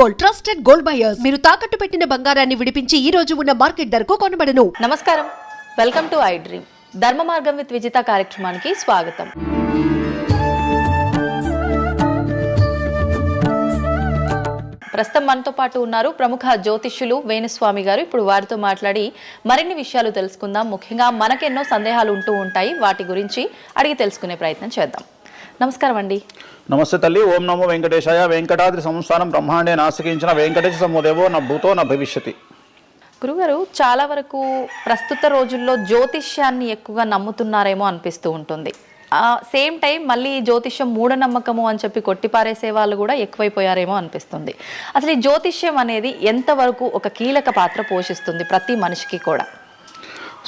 Gold, trusted gold buyers. మీరు తాకట్టు పెట్టిన బంగారాన్ని విడిపించి ఈ రోజు ఉన్న మార్కెట్ ధరకు కొనబడను. నమస్కారం, వెల్కమ్ టు ఐ డ్రీమ్. ధర్మ మార్గం విత్ విజిత కార్యక్రమానికి స్వాగతం. ప్రస్తుతం మనతో పాటు ఉన్నారు ప్రముఖ జ్యోతిష్యులు వేణుస్వామి గారు. ఇప్పుడు వారితో మాట్లాడి మరిన్ని విషయాలు తెలుసుకుందాం. ముఖ్యంగా మనకెన్నో సందేహాలు ఉంటూ ఉంటాయి, వాటి గురించి అడిగి తెలుసుకునే ప్రయత్నం చేద్దాం. నమస్కారం అండి. నమస్తే తల్లి. ఓం నమో వెంకటేశాయ. వెంకటాద్రి సంస్థానం బ్రహ్మాండే నాసికించిన వెంకటేశ సమోదేవో నా భూతో నా భవిష్యతి. గురుగారు, చాలా వరకు ప్రస్తుత రోజుల్లో జ్యోతిష్యాన్ని ఎక్కువగా నమ్ముతున్నారేమో అనిపిస్తూ ఉంటుంది. సేమ్ టైం మళ్ళీ జ్యోతిష్యం మూఢనమ్మకము అని చెప్పి కొట్టిపారేసే వాళ్ళు కూడా ఎక్కువైపోయారేమో అనిపిస్తుంది. అసలు ఈ జ్యోతిష్యం అనేది ఎంతవరకు ఒక కీలక పాత్ర పోషిస్తుంది ప్రతి మనిషికి కూడా?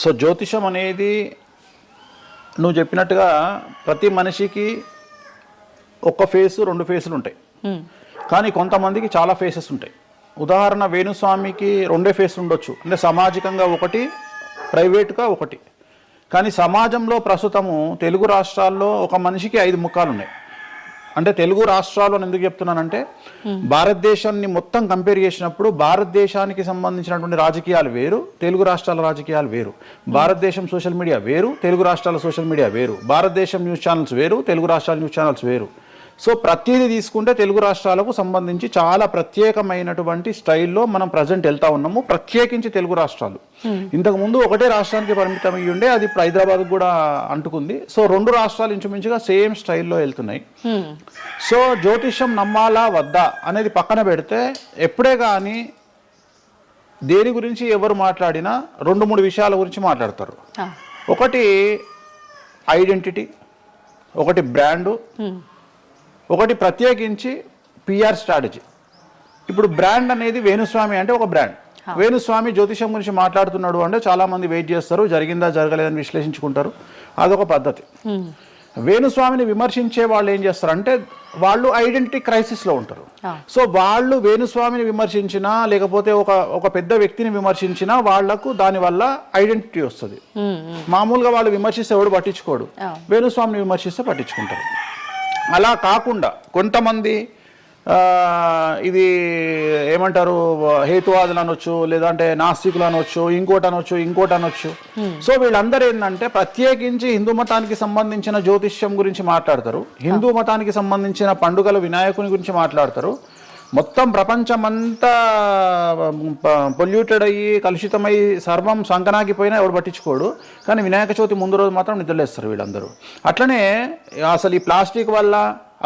సో జ్యోతిషం అనేది నువ్వు చెప్పినట్టుగా ప్రతి మనిషికి ఒక ఫేసు, రెండు ఫేసులు ఉంటాయి. కానీ కొంతమందికి చాలా ఫేసెస్ ఉంటాయి. ఉదాహరణ, వేణుస్వామికి రెండే ఫేసులు ఉండొచ్చు. అంటే సామాజికంగా ఒకటి, ప్రైవేట్గా ఒకటి. కానీ సమాజంలో ప్రస్తుతము తెలుగు రాష్ట్రాల్లో ఒక మనిషికి 5 ముఖాలు ఉన్నాయి. అంటే తెలుగు రాష్ట్రాలు అని ఎందుకు చెప్తున్నానంటే, భారతదేశాన్ని మొత్తం కంపేర్ చేసినప్పుడు భారతదేశానికి సంబంధించినటువంటి రాజకీయాలు వేరు, తెలుగు రాష్ట్రాల రాజకీయాలు వేరు. భారతదేశం సోషల్ మీడియా వేరు, తెలుగు రాష్ట్రాల సోషల్ మీడియా వేరు. భారతదేశం న్యూస్ ఛానల్స్ వేరు, తెలుగు రాష్ట్రాల న్యూస్ ఛానల్స్ వేరు. సో ప్రతిదీ తీసుకుంటే తెలుగు రాష్ట్రాలకు సంబంధించి చాలా ప్రత్యేకమైనటువంటి స్టైల్లో మనం ప్రజెంట్ వెళ్తా ఉన్నాము. ప్రత్యేకించి తెలుగు రాష్ట్రాలు ఇంతకు ముందు ఒకటే రాష్ట్రానికి పరిమితం అయ్యి ఉండే, అది ఇప్పుడు హైదరాబాద్ కూడా అంటుకుంది. సో 2 రాష్ట్రాలు ఇంచుమించుగా సేమ్ స్టైల్లో వెళ్తున్నాయి. సో జ్యోతిష్యం నమ్మాలా వద్దా అనేది పక్కన పెడితే, ఎప్పుడే కానీ దేని గురించి ఎవరు మాట్లాడినా 2-3 విషయాల గురించి మాట్లాడతారు. ఒకటి ఐడెంటిటీ, ఒకటి బ్రాండు, ఒకటి ప్రత్యేకించి పిఆర్ స్ట్రాటజీ. ఇప్పుడు బ్రాండ్ అనేది వేణుస్వామి అంటే ఒక బ్రాండ్. వేణుస్వామి జ్యోతిషం గురించి మాట్లాడుతున్నాడు అంటే చాలా మంది వెయిట్ చేస్తారు, జరిగిందా జరగలేదని విశ్లేషించుకుంటారు. అదొక పద్ధతి. వేణుస్వామిని విమర్శించే వాళ్ళు ఏం చేస్తారు అంటే, వాళ్ళు ఐడెంటిటీ క్రైసిస్లో ఉంటారు. సో వాళ్ళు వేణుస్వామిని విమర్శించినా, లేకపోతే ఒక పెద్ద వ్యక్తిని విమర్శించినా వాళ్లకు దానివల్ల ఐడెంటిటీ వస్తుంది. మామూలుగా వాళ్ళు విమర్శిస్తే ఎవడు పట్టించుకోడు, వేణుస్వామిని విమర్శిస్తే పట్టించుకుంటారు. అలా కాకుండా కొంతమంది ఇది ఏమంటారు, హేతువాదులు అనొచ్చు, లేదంటే నాస్తికులు అనొచ్చు, ఇంకోటి అనొచ్చు. సో వీళ్ళందరూ ఏంటంటే ప్రత్యేకించి హిందూ మతానికి సంబంధించిన జ్యోతిష్యం గురించి మాట్లాడతారు, హిందూ మతానికి సంబంధించిన పండుగలు వినాయకుని గురించి మాట్లాడతారు. మొత్తం ప్రపంచమంతా పొల్యూటెడ్ అయ్యి కలుషితమై సర్వం సంకనాగిపోయినా ఎవడు పట్టించుకోడు. కానీ వినాయక చవితి ముందు రోజు మాత్రం నిద్రలేస్తారు వీళ్ళందరూ. అట్లనే అసలు ఈ ప్లాస్టిక్ వల్ల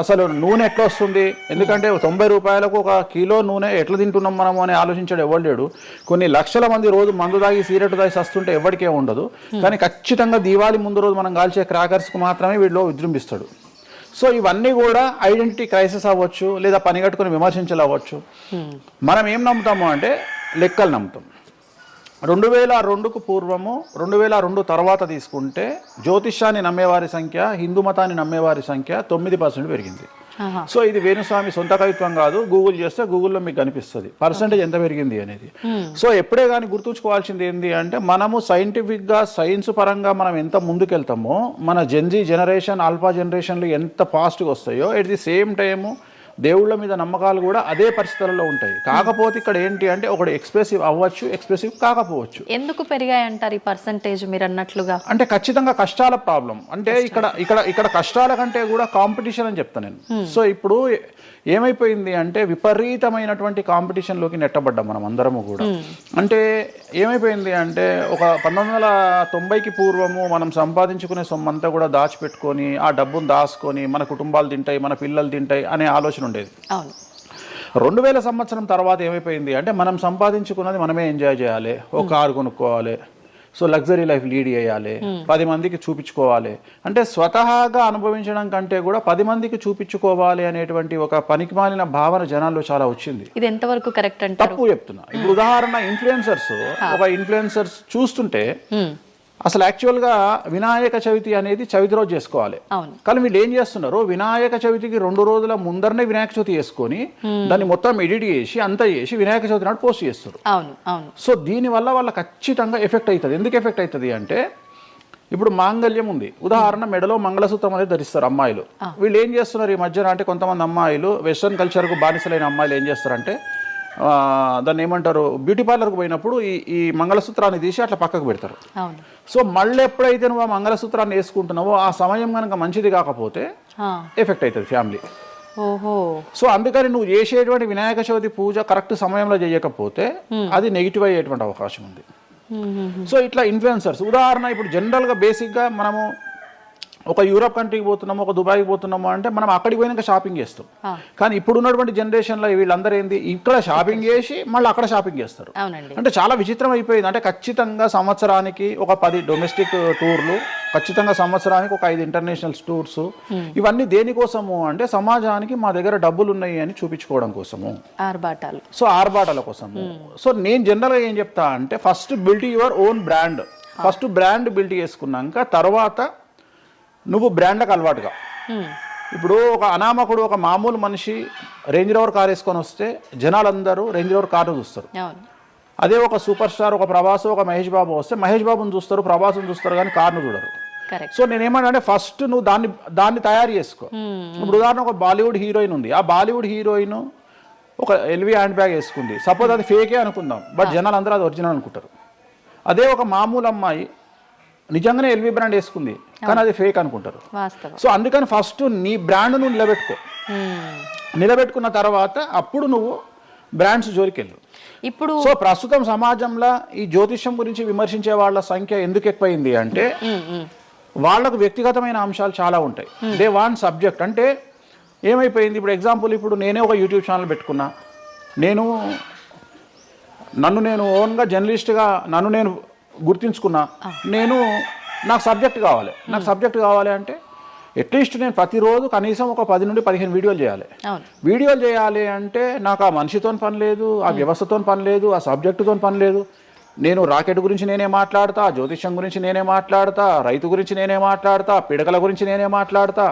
అసలు నూనె ఎట్లా వస్తుంది, ఎందుకంటే 90 రూపాయలకు 1 కిలో నూనె ఎట్లా తింటున్నాం మనము అని ఆలోచించాడు ఎవరు లేడు. కొన్ని లక్షల మంది రోజు మందు తాగి సిగరెట్ తాగి సస్తుంటే ఎవరికే ఉండదు. కానీ ఖచ్చితంగా దీవాళి ముందు రోజు మనం కాల్చే క్రాకర్స్కు మాత్రమే వీళ్ళు విజృంభిస్తాడు. సో ఇవన్నీ కూడా ఐడెంటిటీ క్రైసిస్ అవ్వచ్చు, లేదా పని కట్టుకుని విమర్శించలు అవ్వచ్చు. మనం ఏం నమ్ముతాము అంటే లెక్కలు నమ్ముతాం. 2002కు పూర్వము, 2002 తర్వాత తీసుకుంటే జ్యోతిష్యాన్ని నమ్మేవారి సంఖ్య, హిందూ మతాన్ని నమ్మేవారి సంఖ్య 9% పెరిగింది. సో ఇది వేణుస్వామి సొంత కవిత్వం కాదు. గూగుల్ చేస్తే గూగుల్లో మీకు కనిపిస్తుంది పర్సంటేజ్ ఎంత పెరిగింది అనేది. సో ఎప్పుడే కానీ గుర్తుంచుకోవాల్సింది ఏంటి అంటే, మనము సైంటిఫిక్గా సైన్స్ పరంగా మనం ఎంత ముందుకెళ్తామో, మన జెన్జీ జనరేషన్, ఆల్ఫా జనరేషన్లు ఎంత ఫాస్ట్గా వస్తాయో, ఎట్ ది సేమ్ టైము దేవుళ్ళ మీద నమ్మకాలు కూడా అదే పరిస్థితులలో ఉంటాయి. కాకపోతే ఇక్కడ ఏంటి అంటే, ఒకటి ఎక్స్ప్రెసివ్ అవ్వచ్చు, ఎక్స్ప్రెసివ్ కాకపోవచ్చు. ఎందుకు పెరిగాయి అంటారు ఈ పర్సంటేజ్ మీరు అన్నట్లుగా? అంటే ఖచ్చితంగా కష్టాల ప్రాబ్లం. అంటే ఇక్కడ కష్టాల కంటే కూడా కాంపిటీషన్ అని చెప్తాను నేను. సో ఇప్పుడు ఏమైపోయింది అంటే, విపరీతమైనటువంటి కాంపిటీషన్లోకి నెట్టబడ్డాం మనం అందరము కూడా. అంటే ఏమైపోయింది అంటే, ఒక 1990కి పూర్వము మనం సంపాదించుకునే సొమ్మంతా కూడా దాచిపెట్టుకొని, ఆ డబ్బును దాచుకొని మన కుటుంబాలు తింటాయి, మన పిల్లలు తింటాయి అనే ఆలోచన ఉండేది. 2000 సంవత్సరం తర్వాత ఏమైపోయింది అంటే, మనం సంపాదించుకున్నది మనమే ఎంజాయ్ చేయాలి, ఒక కారు కొనుక్కోవాలి, సో లగ్జరీ లైఫ్ లీడ్ చేయాలి, 10 మందికి చూపించుకోవాలి. అంటే స్వతహాగా అనుభవించడం కంటే కూడా 10 మందికి చూపించుకోవాలి అనేటువంటి ఒక పనికిమాలిన భావన జనాల్లో చాలా వచ్చింది. ఇది ఎంతవరకు కరెక్ట్ అంటే? తప్పు చెప్తున్నా. ఇప్పుడు ఉదాహరణ, ఇన్ఫ్లుయెన్సర్స్ చూస్తుంటే అసలు యాక్చువల్గా వినాయక చవితి అనేది చవితి రోజు చేసుకోవాలి. కానీ వీళ్ళు ఏం చేస్తున్నారు, వినాయక చవితికి 2 రోజుల ముందరనే వినాయక చవితి చేసుకొని దాన్ని మొత్తం ఎడిట్ చేసి అంతా చేసి వినాయక చవితి నాడు పోస్ట్ చేస్తారు. సో దీనివల్ల వాళ్ళ ఖచ్చితంగా ఎఫెక్ట్ అవుతుంది. ఎందుకు ఎఫెక్ట్ అవుతుంది అంటే, ఇప్పుడు మాంగళ్యం ఉంది, ఉదాహరణ మెడలో మంగళసూత్రం అనేది ధరిస్తారు అమ్మాయిలు. వీళ్ళు ఏం చేస్తున్నారు ఈ మధ్యన అంటే, కొంతమంది అమ్మాయిలు వెస్ట్రన్ కల్చర్కు బానిసలైన అమ్మాయిలు ఏం చేస్తారంటే, దాన్ని ఏమంటారు బ్యూటీ పార్లర్కి పోయినప్పుడు ఈ మంగళసూత్రాన్ని తీసి అట్లా పక్కకు పెడతారు. అవును. సో మళ్ళీ ఎప్పుడైతే నువ్వు ఆ మంగళసూత్రాన్ని వేసుకుంటున్నావో ఆ సమయం కనుక మంచిది కాకపోతే ఎఫెక్ట్ అవుతుంది ఫ్యామిలీ. ఓహో. సో అందుకని నువ్వు చేసేటువంటి వినాయక చవితి పూజ కరెక్ట్ సమయంలో చేయకపోతే అది నెగిటివ్ అయ్యేటువంటి అవకాశం ఉంది. సో ఇట్లా ఇన్ఫ్లుయెన్సర్స్ ఉదాహరణ ఇప్పుడు జనరల్గా బేసిక్గా మనము ఒక యూరోప్ కంట్రీకి పోతున్నాము, ఒక దుబాయ్కి పోతున్నాము అంటే మనం అక్కడికి పోయినాక షాపింగ్ చేస్తాం. కానీ ఇప్పుడు ఉన్నటువంటి జనరేషన్లో వీళ్ళందరూ ఏంది ఇక్కడ షాపింగ్ చేసి మళ్ళీ అక్కడ షాపింగ్ చేస్తారు. అంటే చాలా విచిత్రం అయిపోయింది. అంటే ఖచ్చితంగా సంవత్సరానికి ఒక 10 డొమెస్టిక్ టూర్లు, ఖచ్చితంగా సంవత్సరానికి ఒక 5 ఇంటర్నేషనల్ టూర్స్. ఇవన్నీ దేనికోసము అంటే సమాజానికి మా దగ్గర డబ్బులు ఉన్నాయి అని చూపించుకోవడం కోసము, ఆర్భాటాలు. సో ఆర్భాటాల కోసము. సో నేను జనరల్గా ఏం చెప్తా అంటే first build your own brand. First brand build చేసుకున్నాక తర్వాత నువ్వు బ్రాండ్కి అలవాటుగా. ఇప్పుడు ఒక అనామకుడు ఒక మామూలు మనిషి రేంజ్ రోవర్ కార్ వేసుకొని వస్తే జనాలందరూ రేంజ్ రోవర్ కార్ను చూస్తారు. అదే ఒక సూపర్ స్టార్ ఒక ప్రభాస్ ఒక మహేష్ బాబు వస్తే మహేష్ బాబుని చూస్తారు, ప్రభాస్ని చూస్తారు, కానీ కార్ను చూడరు. సో నేనేమంటే ఫస్ట్ నువ్వు దాన్ని తయారు చేసుకో. ఇప్పుడు ఉదాహరణ ఒక బాలీవుడ్ హీరోయిన్ ఉంది, ఆ బాలీవుడ్ హీరోయిన్ ఒక ఎల్వి హ్యాండ్ బ్యాగ్ వేసుకుంది, సపోజ్ అది ఫేకే అనుకుందాం, బట్ జనాలు అందరూ అది ఒరిజినల్ అనుకుంటారు. అదే ఒక మామూలు అమ్మాయి నిజంగానే ఎల్వి బ్రాండ్ వేసుకుంది కానీ అది ఫేక్ అనుకుంటారు. సో అందుకని ఫస్ట్ నీ బ్రాండ్ నువ్వు నిలబెట్టుకున్న తర్వాత అప్పుడు నువ్వు బ్రాండ్స్ జోలికి వెళ్ళు. ఇప్పుడు సో ప్రస్తుతం సమాజంలో ఈ జ్యోతిష్యం గురించి విమర్శించే వాళ్ళ సంఖ్య ఎందుకు ఎక్కువైంది అంటే వాళ్ళకు వ్యక్తిగతమైన అంశాలు చాలా ఉంటాయి. They want subject. అంటే ఏమైపోయింది, ఇప్పుడు ఎగ్జాంపుల్ ఇప్పుడు నేనే ఒక యూట్యూబ్ ఛానల్ పెట్టుకున్నా, నన్ను నేను ఓన్గా జర్నలిస్ట్గా నన్ను నేను గుర్తించుకున్నా, నాకు సబ్జెక్ట్ కావాలి. నాకు సబ్జెక్ట్ కావాలి అంటే అట్లీస్ట్ నేను ప్రతిరోజు కనీసం ఒక 10 నుండి 15 వీడియోలు చేయాలి. వీడియోలు చేయాలి అంటే నాకు ఆ మనిషితో పని లేదు, ఆ వ్యవస్థతో పని లేదు, ఆ సబ్జెక్టుతో పని లేదు. నేను రాకెట్ గురించి నేనే మాట్లాడతా, జ్యోతిష్యం గురించి నేనే మాట్లాడతా, రైతు గురించి నేనే మాట్లాడతా, పిడకల గురించి నేనే మాట్లాడతా.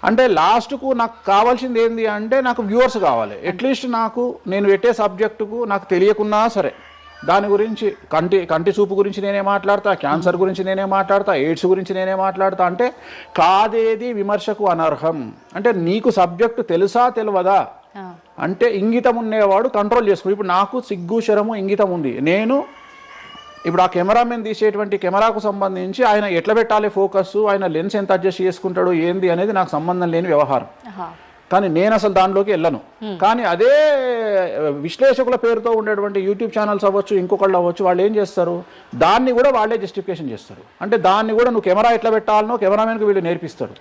అంటే లాస్ట్కు నాకు కావాల్సింది ఏంది అంటే నాకు వ్యూవర్స్ కావాలి. అట్లీస్ట్ నేను పెట్టే సబ్జెక్టుకు నాకు తెలియకున్నా సరే దాని గురించి కంటి చూపు గురించి నేనే మాట్లాడతా, క్యాన్సర్ గురించి నేనే మాట్లాడతా, ఎయిడ్స్ గురించి నేనే మాట్లాడతా. అంటే కాదేది విమర్శకు అనర్హం. అంటే నీకు సబ్జెక్టు తెలుసా తెలియదా అంటే ఇంగితం ఉండేవాడు కంట్రోల్ చేసుకో. ఇప్పుడు నాకు సిగ్గు శరము ఇంగితం ఉంది. నేను ఇప్పుడు ఆ కెమెరామెన్ తీసేటువంటి కెమెరాకు సంబంధించి ఆయన ఎట్లా పెట్టాలి ఫోకస్, ఆయన లెన్స్ ఎంత అడ్జస్ట్ చేసుకుంటాడు ఏంది అనేది నాకు సంబంధం లేని వ్యవహారం. కానీ నేను అసలు దానిలోకి వెళ్ళను. కానీ అదే విశ్లేషకుల పేరుతో ఉండేటువంటి యూట్యూబ్ ఛానల్స్ అవ్వచ్చు, ఇంకొకళ్ళు అవ్వచ్చు, వాళ్ళు ఏం చేస్తారు, దాన్ని కూడా వాళ్ళే జస్టిఫికేషన్ చేస్తారు. అంటే దాన్ని కూడా నువ్వు కెమెరా ఎట్లా పెట్టాలనో కెమెరామెన్కి వీళ్ళు నేర్పిస్తారు,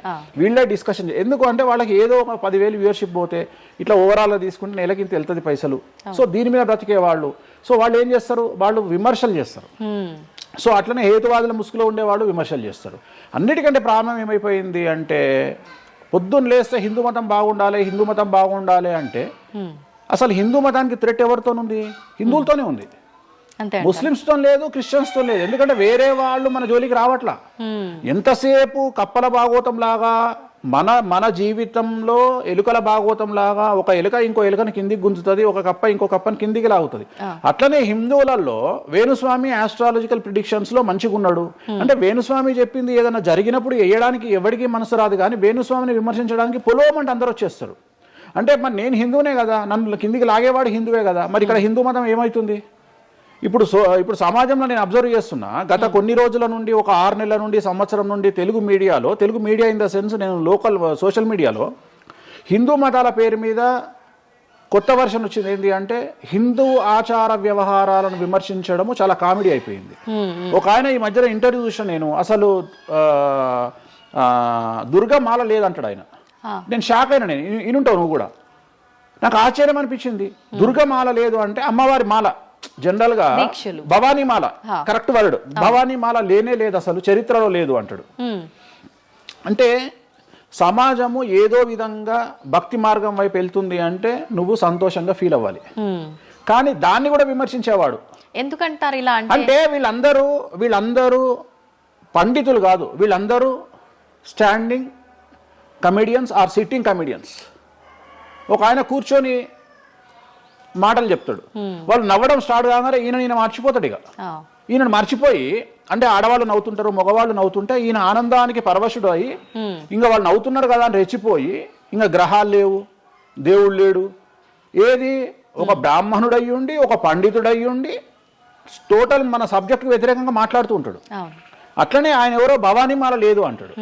వీళ్ళే డిస్కషన్. ఎందుకు అంటే వాళ్ళకి ఏదో ఒక 10,000 వ్యూవర్షిప్ పోతే ఇట్లా ఓవరాల్గా తీసుకుంటే నెలకింత వెళ్తుంది పైసలు. సో దీని మీద బ్రతికే వాళ్ళు, సో వాళ్ళు ఏం చేస్తారు, వాళ్ళు విమర్శలు చేస్తారు. సో అట్లనే హేతువాదుల ముసుగులో ఉండేవాళ్ళు విమర్శలు చేస్తారు. అన్నిటికంటే ప్రాబ్లం ఏమైపోయింది అంటే పొద్దున్న లేస్తే హిందూ మతం బాగుండాలి అంటే అసలు హిందూ మతానికి థ్రెట్ ఎవరితోనుంది? హిందువులతోనే ఉంది, ముస్లిమ్స్తో లేదు, క్రిస్టియన్స్తో లేదు. ఎందుకంటే వేరే వాళ్ళు మన జోలికి రావట్లా. ఎంతసేపు కప్పల భాగవతం లాగా మన జీవితంలో ఎలుకల భాగవతం లాగా ఒక ఎలుక ఇంకో ఎలుకని కిందికి గుంజుతుంది, ఒక కప్ప ఇంకో కప్పని కిందికి లాగుతుంది. అట్లనే హిందువులలో వేణుస్వామి ఆస్ట్రాలజికల్ ప్రిడిక్షన్స్ లో మంచిగా ఉన్నాడు అంటే వేణుస్వామి చెప్పింది ఏదైనా జరిగినప్పుడు వేయడానికి ఎవరికి మనసు రాదు, కానీ వేణుస్వామిని విమర్శించడానికి పొలవమంటే అందరూ వచ్చేస్తారు. అంటే మరి నేను హిందువునే కదా, నన్ను కిందికి లాగేవాడు హిందువే కదా, మరి ఇక్కడ హిందూ మతం ఏమవుతుంది? ఇప్పుడు సమాజంలో నేను అబ్జర్వ్ చేస్తున్నా, గత కొన్ని రోజుల నుండి ఒక 6 నెలల నుండి సంవత్సరం నుండి Telugu media in the sense నేను లోకల్ సోషల్ మీడియాలో హిందూ మతాల పేరు మీద కొత్త వర్షన్ వచ్చింది. ఏంటి అంటే హిందూ ఆచార వ్యవహారాలను విమర్శించడము చాలా కామెడీ అయిపోయింది. ఒక ఆయన ఈ మధ్యలో ఇంటర్వ్యూ చూసిన నేను, అసలు దుర్గమాల లేదంటాడు ఆయన. నేను షాక్ అయినా, నేను ఇనుంటావు నువ్వు కూడా. నాకు ఆశ్చర్యం అనిపించింది. దుర్గమాల లేదు అంటే అమ్మవారి మాల, జనరల్ గా భవానీ మాల కరెక్ట్ వర్డ్, భవానీ మాల లేనే లేదు అసలు చరిత్రలో లేదు అంటాడు. అంటే సమాజము ఏదో విధంగా భక్తి మార్గం వైపు వెళ్తుంది అంటే నువ్వు సంతోషంగా ఫీల్ అవ్వాలి, కానీ దాన్ని కూడా విమర్శించేవాడు ఎందుకంటారు ఇలా అంటే వీళ్ళందరూ పండితులు కాదు, వీళ్ళందరూ standing comedians or sitting comedians. ఒక ఆయన కూర్చొని మాటలు చెప్తాడు, వాళ్ళు నవ్వడం స్టార్ట్ కాగానే ఈయన మర్చిపోతాడు. ఇక ఈయన మర్చిపోయి, అంటే ఆడవాళ్ళు నవ్వుతుంటారు, మగవాళ్ళు నవ్వుతుంటే ఈయన ఆనందానికి పరవశుడు అయ్యి ఇంకా వాళ్ళు నవ్వుతున్నారు కదా అని రెచ్చిపోయి ఇంకా గ్రహాలు లేవు, దేవుడు లేడు, ఏది ఒక బ్రాహ్మణుడు అయ్యుండి ఒక పండితుడు అయ్యుండి టోటల్ మన సబ్జెక్ట్కి వ్యతిరేకంగా మాట్లాడుతూ ఉంటాడు. అట్లనే ఆయన ఎవరో భవానీమాల లేదు అంటాడు.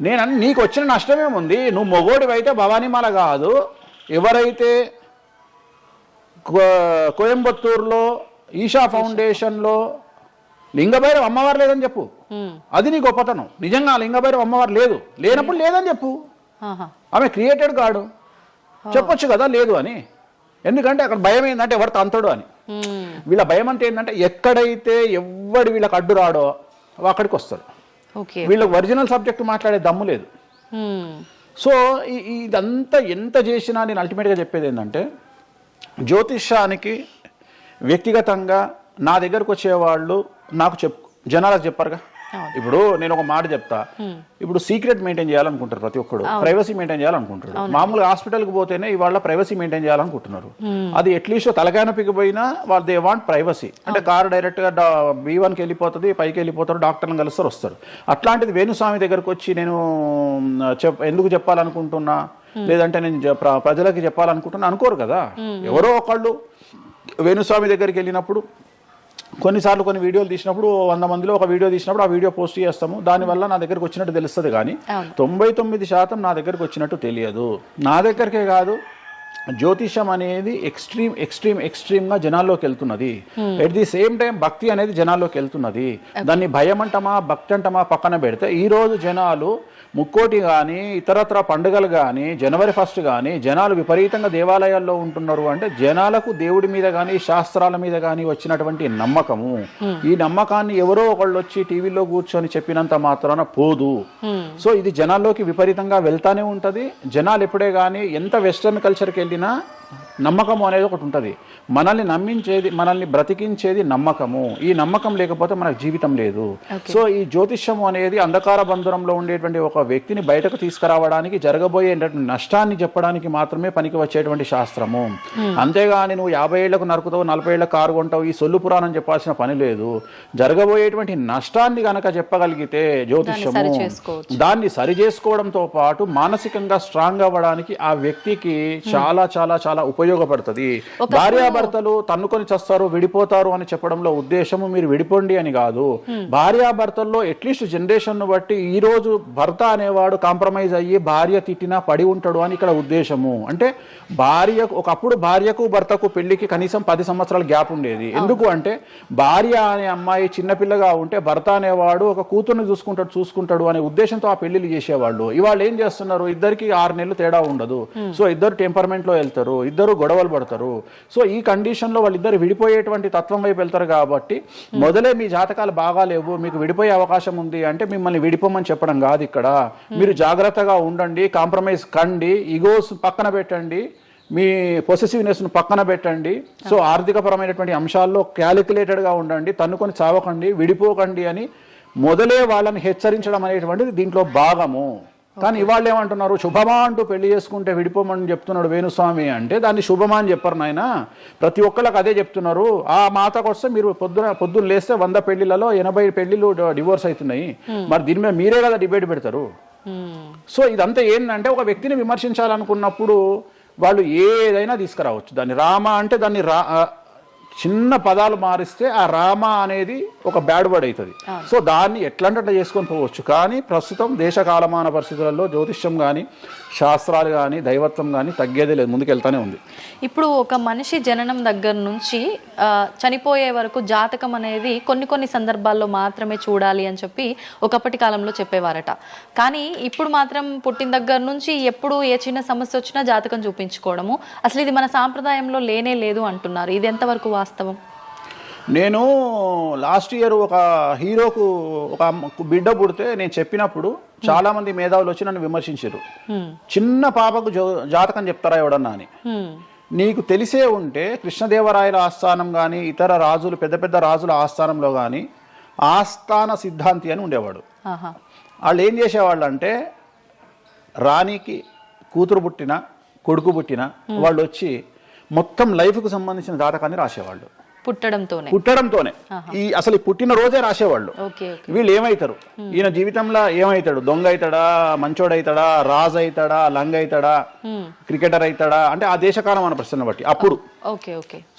నేను నీకు వచ్చిన నష్టమేముంది, నువ్వు మొగోడివి అయితే భవానీమాల కాదు, ఎవరైతే కోయంబత్తూరులో ఈషా ఫౌండేషన్లో లింగభైరవ అమ్మవారు లేదని చెప్పు, అది నీ గొప్పతనం. నిజంగా లింగభైరవ అమ్మవారు లేనప్పుడు లేదని చెప్పు. ఆమె క్రియేటెడ్ కాడు, చెప్పొచ్చు కదా లేదు అని. ఎందుకంటే అక్కడ భయం ఏంటంటే ఎవరు తంతడు అని. వీళ్ళ భయం అంటే ఏంటంటే ఎక్కడైతే ఎవడు వీళ్ళకి అడ్డు రాడో అక్కడికి వస్తారు. వీళ్ళకి ఒరిజినల్ సబ్జెక్ట్ మాట్లాడే దమ్ము లేదు. సో ఇదంతా ఎంత చేసినా నేను అల్టిమేట్గా చెప్పేది ఏంటంటే, జ్యోతిష్యానికి వ్యక్తిగతంగా నా దగ్గరకు వచ్చేవాళ్ళు నాకు జనాలకు చెప్పారుగా. ఇప్పుడు నేను ఒక మాట చెప్తా, ఇప్పుడు సీక్రెట్ మెయింటైన్ చేయాలనుకుంటారు ప్రతి ఒక్కడు, ప్రైవసీ మెయింటైన్ చేయాలనుకుంటారు. మామూలుగా హాస్పిటల్కి పోతేనే ఇవాళ ప్రైవసీ మెయింటైన్ చేయాలనుకుంటున్నారు. అది అట్లీస్ట్ తలకాయనొప్పికి పోయినా వాళ్ళు దే వాంట్ ప్రైవసీ. అంటే కారు డైరెక్ట్గా B1కి వెళ్ళిపోతుంది, పైకి వెళ్ళిపోతారు, డాక్టర్ని కలుస్తారు, వస్తారు. అట్లాంటిది వేణుస్వామి దగ్గరకు వచ్చి నేను ఎందుకు చెప్పాలనుకుంటున్నా, లేదంటే నేను ప్రజలకి చెప్పాలనుకుంటున్నా అనుకోరు కదా. ఎవరో ఒకళ్ళు వేణుస్వామి దగ్గరికి వెళ్ళినప్పుడు కొన్నిసార్లు కొన్ని వీడియోలు తీసినప్పుడు 100 మందిలో ఒక వీడియో తీసినప్పుడు ఆ వీడియో పోస్ట్ చేస్తాము, దానివల్ల నా దగ్గరకు వచ్చినట్టు తెలుస్తుంది. కానీ 99% నా దగ్గరకు వచ్చినట్టు తెలియదు. నా దగ్గరికే కాదు, జ్యోతిషం అనేది ఎక్స్ట్రీమ్గా జనాల్లోకి వెళ్తున్నది. ఎట్ ది సేమ్ టైం భక్తి అనేది జనాల్లోకి వెళ్తున్నది. దాన్ని భయం అంటమా భక్తి అంటమా పక్కన పెడితే ఈరోజు జనాలు ముక్కోటి కానీ ఇతరత్ర పండుగలు కానీ జనవరి 1 కానీ జనాలు విపరీతంగా దేవాలయాల్లో ఉంటున్నారు. అంటే జనాలకు దేవుడి మీద కానీ శాస్త్రాల మీద కానీ వచ్చినటువంటి నమ్మకము, ఈ నమ్మకాన్ని ఎవరో ఒకళ్ళు వచ్చి టీవీలో కూర్చొని చెప్పినంత మాత్రాన పోదు. సో ఇది జనాల్లోకి విపరీతంగా వెళ్తానే ఉంటుంది. జనాలు ఎప్పుడే కానీ ఎంత వెస్టర్న్ కల్చర్కి వెళ్ళినా నమ్మకము అనేది ఒకటి ఉంటుంది. మనల్ని నమ్మించేది, మనల్ని బ్రతికించేది నమ్మకము. ఈ నమ్మకం లేకపోతే మనకు జీవితం లేదు. సో ఈ జ్యోతిష్యము అనేది అంధకార బంధురంలో ఉండేటువంటి ఒక వ్యక్తిని బయటకు తీసుకురావడానికి, జరగబోయేటువంటి నష్టాన్ని చెప్పడానికి మాత్రమే పనికి వచ్చేటువంటి శాస్త్రము. అంతేగాని నువ్వు 50 ఏళ్లకు నరుకుతావు, 40 ఏళ్లకు కారు కొంటావు, ఈ సొల్లు పురాణం చెప్పాల్సిన పని లేదు. జరగబోయేటువంటి నష్టాన్ని గనక చెప్పగలిగితే జ్యోతిష్యము దాన్ని సరి చేసుకోవడంతో పాటు మానసికంగా స్ట్రాంగ్ అవ్వడానికి ఆ వ్యక్తికి చాలా చాలా చాలా ఉపయోగపడుతుంది. భార్యాభర్తలు తన్నుకొని చస్తారు, విడిపోతారు అని చెప్పడంలో ఉద్దేశము మీరు విడిపోండి అని కాదు. భార్యాభర్తల్లో అట్లీస్ట్ జనరేషన్ బట్టి ఈ రోజు భర్త అనేవాడు కాంప్రమైజ్ అయ్యి భార్య తిట్టినా పడి ఉంటాడు అని ఇక్కడ ఉద్దేశము. అంటే ఒకప్పుడు భార్యకు భర్తకు పెళ్లికి కనీసం 10 సంవత్సరాల గ్యాప్ ఉండేది. ఎందుకు అంటే భార్య అనే అమ్మాయి చిన్నపిల్లగా ఉంటే భర్త అనేవాడు ఒక కూతుర్ని చూసుకుంటాడు అనే ఉద్దేశంతో ఆ పెళ్లిళ్ళు చేసేవాళ్ళు. ఇవాళ ఏం చేస్తున్నారు, ఇద్దరికి 6 నెలలు తేడా ఉండదు. సో ఇద్దరు టెంపర్మెంట్ లో వెళ్తారు, ఇద్దరు గొడవలు పడతారు. సో ఈ కండిషన్లో వాళ్ళిద్దరు విడిపోయేటువంటి తత్వం వైపు వెళ్తారు. కాబట్టి మొదలే మీ జాతకాలు బాగాలేవు, మీకు విడిపోయే అవకాశం ఉంది అంటే మిమ్మల్ని విడిపోమని చెప్పడం కాదు. ఇక్కడ మీరు జాగ్రత్తగా ఉండండి, కాంప్రమైజ్ కండి, ఈగోస్ పక్కన పెట్టండి, మీ పొసెసివ్నెస్ను పక్కన పెట్టండి. సో ఆర్థికపరమైనటువంటి అంశాల్లో క్యాలిక్యులేటెడ్గా ఉండండి, తన్నుకొని చావకండి, విడిపోకండి అని మొదలే వాళ్ళని హెచ్చరించడం అనేటువంటిది దీంట్లో భాగము. కానీ ఇవాళ ఏమంటున్నారు, శుభమా అంటూ పెళ్లి చేసుకుంటే విడిపోమని చెప్తున్నాడు వేణుస్వామి అంటే దాన్ని శుభమా అని చెప్పరు నాయన. ప్రతి ఒక్కళ్ళకి అదే చెప్తున్నారు. ఆ మాతకు వస్తే మీరు పొద్దున్న లేస్తే 100 పెళ్లిలలో 80 పెళ్లిళ్ళు డివోర్స్ అవుతున్నాయి. మరి దీని మీద మీరే కదా డిబేట్ పెడతారు. సో ఇదంతా ఏంటంటే ఒక వ్యక్తిని విమర్శించాలనుకున్నప్పుడు వాళ్ళు ఏదైనా తీసుకురావచ్చు. దాన్ని రామ అంటే దాన్ని చిన్న పదాలు మారిస్తే ఆ రామ అనేది ఒక బ్యాడ్ వర్డ్ అవుతుంది. సో దాన్ని ఎట్లంటే చేసుకొని పోవచ్చు. కానీ ప్రస్తుతం దేశ కాలమాన పరిస్థితులలో జ్యోతిష్యం కానీ శాస్త్రాలు కానీ దైవత్వం కానీ తగ్గేదే లేదు, ముందుకెళ్తానే ఉంది. ఇప్పుడు ఒక మనిషి జననం దగ్గర నుంచి చనిపోయే వరకు జాతకం అనేది కొన్ని సందర్భాల్లో మాత్రమే చూడాలి అని చెప్పి ఒకప్పటి కాలంలో చెప్పేవారట. కానీ ఇప్పుడు మాత్రం పుట్టిన దగ్గర నుంచి ఎప్పుడు ఏ చిన్న సమస్య వచ్చినా జాతకం చూపించుకోవడము, అసలు ఇది మన సాంప్రదాయంలో లేనే లేదు అంటున్నారు. ఇది ఎంతవరకు వాస్తవం? నేను లాస్ట్ ఇయర్ ఒక హీరోకు ఒక బిడ్డ పుడితే నేను చెప్పినప్పుడు చాలా మంది మేధావులు వచ్చి నన్ను విమర్శించారు. చిన్న పాపకు జాతకం చెప్తారా ఎవడన్నా అని. నీకు తెలిసే ఉంటే కృష్ణదేవరాయల ఆస్థానం కానీ ఇతర రాజులు పెద్ద రాజుల ఆస్థానంలో కానీ ఆస్థాన సిద్ధాంతి అని ఉండేవాడు. వాళ్ళు ఏం చేసేవాళ్ళు అంటే రాణికి కూతురు పుట్టిన కొడుకు పుట్టిన వాళ్ళు వచ్చి మొత్తం లైఫ్కు సంబంధించిన జాతకాన్ని రాసేవాళ్ళు. పుట్టడంతోనే అసలు ఈ పుట్టిన రోజే రాసేవాళ్ళు. వీళ్ళు ఏమైతారు, ఈయన జీవితంలో ఏమైతాడు, దొంగ అవుతాడా, మంచోడైతాడా, రాజు అవుతాడా, లంగ అవుతాడా, క్రికెటర్ అవుతాడా అంటే ఆ దేశకాలం మన ప్రశ్న బట్టి అప్పుడు.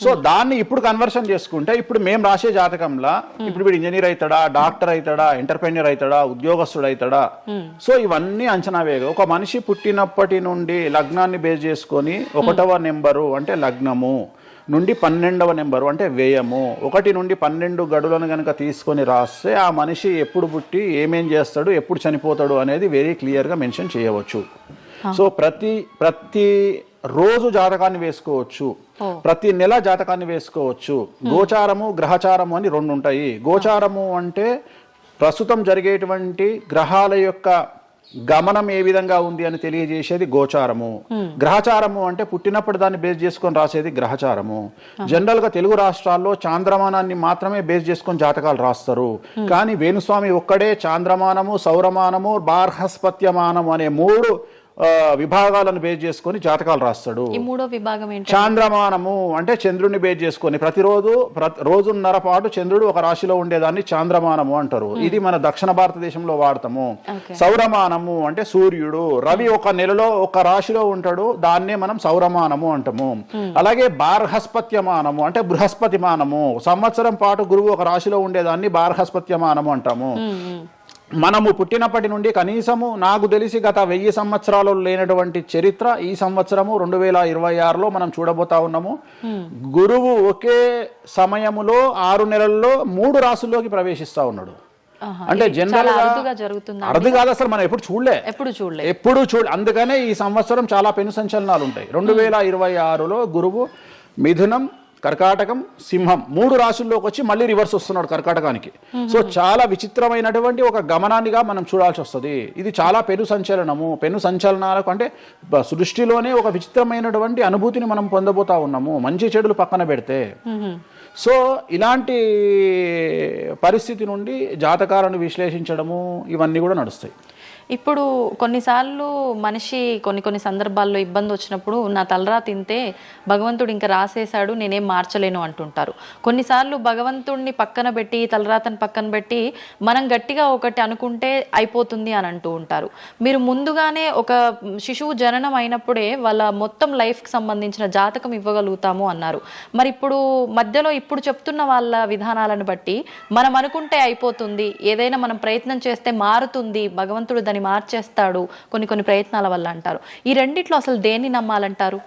సో దాన్ని ఇప్పుడు కన్వర్షన్ చేసుకుంటే ఇప్పుడు మేము రాసే జాతకంలో ఇప్పుడు వీడు ఇంజనీర్ అవుతాడా, డాక్టర్ అవుతాడా, ఎంటర్ప్రెన్యూర్ అవుతాడా, ఉద్యోగస్తుడు అవుతాడా. సో ఇవన్నీ అంచనా వేగ ఒక మనిషి పుట్టినప్పటి నుండి లగ్నాన్ని బేస్ చేసుకొని 1వ నెంబరు అంటే లగ్నము నుండి 12వ నెంబరు అంటే వ్యయము 1 నుండి 12 గడులను కనుక తీసుకొని రాస్తే ఆ మనిషి ఎప్పుడు పుట్టి ఏమేం చేస్తాడు, ఎప్పుడు చనిపోతాడు అనేది వెరీ క్లియర్గా మెన్షన్ చేయవచ్చు. సో ప్రతి రోజు జాతకాన్ని వేసుకోవచ్చు, ప్రతి నెల జాతకాన్ని వేసుకోవచ్చు. గోచారము గ్రహచారము అని 2 ఉంటాయి. గోచారము అంటే ప్రస్తుతం జరిగేటువంటి గ్రహాల యొక్క గమనం ఏ విధంగా ఉంది అని తెలియజేసేది గోచారము. గ్రహచారము అంటే పుట్టినప్పుడు దాన్ని బేస్ చేసుకొని రాసేది గ్రహచారము. జనరల్ గా తెలుగు రాష్ట్రాల్లో చాంద్రమానాన్ని మాత్రమే బేస్ చేసుకొని జాతకాలు రాస్తారు. కానీ వేణుస్వామి ఒక్కడే చాంద్రమానము, సౌరమానము, బార్హస్పత్యమానము అనే 3 విభాగాలను బేస్ చేసుకొని జాతకాలు రాస్తాడు. చాంద్రమానము అంటే చంద్రుడిని బేస్ చేసుకొని రోజున్నర పాటు చంద్రుడు ఒక రాశిలో ఉండేదాన్ని చాంద్రమానము అంటారు. ఇది మన దక్షిణ భారతదేశంలో వాడతాము. సౌరమానము అంటే సూర్యుడు, రవి ఒక నెలలో ఒక రాశిలో ఉంటాడు, దాన్నే మనం సౌరమానము అంటాము. అలాగే బార్హస్పత్యమానము అంటే బృహస్పతిమానము, సంవత్సరం పాటు గురువు ఒక రాశిలో ఉండేదాన్ని బార్హస్పత్యమానము అంటాము. మనము పుట్టినప్పటి నుండి కనీసము నాకు తెలిసి గత 1000 సంవత్సరాలు లేనటువంటి చరిత్ర ఈ సంవత్సరము 2026లో మనం చూడబోతా ఉన్నాము. గురువు ఒకే సమయములో 6 నెలల్లో 3 రాశుల్లోకి ప్రవేశిస్తా ఉన్నాడు. అంటే జనరల్ అరుదు కాదు, అసలు మనం ఎప్పుడు చూడలే. అందుకనే ఈ సంవత్సరం చాలా పెను సంచలనాలు ఉంటాయి. 2026లో గురువు మిథునం, కర్కాటకం, సింహం 3 రాశుల్లోకి వచ్చి మళ్ళీ రివర్స్ వస్తున్నాడు కర్కాటకానికి. సో చాలా విచిత్రమైనటువంటి ఒక గమనాన్నిగా మనం చూడాల్సి వస్తుంది. ఇది చాలా పెను సంచలనాలకు అంటే సృష్టిలోనే ఒక విచిత్రమైనటువంటి అనుభూతిని మనం పొందబోతా ఉన్నాము, మంచి చెడులు పక్కన పెడితే. సో ఇలాంటి పరిస్థితి నుండి జాతకాలను విశ్లేషించడము ఇవన్నీ కూడా నడుస్తాయి. ఇప్పుడు కొన్నిసార్లు మనిషి కొన్ని సందర్భాల్లో ఇబ్బంది వచ్చినప్పుడు నా తలరా తింటే భగవంతుడు ఇంకా రాసేశాడు, నేనేం మార్చలేను అంటుంటారు. కొన్నిసార్లు భగవంతుడిని పక్కన పెట్టి తలరాతను పక్కన పెట్టి మనం గట్టిగా ఒకటి అనుకుంటే అయిపోతుంది అని అంటూ ఉంటారు. మీరు ముందుగానే ఒక శిశువు జననం అయినప్పుడే వాళ్ళ మొత్తం లైఫ్కి సంబంధించిన జాతకం ఇవ్వగలుగుతాము అన్నారు. మరి ఇప్పుడు మధ్యలో ఇప్పుడు చెప్తున్న వాళ్ళ విధానాలను బట్టి మనం అనుకుంటే అయిపోతుంది, ఏదైనా మనం ప్రయత్నం చేస్తే మారుతుంది, భగవంతుడు దాన్ని మార్చేస్తాడు కొన్ని ప్రయత్నాల వల్ల అంటారు. ఈ రెండిట్లో అసలు దేన్ని నమ్మాలంటారు?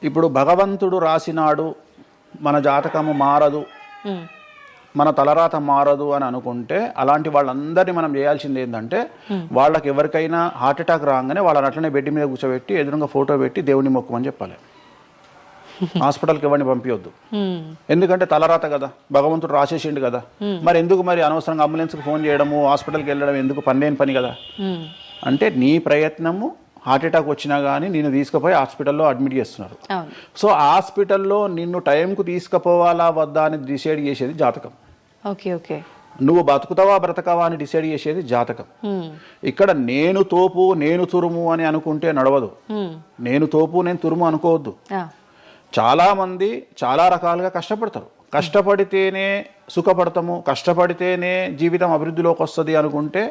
ఇప్పుడు భగవంతుడు రాసినాడు, మన జాతకము మారదు, మన తలరాత మారదు అని అనుకుంటే అలాంటి వాళ్ళందరినీ మనం చేయాల్సింది ఏంటంటే వాళ్ళకి ఎవరికైనా హార్ట్ అటాక్ రాగానే వాళ్ళని అట్లనే బెడ్ మీద కూర్చోబెట్టి ఎదురుగా ఫోటో పెట్టి దేవుని మొక్కుమని చెప్పాలి. హాస్పిటల్కి ఎవరిని పంపించొద్దు. ఎందుకంటే తలరాత కదా, భగవంతుడు రాసేసిండు కదా. మరి ఎందుకు మరి అనవసరంగా అంబులెన్స్కి ఫోన్ చేయడము, హాస్పిటల్కి వెళ్ళడం ఎందుకు, పనిలేని పని కదా. అంటే నీ ప్రయత్నము హార్ట్ అటాక్ వచ్చినా కానీ నిన్ను తీసుకుపోయి హాస్పిటల్లో అడ్మిట్ చేస్తున్నారు. సో హాస్పిటల్లో నిన్ను టైంకు తీసుకుపోవాలా వద్దా అని డిసైడ్ చేసేది జాతకం. నువ్వు బతుకుతావా బ్రతకావా అని డిసైడ్ చేసేది జాతకం. ఇక్కడ నేను తోపు నేను తురుము అని అనుకుంటే నడవదు. నేను తోపు నేను తురుము అనుకోవద్దు. చాలా మంది చాలా రకాలుగా కష్టపడతారు. కష్టపడితేనే సుఖపడతాము, కష్టపడితేనే జీవితం అభివృద్ధిలోకి వస్తుంది అనుకుంటే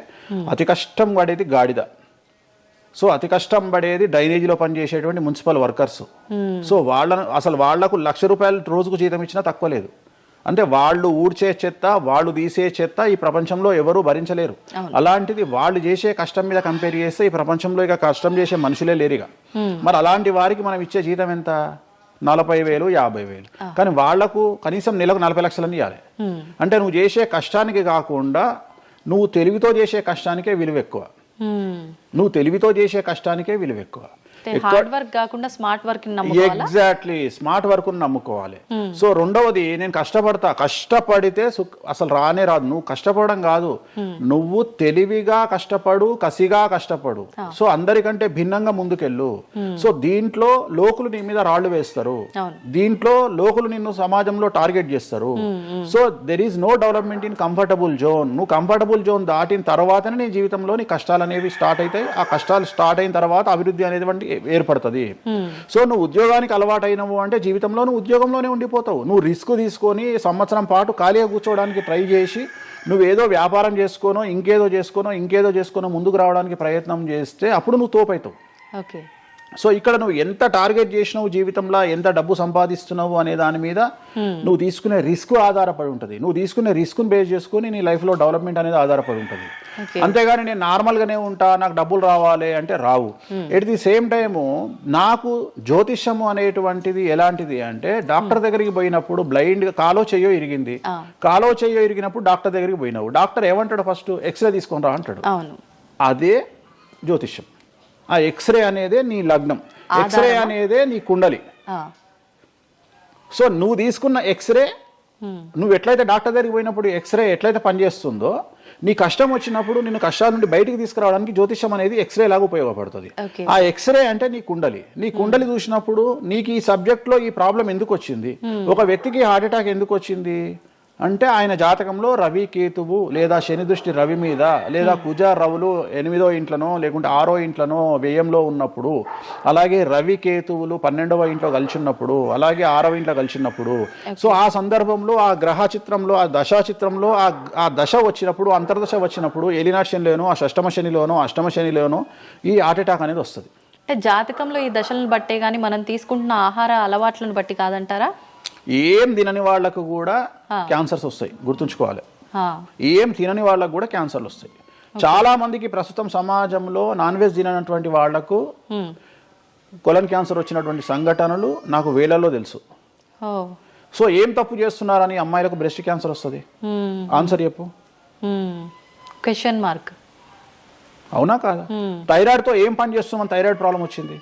అతి కష్టం పడేది గాడిద. సో అతి కష్టం పడేది డ్రైనేజీలో పనిచేసేటువంటి మున్సిపల్ వర్కర్స్. సో వాళ్లకు ₹1,00,000 రోజుకు జీతం ఇచ్చినా తక్కువ లేదు. అంటే వాళ్ళు ఊడ్చే చెత్త, వాళ్ళు తీసే చెత్త ఈ ప్రపంచంలో ఎవరూ భరించలేరు. అలాంటిది వాళ్ళు చేసే కష్టం మీద కంపేర్ చేస్తే ఈ ప్రపంచంలో ఇక కష్టం చేసే మనుషులే లేరుగా. మరి అలాంటి వారికి మనం ఇచ్చే జీతం ఎంత? 40,000, 50,000. కానీ వాళ్లకు కనీసం నెలకు 40 లక్షలని ఇవ్వాలి. అంటే నువ్వు చేసే కష్టానికి కాకుండా నువ్వు తెలివితో చేసే కష్టానికే విలువ ఎక్కువ. ఎగ్జాక్ట్లీ స్మార్ట్ వర్క్ నమ్ముకోవాలి. సో రెండవది నేను కష్టపడితే అసలు రానే రాదు. నువ్వు కష్టపడడం కాదు, నువ్వు తెలివిగా కష్టపడు, కసిగా కష్టపడు. సో అందరికంటే భిన్నంగా ముందుకెళ్ళు. సో దీంట్లో లోకులు నీ మీద రాళ్లు వేస్తారు, దీంట్లో లోకులు నిన్ను సమాజంలో టార్గెట్ చేస్తారు. So there is no development in comfortable zone. నువ్వు కంఫర్టబుల్ జోన్ దాటిన తర్వాతనే నీ జీవితంలో నీ కష్టాలు అనేవి స్టార్ట్ అవుతాయి. ఆ కష్టాలు స్టార్ట్ అయిన తర్వాత అభివృద్ధి అనేది ఏర్పడుతుంది. సో నువ్వు ఉద్యోగానికి అలవాటైనవు అంటే జీవితంలో నువ్వు ఉద్యోగంలోనే ఉండిపోతావు. నువ్వు రిస్క్ తీసుకొని సంవత్సరం పాటు ఖాళీగా కూర్చోవడానికి ట్రై చేసి నువ్వేదో వ్యాపారం చేసుకోనో ఇంకేదో చేసుకోనో ముందుకు రావడానికి ప్రయత్నం చేస్తే అప్పుడు నువ్వు తోపవుతావు. ఓకే. సో ఇక్కడ నువ్వు ఎంత టార్గెట్ చేసినావు జీవితంలో, ఎంత డబ్బు సంపాదిస్తున్నావు అనే దాని మీద నువ్వు తీసుకునే రిస్క్ ఆధారపడి ఉంటుంది. నువ్వు తీసుకునే రిస్క్ను బేస్ చేసుకుని నీ లైఫ్లో డెవలప్మెంట్ అనేది ఆధారపడి ఉంటుంది. అంతేగాని నేను నార్మల్గానే ఉంటా, నాకు డబ్బులు రావాలి అంటే రావు. ఎట్ ది సేమ్ టైము నాకు జ్యోతిష్యము అనేటువంటిది ఎలాంటిది అంటే, డాక్టర్ దగ్గరికి పోయినప్పుడు బ్లైండ్ కాలో చెయ్యో ఇరిగినప్పుడు డాక్టర్ దగ్గరికి పోయినావు, డాక్టర్ ఏమంటాడు, ఫస్ట్ ఎక్స్రే తీసుకొని రా అంటాడు. అదే జ్యోతిష్యం. ఆ ఎక్స్రే అనేదే నీ లగ్నం, ఎక్స్రే అనేదే నీ కుండలి. సో నువ్వు తీసుకున్న ఎక్స్రే, నువ్వు ఎట్లయితే డాక్టర్ దగ్గరికి పోయినప్పుడు ఎక్స్రే ఎట్లయితే పనిచేస్తుందో, నీ కష్టం వచ్చినప్పుడు నిన్ను కష్టాల నుండి బయటికి తీసుకురావడానికి జ్యోతిష్యం అనేది ఎక్స్రే లాగా ఉపయోగపడుతుంది. ఆ ఎక్స్రే అంటే నీ కుండలి చూసినప్పుడు నీకు ఈ సబ్జెక్ట్లో ఈ ప్రాబ్లం ఎందుకు వచ్చింది, ఒక వ్యక్తికి హార్ట్ అటాక్ ఎందుకు వచ్చింది అంటే ఆయన జాతకంలో రవి కేతువు లేదా శని దృష్టి రవి మీద, లేదా కుజ రవులు 8వ ఇంట్లోనో లేకుంటే 6వ ఇంట్లోనో వ్యయంలో ఉన్నప్పుడు, అలాగే రవి కేతువులు 12వ ఇంట్లో కలిసినప్పుడు, అలాగే 6వ ఇంట్లో కలిసినప్పుడు, సో ఆ సందర్భంలో ఆ గ్రహ చిత్రంలో, ఆ దశా చిత్రంలో ఆ దశ వచ్చినప్పుడు, అంతర్దశ వచ్చినప్పుడు, ఏలినాటి శనిలోనో, ఆ షష్టమ శనిలోనో, అష్టమ శనిలోనో ఈ హార్ట్ అటాక్ అనేది వస్తుంది. అంటే జాతకంలో ఈ దశలను బట్టే కానీ మనం తీసుకుంటున్న ఆహార అలవాట్లను బట్టి కాదంటారా? ఏం తినని వాళ్ళకు కూడా క్యాన్సర్స్ వస్తాయి, గుర్తుంచుకోవాలి. ఏం తినని వాళ్ళకు కూడా క్యాన్సర్లు వస్తాయి. చాలా మందికి ప్రస్తుతం సమాజంలో నాన్ వెజ్ తిననటువంటి వాళ్లకు కొలన్ క్యాన్సర్ వచ్చినటువంటి సంఘటనలు నాకు వేలల్లో తెలుసు. సో ఏం తప్పు చేస్తున్నారని అమ్మాయిలకు బ్రెస్ట్ క్యాన్సర్ వస్తుంది? ఆన్సర్ చెప్పు. Question mark. అవునా కాదా? థైరాయిడ్తో ఏం పని చేస్తున్నాం, థైరాయిడ్ ప్రాబ్లం వచ్చింది.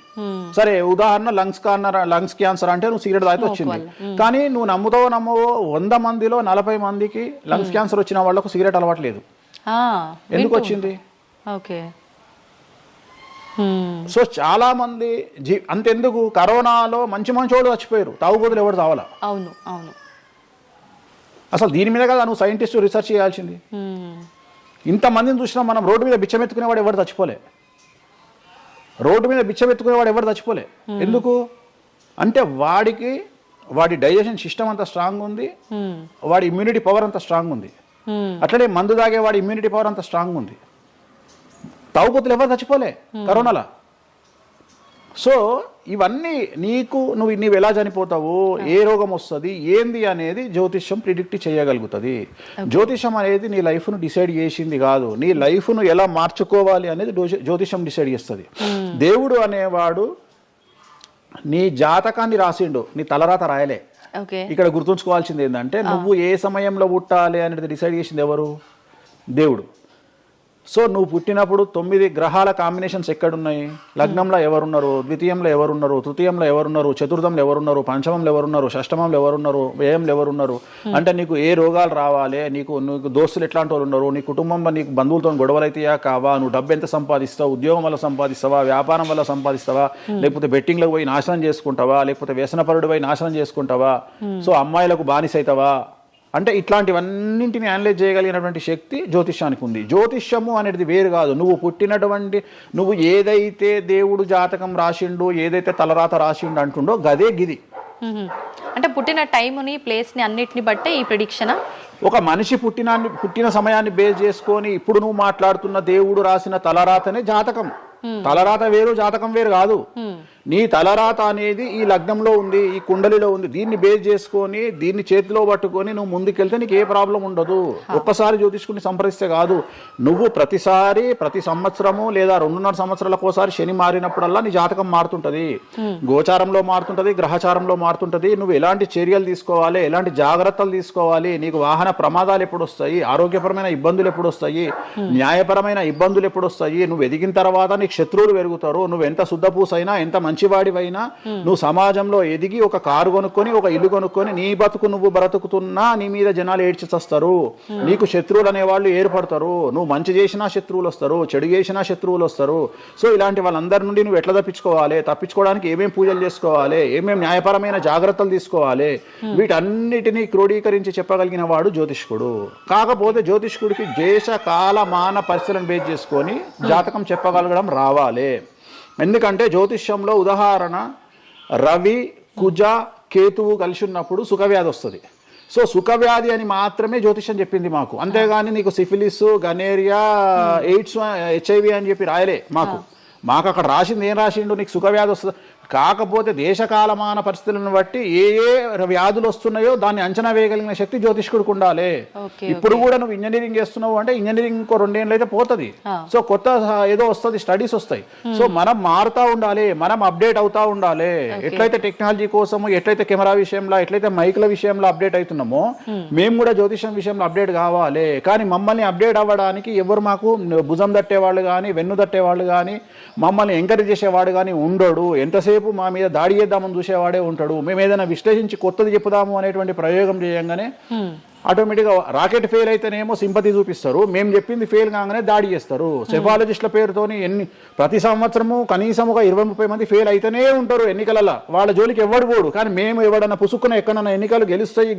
సరే, ఉదాహరణ లంగ్స్ క్యాన్సర్ అంటే నువ్వు సిగరెట్ తాగితే వచ్చింది. కానీ నువ్వు నమ్మవో 100 మందిలో 40 మందికి లంగ్స్ క్యాన్సర్ వచ్చిన వాళ్ళకు సిగరెట్ అలవాటు లేదు. ఎందుకు వచ్చింది? సో చాలా మంది అంతెందుకు, కరోనాలో మంచి వాళ్ళు చచ్చిపోయారు, తాగుబోతులు ఎవరు తావాలా? అవును అవును. అసలు దీని మీద కదా నువ్వు సైంటిస్ట్ రీసెర్చ్ చేయాల్సింది. ఇంతమందిని చూసినా మనం రోడ్డు మీద బిచ్చమెత్తుకునేవాడు ఎవరు చచ్చిపోలే. ఎందుకు అంటే వాడి డైజెషన్ సిస్టమ్ అంత స్ట్రాంగ్ ఉంది, వాడి ఇమ్యూనిటీ పవర్ అంత స్ట్రాంగ్ ఉంది. అట్లనే మందు తాగే వాడి ఇమ్యూనిటీ పవర్ అంత స్ట్రాంగ్ ఉంది. తాగుబోతులు ఎవరు చచ్చిపోలే కరోనాలో. సో ఇవన్నీ నువ్వు ఎలా చనిపోతావు, ఏ రోగం వస్తుంది, ఏంది అనేది జ్యోతిష్యం ప్రిడిక్ట్ చేయగలుగుతుంది. జ్యోతిష్యం అనేది నీ లైఫ్ను డిసైడ్ చేసింది కాదు, నీ లైఫ్ను ఎలా మార్చుకోవాలి అనేది జ్యోతిష్యం డిసైడ్ చేస్తుంది. దేవుడు అనేవాడు నీ జాతకాన్ని రాసిండు, నీ తలరాత రాయలే. ఇక్కడ గుర్తుంచుకోవాల్సింది ఏంటంటే, నువ్వు ఏ సమయంలో పుట్టాలి అనేది డిసైడ్ చేసింది ఎవరు? దేవుడు. సో నువ్వు పుట్టినప్పుడు 9 గ్రహాల కాంబినేషన్స్ ఎక్కడున్నాయి? లగ్నంలో ఎవరున్నారు, ద్వితీయంలో ఎవరున్నారు, తృతీయంలో ఎవరున్నారు, చతుర్థంలో ఎవరున్నారు, పంచమంలో ఎవరున్నారు, షష్టమంలో ఎవరున్నారు, వ్యయంలో ఎవరున్నారు. అంటే నీకు ఏ రోగాలు రావాలి, నీకు దోస్తులు ఎట్లాంటి వాళ్ళు ఉన్నారు, నీ కుటుంబంలో నీకు బంధువులతో గొడవలు అయితేయా కావా, నువ్వు డబ్బు ఎంత సంపాదిస్తావు, ఉద్యోగం వల్ల సంపాదిస్తావా, వ్యాపారం వల్ల సంపాదిస్తావా, లేకపోతే బెట్టింగ్లకు పోయి నాశనం చేసుకుంటావా, లేకపోతే వ్యసనపరుడు పోయి నాశనం చేసుకుంటావా, సో అమ్మాయిలకు బానిసైతావా, అంటే ఇట్లాంటివన్నింటిని అనలైజ్ చేయగలిగినటువంటి శక్తి జ్యోతిష్యానికి ఉంది. జ్యోతిష్యము అనేది వేరు కాదు. నువ్వు ఏదైతే దేవుడు జాతకం రాసిండు, ఏదైతే తలరాత రాసిండు అంటుండో గదే గిది. అంటే పుట్టిన టైముని, ప్లేస్ని అన్నిటిని బట్టే ఈ ప్రిడిక్షన్. ఒక మనిషి పుట్టిన సమయాన్ని బేస్ చేసుకొని ఇప్పుడు నువ్వు మాట్లాడుతున్న దేవుడు రాసిన తలరాతనే జాతకం. తలరాత వేరు, జాతకం వేరు కాదు. నీ తలరాత అనేది ఈ లగ్నంలో ఉంది, ఈ కుండలిలో ఉంది. దీన్ని బేస్ చేసుకొని, దీన్ని చేతిలో పట్టుకొని నువ్వు ముందుకెళ్తే నీకు ఏ ప్రాబ్లం ఉండదు. ఒక్కసారి జ్యోతిష్కుని సంప్రదిస్తే కాదు, నువ్వు ప్రతి సంవత్సరము లేదా 2.5 సంవత్సరాలకు ఒకసారి శని మారినప్పుడల్లా నీ జాతకం మారుతుంటది. గోచారంలో మారుతుంటది, గ్రహచారంలో మారుతుంటది. నువ్వు ఎలాంటి చర్యలు తీసుకోవాలి, ఎలాంటి జాగ్రత్తలు తీసుకోవాలి, నీకు వాహన ప్రమాదాలు ఎప్పుడు వస్తాయి, ఆరోగ్యపరమైన ఇబ్బందులు ఎప్పుడు వస్తాయి, న్యాయపరమైన ఇబ్బందులు ఎప్పుడు వస్తాయి, నువ్వు ఎదిగిన తర్వాత నీకు శత్రువులు పెరుగుతారు. నువ్వు ఎంత శుద్ధపూసైనా, ఎంత మంచివాడివైనా, నువ్వు సమాజంలో ఎదిగి ఒక కారు కొనుక్కొని, ఒక ఇల్లు కొనుక్కొని, నీ బతుకు నువ్వు బ్రతుకుతున్నా నీ మీద జనాలు ఏడ్చి చస్తారు. నీకు శత్రువులు అనేవాళ్ళు ఏర్పడతారు. నువ్వు మంచి చేసినా శత్రువులు వస్తారు, చెడు చేసినా శత్రువులు వస్తారు. సో ఇలాంటి వాళ్ళందరి నుండి నువ్వు ఎట్లా తప్పించుకోవడానికి ఏమేమి పూజలు చేసుకోవాలి, ఏమేమి న్యాయపరమైన జాగ్రత్తలు తీసుకోవాలి, వీటన్నిటినీ క్రోడీకరించి చెప్పగలిగిన వాడు జ్యోతిష్కుడు. కాకపోతే జ్యోతిష్కుడికి దేశ కాల మాన పరిస్థితులను బేస్ చేసుకొని జాతకం చెప్పగలగడం రావాలి. ఎందుకంటే జ్యోతిష్యంలో ఉదాహరణ రవి కుజ కేతువు కలిసి ఉన్నప్పుడు సుఖవ్యాధి వస్తుంది. సో సుఖవ్యాధి అని మాత్రమే జ్యోతిష్యం చెప్పింది మాకు, అంతేగాని నీకు సిఫిలిస్ గనేరియా ఎయిడ్స్ HIV అని చెప్పి రాయలే మాకు అక్కడ రాసింది ఏం రాసిండు, నీకు సుఖవ్యాధి వస్తుంది. కాకపోతే దేశకాలమాన పరిస్థితులను బట్టి ఏ వ్యాధులు వస్తున్నాయో దాన్ని అంచనా వేయగలిగిన శక్తి జ్యోతిష్కుడికి ఉండాలి. ఇప్పుడు కూడా నువ్వు ఇంజనీరింగ్ చేస్తున్నావు అంటే ఇంజనీరింగ్ ఇంకో 2 ఏళ్ళు అయితే పోతుంది. సో కొత్త ఏదో వస్తుంది, స్టడీస్ వస్తాయి. సో మనం మారుతా ఉండాలి, మనం అప్డేట్ అవుతా ఉండాలి. ఎట్లయితే టెక్నాలజీ కోసము, ఎట్లయితే కెమెరా విషయంలో, ఎట్లయితే మైక్ల విషయంలో అప్డేట్ అవుతున్నామో మేము కూడా జ్యోతిష్యం విషయంలో అప్డేట్ కావాలి. కానీ మమ్మల్ని అప్డేట్ అవ్వడానికి ఎవరు మాకు భుజం తట్టేవాళ్ళు కానీ, వెన్ను తట్టేవాళ్ళు కానీ, మమ్మల్ని ఎంకరేజ్ చేసేవాడు కానీ ఉండడు. ఎంతసేపు మా మీద దాడి చేద్దామని చూసేవాడే ఉంటాడు. మేము ఏదైనా విశ్లేషించి కొత్తది చెప్పుదాము అనేటువంటి ప్రయోగం చేయంగానే ఆటోమేటిక్గా రాకెట్ ఫెయిల్ అయితేనేమో సింపతి చూపిస్తారు, మేము చెప్పింది ఫెయిల్ కాగానే దాడి చేస్తారు. సెఫాలజిస్టుల పేరుతోని ప్రతి సంవత్సరము కనీసం ఒక 20-30 మంది ఫెయిల్ అయితేనే ఉంటారు ఎన్నికలలో. వాళ్ళ జోలికి ఎవడు పోడు. కానీ మేము ఎవడన్నా పుసుక్కున ఎక్కడన్నా ఎన్నికలు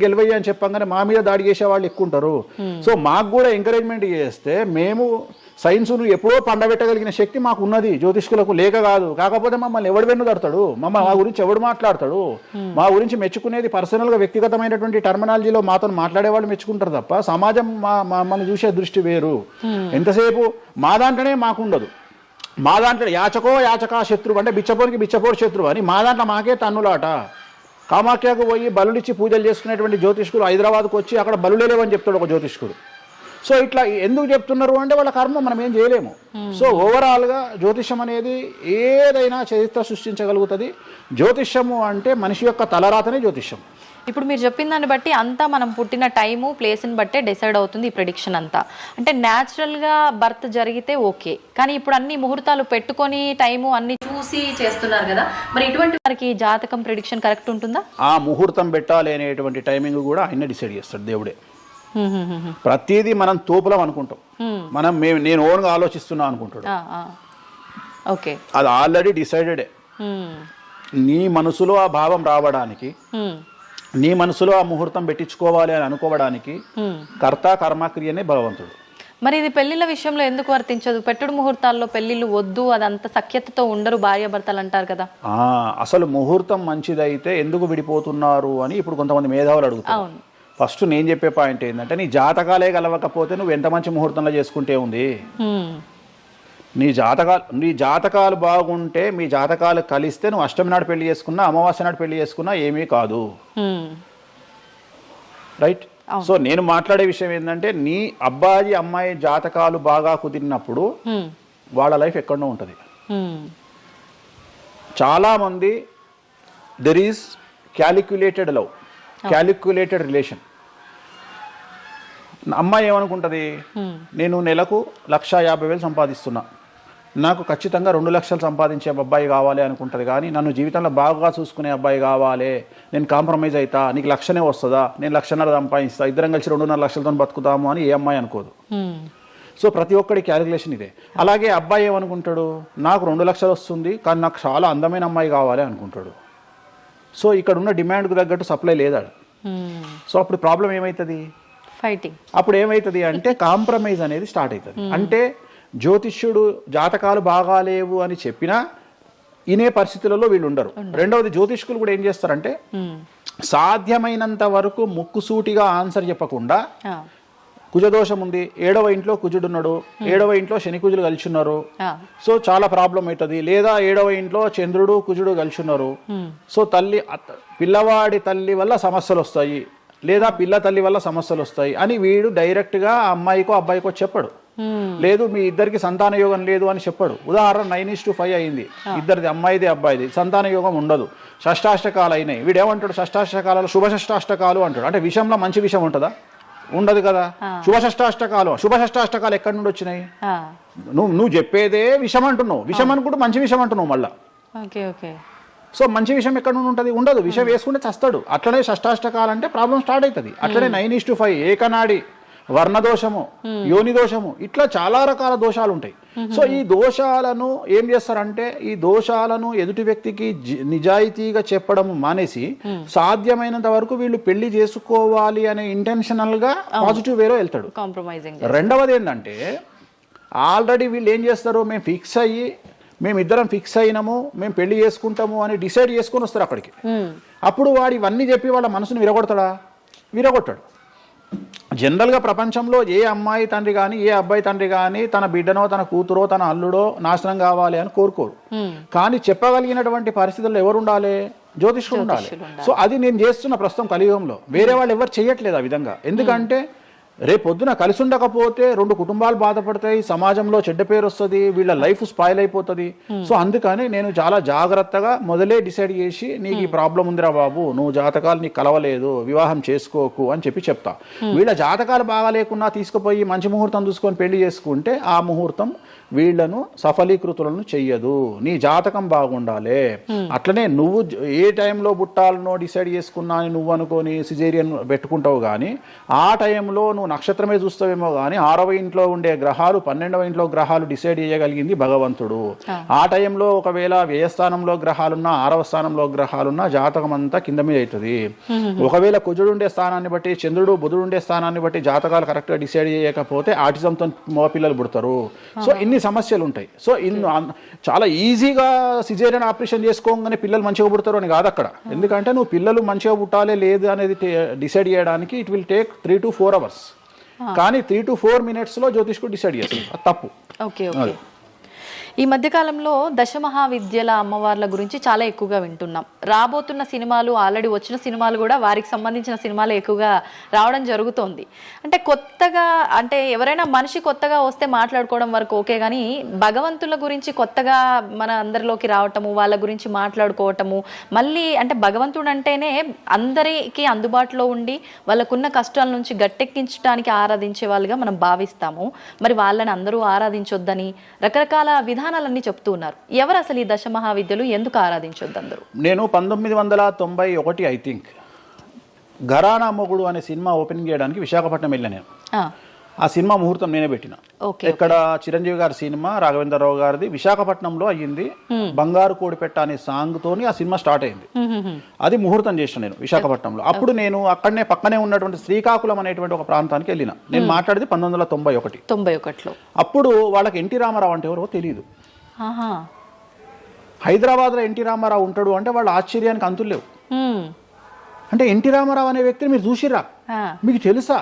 గెలువయ్యి అని చెప్పగానే మా మీద దాడి చేసే వాళ్ళు ఎక్కువ ఉంటారు. సో మాకు కూడా ఎంకరేజ్మెంట్ చేస్తే మేము సైన్స్ను ఎప్పుడో పండబెట్టగలిగిన శక్తి మాకు ఉన్నది, జ్యోతిష్కులకు లేక కాదు. కాకపోతే మమ్మల్ని ఎవడు వెన్నుదడతాడు, మా గురించి ఎవడు మాట్లాడతాడు, మా గురించి మెచ్చుకునేది పర్సనల్గా వ్యక్తిగతమైనటువంటి టర్మినాలజీలో మాతో మాట్లాడే వాళ్ళు మెచ్చుకుంటారు తప్ప సమాజం మమ్మల్ని చూసే దృష్టి వేరు. ఎంతసేపు మా దాంట్లోనే మాకు ఉండదు. మా దాంట్లో యాచకా శత్రువు అంటే బిచ్చపోనికి బిచ్చపోడు శత్రువు అని మా దాంట్లో మాకే తన్నులాట. కామాఖ్యకు పోయి బలుడిచ్చి పూజలు చేసుకునేటువంటి జ్యోతిష్కులు హైదరాబాద్కు వచ్చి అక్కడ బలులే లేవని చెప్తాడు ఒక జ్యోతిష్కుడు. సో ఇట్లా ఎందుకు చెప్తున్నారు అంటే వాళ్ళ కర్మ, మనం ఏం చేయలేము. సో ఓవరాల్గా జ్యోతిష్యం అనేది ఏదైనా చరిత్ర సృష్టించగలుగుతుంది. జ్యోతిష్యము అంటే మనిషి యొక్క తలరాతనే జ్యోతిష్యం. ఇప్పుడు మీరు చెప్పిన దాన్ని బట్టి అంతా మనం పుట్టిన టైము ప్లేస్ని బట్టే డిసైడ్ అవుతుంది ఈ ప్రెడిక్షన్ అంతా. అంటే న్యాచురల్గా బర్త్ జరిగితే ఓకే, కానీ ఇప్పుడు అన్ని ముహూర్తాలు పెట్టుకొని టైము అన్ని చూసి చేస్తున్నారు కదా, మరి ఇటువంటి వారికి జాతకం ప్రెడిక్షన్ కరెక్ట్ ఉంటుందా? ఆ ముహూర్తం పెట్టాలి అనేటువంటి టైమింగ్ కూడా ఆయన డిసైడ్ చేస్తాడు, దేవుడే. ప్రతిదీ మనం తోపులం అనుకుంటాం, నేను ఓన్గా ఆలోచిస్తున్నా అనుకుంటాడు. ఓకే, అది ఆల్రెడీ డిసైడెడే. నీ మనసులో ఆ భావం రావడానికి, నీ మనసులో ఆ ముహూర్తం పెట్టించుకోవాలి అని అనుకోవడానికి కర్త కర్మక్రియనే భగవంతుడు. మరి ఇది పెళ్లిళ్ళ విషయంలో ఎందుకు వర్తించదు? పెట్టుడు ముహూర్తాల్లో పెళ్లిళ్ళు వద్దు, అదంతా సఖ్యతతో ఉండరు భార్యాభర్తలు అంటారు కదా. అసలు ముహూర్తం మంచిదైతే ఎందుకు విడిపోతున్నారు అని ఇప్పుడు కొంతమంది మేధావులు అడుగుతారు. ఫస్ట్ నేను చెప్పే పాయింట్ ఏంటంటే, నీ జాతకాలే కలవకపోతే నువ్వు ఎంత మంచి ముహూర్తంలో చేసుకుంటే ఉంది. నీ జాతకాలు బాగుంటే, మీ జాతకాలు కలిస్తే నువ్వు అష్టమి నాడు పెళ్లి చేసుకున్నా, అమావాస్య నాడు పెళ్లి చేసుకున్నా ఏమీ కాదు. రైట్? సో నేను మాట్లాడే విషయం ఏంటంటే, నీ అబ్బాయి అమ్మాయి జాతకాలు బాగా కుదిరినప్పుడు వాళ్ళ లైఫ్ ఎక్కడో ఉంటుంది. చాలామంది there is calculated love, calculated relation. అమ్మాయి ఏమనుకుంటుంది, నేను నెలకు 1,50,000 సంపాదిస్తున్నా, నాకు ఖచ్చితంగా 2 లక్షలు సంపాదించే అబ్బాయి కావాలి అనుకుంటుంది. కానీ నన్ను జీవితంలో బాగా చూసుకునే అబ్బాయి కావాలి, నేను కాంప్రమైజ్ అవుతా, నీకు 1,00,000 వస్తుందా, నేను 1,50,000 సంపాదిస్తా, ఇద్దరం కలిసి 2.5 లక్షలతో బతుకుతాము అని ఏ అమ్మాయి అనుకోదు. సో ప్రతి ఒక్కడి క్యాలిక్యులేషన్ ఇదే. అలాగే అబ్బాయి ఏమనుకుంటాడు, నాకు 2 లక్షలు వస్తుంది కానీ నాకు చాలా అందమైన అమ్మాయి కావాలి అనుకుంటాడు. సో ఇక్కడ ఉన్న డిమాండ్కు తగ్గట్టు సప్లై లేదాడు. సో అప్పుడు ప్రాబ్లం ఏమవుతుంది, ఫైటింగ్. అప్పుడు ఏమవుతుంది అంటే కాంప్రమైజ్ అనేది స్టార్ట్ అవుతుంది. అంటే జ్యోతిష్యుడు జాతకాలు బాగాలేవు అని చెప్పినా ఇనే పరిస్థితులలో వీళ్ళు ఉండరు. రెండవది, జ్యోతిష్కులు కూడా ఏం చేస్తారంటే సాధ్యమైనంత వరకు ముక్కుసూటిగా ఆన్సర్ చెప్పకుండా, కుజదోషం ఉంది, 7వ ఇంట్లో కుజుడున్నాడు, 7వ ఇంట్లో శని కుజులు కలిసి ఉన్నారు, సో చాలా ప్రాబ్లం అవుతుంది. లేదా 7వ ఇంట్లో చంద్రుడు కుజుడు కలిసి ఉన్నారు, సో పిల్లవాడి తల్లి వల్ల సమస్యలు వస్తాయి, లేదా పిల్ల తల్లి వల్ల సమస్యలు వస్తాయి అని వీడు డైరెక్ట్గా అమ్మాయికో అబ్బాయికో చెప్పడు. లేదు మీ ఇద్దరికి సంతాన యోగం లేదు అని చెప్పడు. ఉదాహరణ 9:5 అయింది, ఇద్దరిది అమ్మాయిది అబ్బాయిది, సంతాన యోగం ఉండదు, షష్టాష్టకాలు అయినాయి. వీడేమంటాడు, షష్టాష్టకాలలో శుభ షష్టాష్టకాలు అంటాడు. అంటే విషయంలో మంచి విషయం ఉంటుందా? ఉండదు కదా. శుభ షష్టాష్టకాలు ఎక్కడి నుండి వచ్చినాయి? నువ్వు చెప్పేదే విషం అంటున్నావు, విషం అనుకుంటూ మంచి విషయం అంటున్నావు మళ్ళా. సో మంచి విషయం ఎక్కడ నుండి ఉంటుంది? ఉండదు. విషం వేసుకుంటే చస్తాడు. అట్లనే షష్టాష్టకాలు అంటే ప్రాబ్లం స్టార్ట్ అవుతుంది. అట్లనే 9:5 ఏకనాడి, వర్ణదోషము, యోని దోషము, ఇట్లా చాలా రకాల దోషాలు ఉంటాయి. సో ఈ దోషాలను ఏం చేస్తారంటే, ఈ దోషాలను ఎదుటి వ్యక్తికి నిజాయితీగా చెప్పడం మానేసి సాధ్యమైనంత వరకు వీళ్ళు పెళ్లి చేసుకోవాలి అనే ఇంటెన్షనల్ గా పాజిటివ్ వేలో వెళ్తాడు. కాంప్రమైజింగ్. రెండవది ఏంటంటే, ఆల్రెడీ వీళ్ళు ఏం చేస్తారు, మేము ఫిక్స్ అయ్యి మేమిద్దరం ఫిక్స్ అయినాము, మేము పెళ్లి చేసుకుంటాము అని డిసైడ్ చేసుకొని వస్తారు అక్కడికి. అప్పుడు వాడు ఇవన్నీ చెప్పి వాళ్ళ మనసును విరగొడతాడా? విరగొట్టాడు. జనరల్గా ప్రపంచంలో ఏ అమ్మాయి తండ్రి కానీ ఏ అబ్బాయి తండ్రి కానీ తన బిడ్డనో తన కూతురో తన అల్లుడో నాశనం కావాలి అని కోరుకోరు. కానీ చెప్పగలిగినటువంటి పరిస్థితుల్లో ఎవరు ఉండాలి? జ్యోతిష్కుడు ఉండాలి. సో అది నేను చేస్తున్న ప్రస్తుతం కలియుగంలో. వేరే వాళ్ళు ఎవరు చేయట్లేదు ఆ విధంగా. ఎందుకంటే రేపొద్దున కలిసి ఉండకపోతే 2 కుటుంబాలు బాధపడతాయి, సమాజంలో చెడ్డ పేరు వస్తుంది, వీళ్ళ లైఫ్ స్పాయిల్ అయిపోతుంది. సో అందుకని నేను చాలా జాగ్రత్తగా మొదలే డిసైడ్ చేసి నీకు ఈ ప్రాబ్లం ఉందిరా బాబు, నువ్వు జాతకాలు నీకు కలవలేదు, వివాహం చేసుకోకు అని చెప్తా. వీళ్ళ జాతకాలు బాగా లేకున్నా తీసుకుపోయి మంచి ముహూర్తం చూసుకొని పెళ్లి చేసుకుంటే ఆ ముహూర్తం వీళ్లను సఫలీకృతులను చెయ్యదు. నీ జాతకం బాగుండాలి. అట్లనే నువ్వు ఏ టైంలో పుట్టాలనో డిసైడ్ చేసుకున్నా అని నువ్వు అనుకొని సిజేరియన్ పెట్టుకుంటావు, కానీ ఆ టైంలో నువ్వు నక్షత్రమే చూస్తావేమో కానీ 6వ ఇంట్లో ఉండే గ్రహాలు 12వ ఇంట్లో గ్రహాలు డిసైడ్ చేయగలిగింది భగవంతుడు. ఆ టైంలో ఒకవేళ వ్యయస్థానంలో గ్రహాలున్నా 6వ స్థానంలో గ్రహాలున్నా జాతకం అంతా కింద మీద అవుతుంది. ఒకవేళ కుజుడు ఉండే స్థానాన్ని బట్టి చంద్రుడు బుధుడు ఉండే స్థానాన్ని బట్టి జాతకాలు కరెక్ట్గా డిసైడ్ చేయకపోతే ఆటిజంతో మగపిల్లలు పుడతారు. సో ఇన్ని సమస్యలు ఉంటాయి. సో చాలా ఈజీగా సిజేరియన్ ఆపరేషన్ చేసుకోగానే పిల్లలు మంచిగా పుడతారు అని కాదు అక్కడ. ఎందుకంటే నువ్వు పిల్లలు మంచిగా పుట్టాలి లేదు అనేది డిసైడ్ చేయడానికి it will take 3 to 4 hours. కానీ 3 to 4 minutes లో జ్యోతిష్కుడు డిసైడ్ చేస్తుంది. అది తప్పు. ఓకే. ఈ మధ్యకాలంలో దశమహావిద్యల అమ్మవార్ల గురించి చాలా ఎక్కువగా వింటున్నాం. రాబోతున్న సినిమాలు, ఆల్రెడీ వచ్చిన సినిమాలు కూడా వారికి సంబంధించిన సినిమాలు ఎక్కువగా రావడం జరుగుతోంది. అంటే కొత్తగా, అంటే ఎవరైనా మనిషి కొత్తగా వస్తే మాట్లాడుకోవడం వరకు ఓకే, కానీ భగవంతుల గురించి కొత్తగా మన అందరిలోకి రావటము, వాళ్ళ గురించి మాట్లాడుకోవటము, మళ్ళీ అంటే భగవంతుడు అంటేనే అందరికీ అందుబాటులో ఉండి వాళ్ళకున్న కష్టాల నుంచి గట్టెక్కించడానికి ఆరాధించే వాళ్ళుగా మనం భావిస్తాము. మరి వాళ్ళని అందరూ ఆరాధించొద్దని రకరకాల విధానాలన్నీ చెప్తూ ఉన్నారు. ఎవరు అసలు ఈ దశమహావిద్యలు, ఎందుకు ఆరాధించొద్దు అందరూ? నేను 1991 ఐ థింక్ ఘరానా మొగుడు అనే సినిమా ఓపెనింగ్ చేయడానికి విశాఖపట్నం వెళ్ళాను నేను. ఆ సినిమా ముహూర్తం నేనే పెట్టిన. ఇక్కడ చిరంజీవి గారి సినిమా, రాఘవేంద్రరావు గారిది విశాఖపట్నంలో అయ్యింది. బంగారు కోడిపెట్ట అనే సాంగ్ తోని ఆ సినిమా స్టార్ట్ అయింది. అది ముహూర్తం చేసిన నేను విశాఖపట్నంలో. అప్పుడు నేను అక్కడనే పక్కనే ఉన్నటువంటి శ్రీకాకుళం అనేటువంటి ఒక ప్రాంతానికి వెళ్ళిన. నేను మాట్లాడేది 1991. అప్పుడు వాళ్ళకి ఎన్టీ రామారావు అంటే ఎవరో తెలియదు. హైదరాబాద్లో ఎన్టీ రామారావు ఉంటాడు అంటే వాళ్ళ ఆశ్చర్యానికి అంతులు లేవు. అంటే ఎన్టీ రామారావు అనే వ్యక్తిని మీరు చూసిరా, మీకు తెలుసా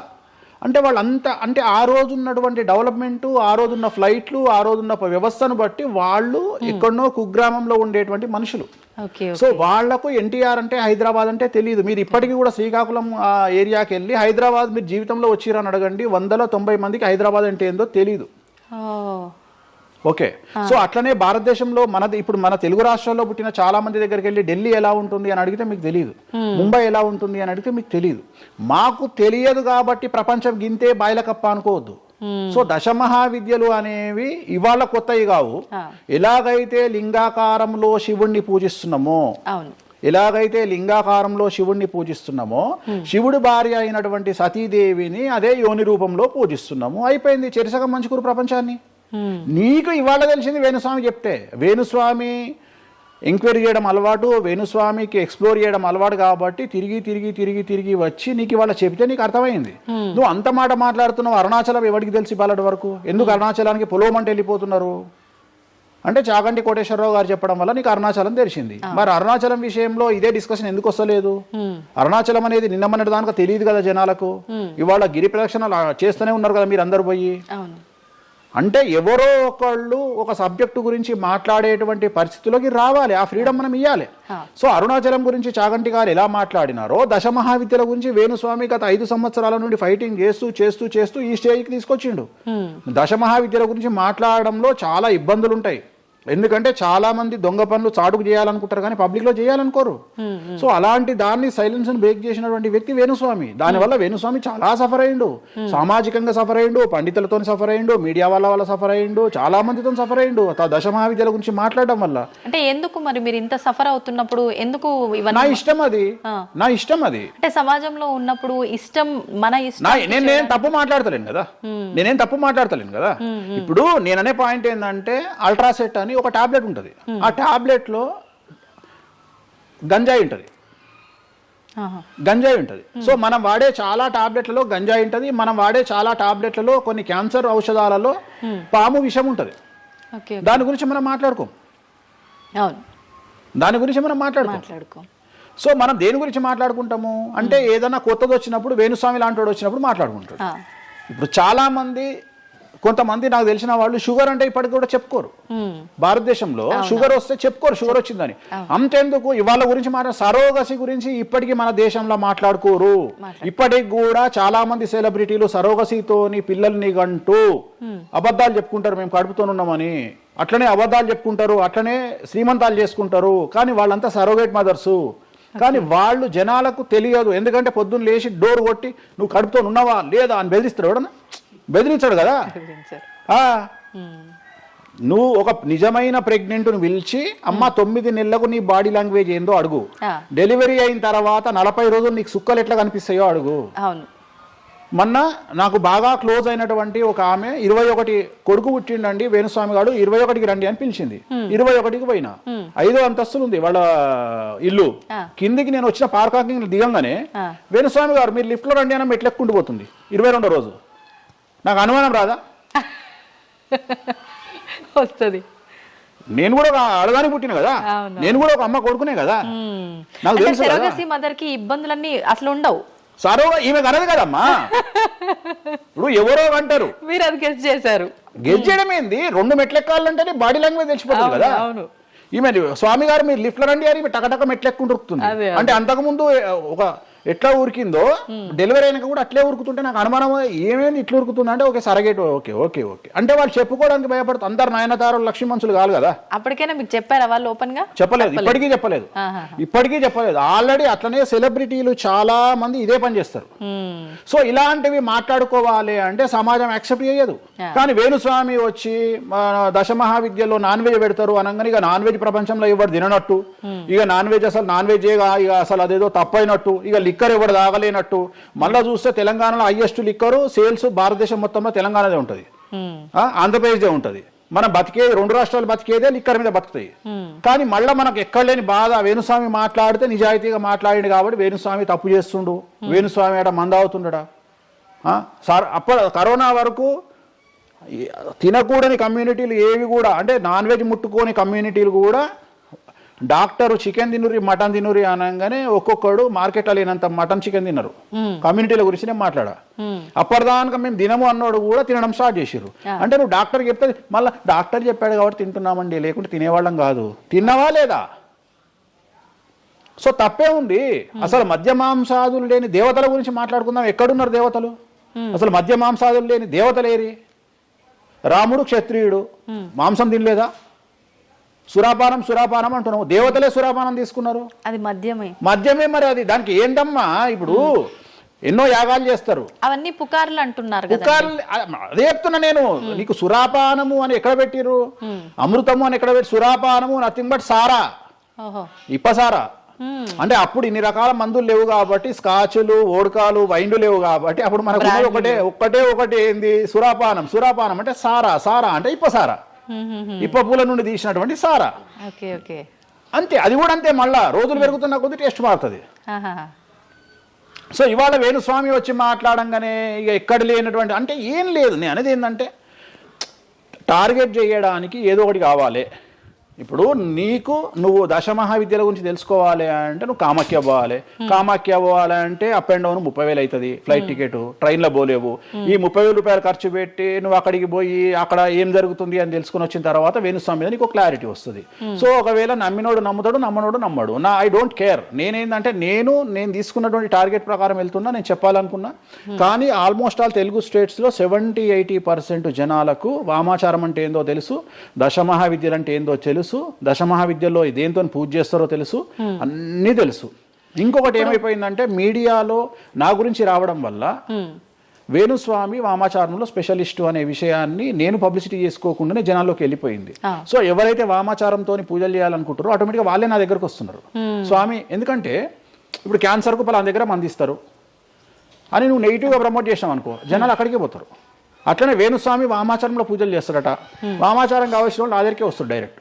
అంటే వాళ్ళంతా, అంటే ఆ రోజు ఉన్నటువంటి డెవలప్మెంట్, ఆ రోజున్న ఫ్లైట్లు, ఆ రోజున్న వ్యవస్థను బట్టి వాళ్ళు ఎక్కడనో కుగ్రామంలో ఉండేటువంటి మనుషులు. సో వాళ్లకు ఎన్టీఆర్ అంటే హైదరాబాద్ అంటే తెలియదు. మీరు ఇప్పటికీ కూడా శ్రీకాకుళం ఏరియాకి వెళ్ళి హైదరాబాద్ మీరు జీవితంలో వచ్చిరని అడగండి, 190 మందికి హైదరాబాద్ అంటే ఏందో తెలియదు. ఓకే. సో అట్లనే భారతదేశంలో ఇప్పుడు మన తెలుగు రాష్ట్రాల్లో పుట్టిన చాలా మంది దగ్గరికి వెళ్ళి ఢిల్లీ ఎలా ఉంటుంది అని అడిగితే మీకు తెలియదు, ముంబై ఎలా ఉంటుంది అని అడిగితే మీకు తెలియదు. మాకు తెలియదు కాబట్టి ప్రపంచం గింతే బాయిలకప్ప అనుకోవద్దు. సో దశమహావిద్యలు అనేవి ఇవాళ కొత్తవి కావు. ఎలాగైతే లింగాకారంలో శివుణ్ణి పూజిస్తున్నామో, శివుడి భార్య అయినటువంటి సతీదేవిని అదే యోని రూపంలో పూజిస్తున్నాము. అయిపోయింది, చెరిసగం మంచుకురు ప్రపంచాన్ని. నీకు ఇవాళ తెలిసింది వేణుస్వామి చెప్తే. వేణుస్వామి ఎంక్వైరీ చేయడం అలవాటు, వేణుస్వామికి ఎక్స్ప్లోర్ చేయడం అలవాటు కాబట్టి తిరిగి వచ్చి నీకు ఇవాళ చెప్తే నీకు అర్థమైంది. నువ్వు అంత మాట మాట్లాడుతున్నావు. అరుణాచలం ఎవరికి తెలిసి బాలటి వరకు? ఎందుకు అరుణాచలానికి పొలవమంటే వెళ్ళిపోతున్నారు అంటే చాగంటి కోటేశ్వరరావు గారు చెప్పడం వల్ల నీకు అరుణాచలం తెలిసింది. మరి అరుణాచలం విషయంలో ఇదే డిస్కషన్ ఎందుకు వస్తలేదు? అరుణాచలం అనేది నిన్న మొన్నటి దానికి తెలియదు కదా జనాలకు. ఇవాళ గిరి ప్రదక్షిణలు చేస్తూనే ఉన్నారు కదా మీరు అందరు పోయి. అంటే ఎవరో ఒకళ్ళు ఒక సబ్జెక్టు గురించి మాట్లాడేటువంటి పరిస్థితుల్లోకి రావాలి. ఆ ఫ్రీడమ్ మనం ఇవ్వాలి. సో అరుణాచలం గురించి చాగంటి గారు ఎలా మాట్లాడినారో దశమహావిద్యల గురించి వేణుస్వామి గత 5 సంవత్సరాల నుండి ఫైటింగ్ చేస్తూ ఈ స్టేజ్కి తీసుకొచ్చిండు. దశమహావిద్యల గురించి మాట్లాడడంలో చాలా ఇబ్బందులు ఉంటాయి. ఎందుకంటే చాలా మంది దొంగ పనులు చాటుకు చేయాలనుకుంటారు కానీ పబ్లిక్ లో చేయాలనుకోరు. సో అలాంటి దాన్ని సైలెన్స్ బ్రేక్ చేసినటువంటి వ్యక్తి వేణుస్వామి. దానివల్ల వేణుస్వామి చాలా సఫర్ అయ్యిండు, సామాజికంగా సఫర్ అయ్యిండు, పండితులతో సఫర్ అయ్యిండు, మీడియా వల్ల సఫర్ అయ్యిండు, చాలా మందితో సఫర్ అయ్యిండు దశమహావిద్యల గురించి మాట్లాడడం వల్ల. అంటే ఎందుకు మరి మీరు ఇంత సఫర్ అవుతున్నప్పుడు ఎందుకు? నా ఇష్టం అది. అంటే సమాజంలో ఉన్నప్పుడు ఇష్టం, మన ఇష్టం. నేనేం తప్పు మాట్లాడతలేను కదా. ఇప్పుడు నేననే పాయింట్ ఏంటంటే అల్ట్రాసెట్ అని ఒక టాబ్లెట్ ఉంటుంది. ఆ టాబ్లెట్ లో గంజాయి ఉంటుంది. సో మనం వాడే చాలా టాబ్లెట్లలో గంజాయి ఉంటుంది. మనం వాడే చాలా టాబ్లెట్లలో కొన్ని క్యాన్సర్ ఔషధాలలో పాము విషం ఉంటుంది. దాని గురించి మనం మాట్లాడుకోం. అవును, దాని గురించి మనం మాట్లాడుకో. సో మనం దేని గురించి మాట్లాడుకుంటాము అంటే ఏదైనా కొత్తది వచ్చినప్పుడు వేణుస్వామి లాంటి వాడు వచ్చినప్పుడు మాట్లాడుకుంటాడు. ఇప్పుడు చాలా మంది కొంతమంది నాకు తెలిసిన వాళ్ళు షుగర్ అంటే ఇప్పటికి కూడా చెప్పుకోరు. భారతదేశంలో షుగర్ వస్తే చెప్పుకోరు షుగర్ వచ్చిందని. అంతెందుకు ఇవాళ గురించి సరోగసి గురించి ఇప్పటికీ మన దేశంలో మాట్లాడుకోరు. ఇప్పటికి కూడా చాలా మంది సెలబ్రిటీలు సరోగసితోని పిల్లల్ని గంటూ అబద్ధాలు చెప్పుకుంటారు, మేము కడుపుతోనున్నామని. అట్లనే అబద్ధాలు చెప్పుకుంటారు, అట్లనే శ్రీమంతాలు చేసుకుంటారు. కానీ వాళ్ళంతా సరోగేట్ మదర్సు. కానీ వాళ్ళు జనాలకు తెలియదు. ఎందుకంటే పొద్దున్న లేచి డోర్ కొట్టి నువ్వు కడుపుతో ఉన్నావా లేదా అని బెదిరిస్తాడు. ఎవడన్నా బెదిరించాడు కదా. నువ్వు ఒక నిజమైన ప్రెగ్నెంట్ను పిలిచి అమ్మ 9 నెలలకు నీ బాడీ లాంగ్వేజ్ ఏందో అడుగు. డెలివరీ అయిన తర్వాత 40 రోజులు నీకు సుక్కలు ఎట్లా కనిపిస్తాయో అడుగు. మొన్న నాకు బాగా క్లోజ్ అయినటువంటి ఒక ఆమె 21 కొడుకు పుట్టిండండి వేణుస్వామి గారు, 21కి రండి అని పిలిచింది. 21కి పోయినా 5వ అంతస్తులు ఉంది వాళ్ళ ఇల్లు. కిందికి నేను వచ్చిన పార్కింగ్ దిగంగానే వేణుస్వామి గారు మీరు లిఫ్ట్ లో రండి అని మెట్లెక్కుంటూ పోతుంది. 22వ రోజు. నాకు అనుమానం రాదా? వస్తుంది. నేను కూడా ఒక ఆడదానికి పుట్టిన కదా, నేను కూడా ఒక అమ్మ కొడుకునే కదా. నాకు తెలుసు మదర్ కి ఇబ్బందులన్నీ అసలు ఉండవు. సరో ఈమె కనదు కదమ్మా. ఇప్పుడు ఎవరో అంటారు, మీరు అది గెస్ చేశారు. గెస్ చేయడం ఏంది? 2 మెట్లెక్కాలంటేనే బాడీ లాంగ్వేజ్ తెలిసిపోతుంది కదా. ఈమె స్వామి గారు మీరు లిఫ్ట్ లో రండి అని టకటక మెట్లెక్కుంటుంది. అంటే అంతకుముందు ఒక ఎట్లా ఉరికిందో డెలివరీ అయినాక కూడా అట్లే ఉరుకుతుంటే నాకు అనుమానం ఏమేమి ఇట్లా ఉరుకుతుంది అంటే okay surrogate okay okay okay అంటే వాళ్ళు చెప్పుకోవడానికి భయపడుతుంది. అందరు నయనతారలు లక్ష్మీ మనుషులు కాదు కదా. అప్పటికైనా మీకు చెప్పారా వాళ్ళు ఓపెన్ గా? చెప్పలేదు, ఇప్పటికీ చెప్పలేదు. ఆల్రెడీ అట్లనే సెలబ్రిటీలు చాలా మంది ఇదే పని చేస్తారు. సో ఇలాంటివి మాట్లాడుకోవాలి అంటే సమాజం యాక్సెప్ట్ చేయదు. కానీ వేణుస్వామి వచ్చి దశమహావిద్యలో నాన్ వెజ్ పెడతారు అనగానే ఇక నాన్ వెజ్ ప్రపంచంలో ఎవరు తిననట్టు, ఇక నాన్ వెజ్ అసలు నాన్ వెజ్ ఇక అసలు అదేదో తప్పైనట్టు, ఇక లిక్కర్ ఎవరు తాగలేనట్టు. మళ్ళా చూస్తే తెలంగాణలో హైయెస్ట్ లిక్కర్ సేల్స్ భారతదేశం మొత్తంలో తెలంగాణదే ఉంటది, ఆంధ్రప్రదేశ్దే ఉంటది. మనం బతికే 2 రాష్ట్రాలు బతికేదే లిక్కర్ మీద బతుకుతాయి. కానీ మళ్ళీ మనకు ఎక్కడ లేని బాధ వేణుస్వామి మాట్లాడితే నిజాయితీగా మాట్లాడిండు కాబట్టి వేణుస్వామి తప్పు చేస్తుండు, వేణుస్వామి ఆడ మందావుతుండడా. సార్ అప్పుడు కరోనా వరకు తినకూడని కమ్యూనిటీలు ఏవి కూడా అంటే నాన్ వెజ్ ముట్టుకోని కమ్యూనిటీలు కూడా డాక్టర్ చికెన్ తినురి మటన్ తినురి అనగానే ఒక్కొక్కడు మార్కెట్లో లేనంత మటన్ చికెన్ తిన్నారు. కమ్యూనిటీల గురించి నేను మాట్లాడా. అప్పటిదాకా మేము తినము అన్నోడు కూడా తినడం స్టార్ట్ చేసిర్రు. అంటే నువ్వు డాక్టర్ చెప్తే మళ్ళీ డాక్టర్ చెప్పాడు కాబట్టి తింటున్నామండి, లేకుంటే తినేవాళ్ళం కాదు. తిన్నావా లేదా? సో తప్పే ఉంది. అసలు మద్య మాంసాదులు లేని దేవతల గురించి మాట్లాడుకుందాం. ఎక్కడున్నారు దేవతలు? అసలు మద్య మాంసాదులు లేని దేవతలేరి? రాముడు క్షత్రియుడు, మాంసం తినలేదా? సురాపానం అంటున్నావు, దేవతలే సురాపానం తీసుకున్నారు. అది మద్యమే మరి అది దానికి ఏంటమ్మా? ఇప్పుడు ఎన్నో యాగాలు చేస్తారు, అవన్నీ పుకార్లు అంటున్నారు. అదే చెప్తున్నా నేను నీకు. సురాపానము అని ఎక్కడ పెట్టిరు? అమృతము అని ఎక్కడ పెట్టి? సురాపానము నథింగ్ బట్ సారా, ఇప్పసారా. అంటే అప్పుడు ఇన్ని రకాల మందులు లేవు కాబట్టి, స్కాచ్లు ఓడకాలు వైండ్లు లేవు కాబట్టి అప్పుడు మనకు ఒకటే ఏంది? సురాపానం అంటే సారా అంటే ఇప్పసారా, ఇప్ప పూల నుండి తీసినటువంటి సారా. అంతే, అది కూడా అంతే. మళ్ళా రోజులు పెరుగుతున్న కొద్ది టేస్ట్ మారుతుంది. సో ఇవాళ వేణుస్వామి వచ్చి మాట్లాడంగానే ఇక ఎక్కడ లేనటువంటి అంటే ఏం లేదు. నేను అనేది ఏంటంటే టార్గెట్ చేయడానికి ఏదో ఒకటి కావాలి. ఇప్పుడు నువ్వు దశమహావిద్యల గురించి తెలుసుకోవాలి అంటే నువ్వు కామాఖ్య పోవాలి అంటే అప్ అండ్ డౌన్ 30,000 అవుతుంది. ఫ్లైట్ టికెట్, ట్రైన్లో పోలేవు. ఈ 30,000 రూపాయలు ఖర్చు పెట్టి నువ్వు అక్కడికి పోయి అక్కడ ఏం జరుగుతుంది అని తెలుసుకుని వచ్చిన తర్వాత వేణుస్వామి మీద నీకు క్లారిటీ వస్తుంది. సో ఒకవేళ నమ్మినోడు నమ్ముతాడు, నమ్మనోడు నమ్మడు. I don't care. నేనేంటంటే నేను తీసుకున్నటువంటి టార్గెట్ ప్రకారం వెళ్తున్నా, నేను చెప్పాలనుకున్నా. కానీ ఆల్మోస్ట్ ఆల్ తెలుగు స్టేట్స్లో 70-80% జనాలకు వామాచారం అంటే ఏందో తెలుసు, దశమహావిద్యలు అంటే ఏందో తెలుసు, దశమహావిద్యలో దేంతో పూజ చేస్తారో తెలుసు, అన్నీ తెలుసు. ఇంకొకటి ఏమైపోయిందంటే మీడియాలో నా గురించి రావడం వల్ల వేణుస్వామి వామాచారంలో స్పెషలిస్టు అనే విషయాన్ని నేను పబ్లిసిటీ చేసుకోకుండానే జనాల్లోకి వెళ్ళిపోయింది. సో ఎవరైతే వామాచారంతో పూజలు చేయాలనుకుంటారో ఆటోమేటిక్గా వాళ్ళే నా దగ్గరకు వస్తున్నారు. స్వామి ఎందుకంటే ఇప్పుడు క్యాన్సర్కు పలానా దగ్గర మందిస్తారు అని నువ్వు నెగిటివ్గా ప్రమోట్ చేసావు అనుకో, జనాలు అక్కడికే పోతారు. అట్లనే వేణుస్వామి వామాచారంలో పూజలు చేస్తాడట, వామాచారం కావాల్సిన వాళ్ళు నా దగ్గరికే వస్తారు డైరెక్ట్.